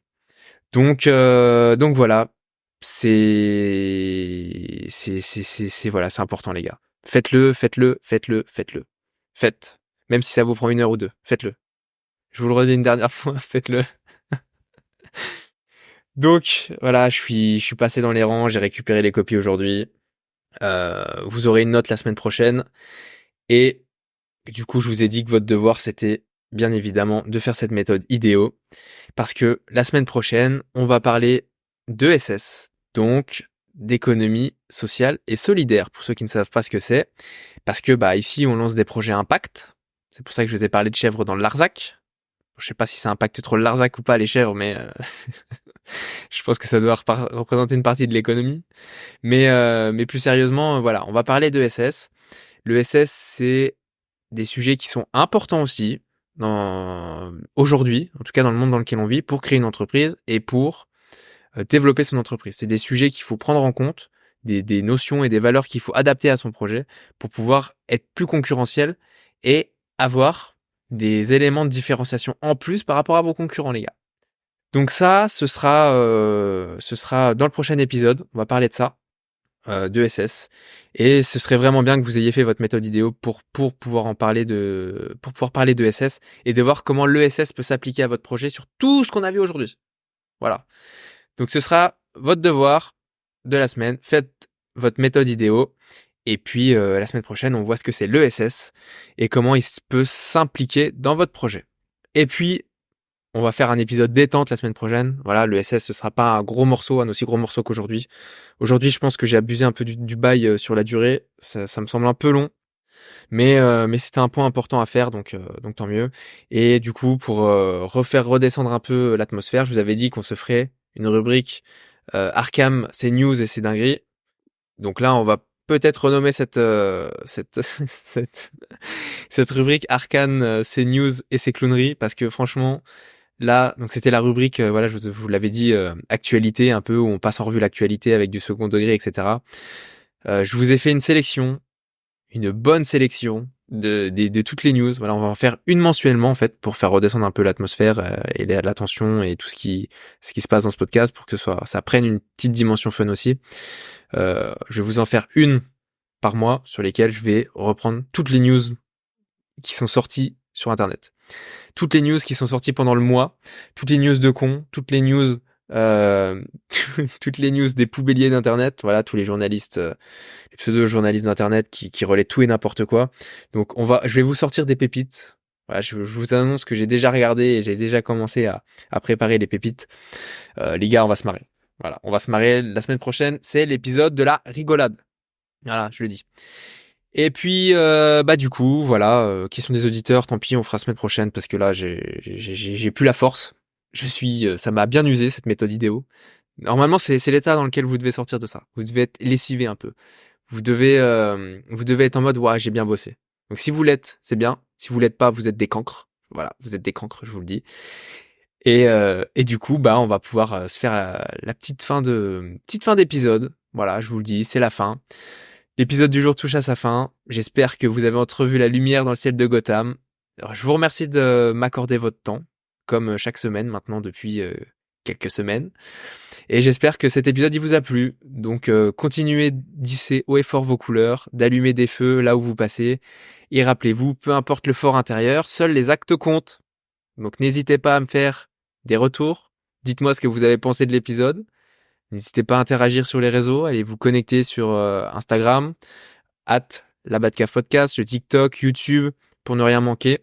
Donc voilà, voilà, c'est important les gars. Faites-le. Faites. Même si ça vous prend 1 heure ou 2, faites-le. Je vous le redis une dernière fois, faites-le. Donc voilà, je suis passé dans les rangs, j'ai récupéré les copies aujourd'hui. Vous aurez une note la semaine prochaine. Et du coup, je vous ai dit que votre devoir, c'était bien évidemment de faire cette méthode IDEO. Parce que la semaine prochaine, on va parler d'ESS, donc d'économie sociale et solidaire, pour ceux qui ne savent pas ce que c'est. Parce que ici, on lance des projets impact. C'est pour ça que je vous ai parlé de chèvres dans le Larzac. Je sais pas si ça impacte trop le Larzac ou pas, les chèvres, mais je pense que ça doit représenter une partie de l'économie. Mais plus sérieusement, voilà, on va parler d'ESS. L'ESS, c'est des sujets qui sont importants aussi aujourd'hui, en tout cas dans le monde dans lequel on vit, pour créer une entreprise et pour développer son entreprise. C'est des sujets qu'il faut prendre en compte, des notions et des valeurs qu'il faut adapter à son projet pour pouvoir être plus concurrentiel et avoir des éléments de différenciation en plus par rapport à vos concurrents, les gars. Donc ça, ce sera dans le prochain épisode. On va parler de ça, de SS. Et ce serait vraiment bien que vous ayez fait votre méthode IDEO pour pouvoir parler de SS et de voir comment l'ESS peut s'appliquer à votre projet sur tout ce qu'on a vu aujourd'hui. Voilà. Donc ce sera votre devoir de la semaine. Faites votre méthode IDEO. Et puis la semaine prochaine, on voit ce que c'est l'ESS et comment il peut s'impliquer dans votre projet. Et puis, on va faire un épisode détente la semaine prochaine. Voilà, l'ESS, ce sera pas un gros morceau, un aussi gros morceau qu'aujourd'hui. Aujourd'hui, je pense que j'ai abusé un peu du bail sur la durée. Ça me semble un peu long. Mais c'était un point important à faire, donc tant mieux. Et du coup, pour redescendre un peu l'atmosphère, je vous avais dit qu'on se ferait une rubrique Arkham, c'est news et c'est dinguerie. Donc là, on va peut-être renommer cette rubrique Arcane, c'est news et c'est clownerie, parce que franchement, là, donc c'était la rubrique, voilà, je vous l'avais dit, actualité, un peu où on passe en revue l'actualité avec du second degré, etc. Je vous ai fait une sélection, une bonne sélection de toutes les news. Voilà, on va en faire une mensuellement en fait pour faire redescendre un peu l'atmosphère et l'attention et tout ce qui se passe dans ce podcast pour que ça prenne une petite dimension fun aussi. Je vais vous en faire une par mois sur lesquelles je vais reprendre toutes les news qui sont sorties sur Internet. Toutes les news qui sont sorties pendant le mois, toutes les news de cons, toutes les news toutes les news des poubelliers d'internet, voilà, tous les journalistes, les pseudo-journalistes d'internet qui relaient tout et n'importe quoi. Donc je vais vous sortir des pépites. Voilà, je vous annonce que j'ai déjà regardé et j'ai déjà commencé à préparer les pépites. Les gars, on va se marrer. Voilà, on va se marrer. La semaine prochaine, c'est l'épisode de la rigolade. Voilà, je le dis. Et puis, du coup, voilà, question des auditeurs, tant pis, on fera semaine prochaine parce que là, j'ai plus la force. Ça m'a bien usé cette méthode IDEO. Normalement, c'est l'état dans lequel vous devez sortir de ça. Vous devez être lessivé un peu. Vous devez être en mode, ouais, j'ai bien bossé. Donc si vous l'êtes, c'est bien. Si vous l'êtes pas, vous êtes des cancres. Voilà, vous êtes des cancres, je vous le dis. Et du coup, on va pouvoir se faire la petite fin d'épisode. Voilà, je vous le dis, c'est la fin. L'épisode du jour touche à sa fin. J'espère que vous avez entrevu la lumière dans le ciel de Gotham. Alors, je vous remercie de m'accorder votre temps, comme chaque semaine maintenant depuis quelques semaines. Et j'espère que cet épisode il vous a plu. Donc continuez d'hisser haut et fort vos couleurs, d'allumer des feux là où vous passez. Et rappelez-vous, peu importe le fort intérieur, seuls les actes comptent. Donc n'hésitez pas à me faire des retours. Dites-moi ce que vous avez pensé de l'épisode. N'hésitez pas à interagir sur les réseaux, allez vous connecter sur Instagram, @labatcave-podcast, le TikTok, YouTube, pour ne rien manquer.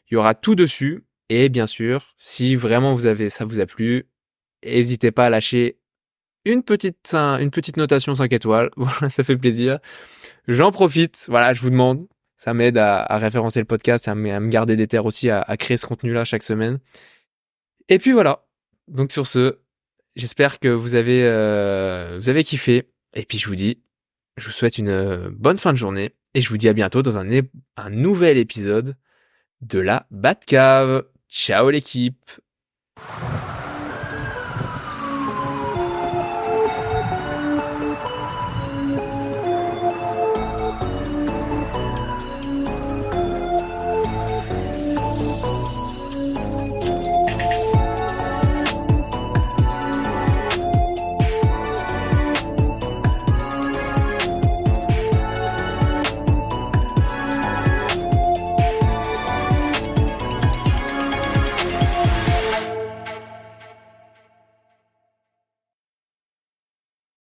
Il y aura tout dessus. Et bien sûr, si vraiment ça vous a plu, n'hésitez pas à lâcher une petite notation 5 étoiles. Voilà, ça fait plaisir. J'en profite. Voilà, je vous demande. Ça m'aide à référencer le podcast et à me garder des terres aussi, à créer ce contenu-là chaque semaine. Et puis voilà. Donc sur ce, j'espère que vous avez kiffé. Et puis je vous dis Je vous souhaite une bonne fin de journée et je vous dis à bientôt dans un nouvel épisode de la Batcave. Ciao l'équipe.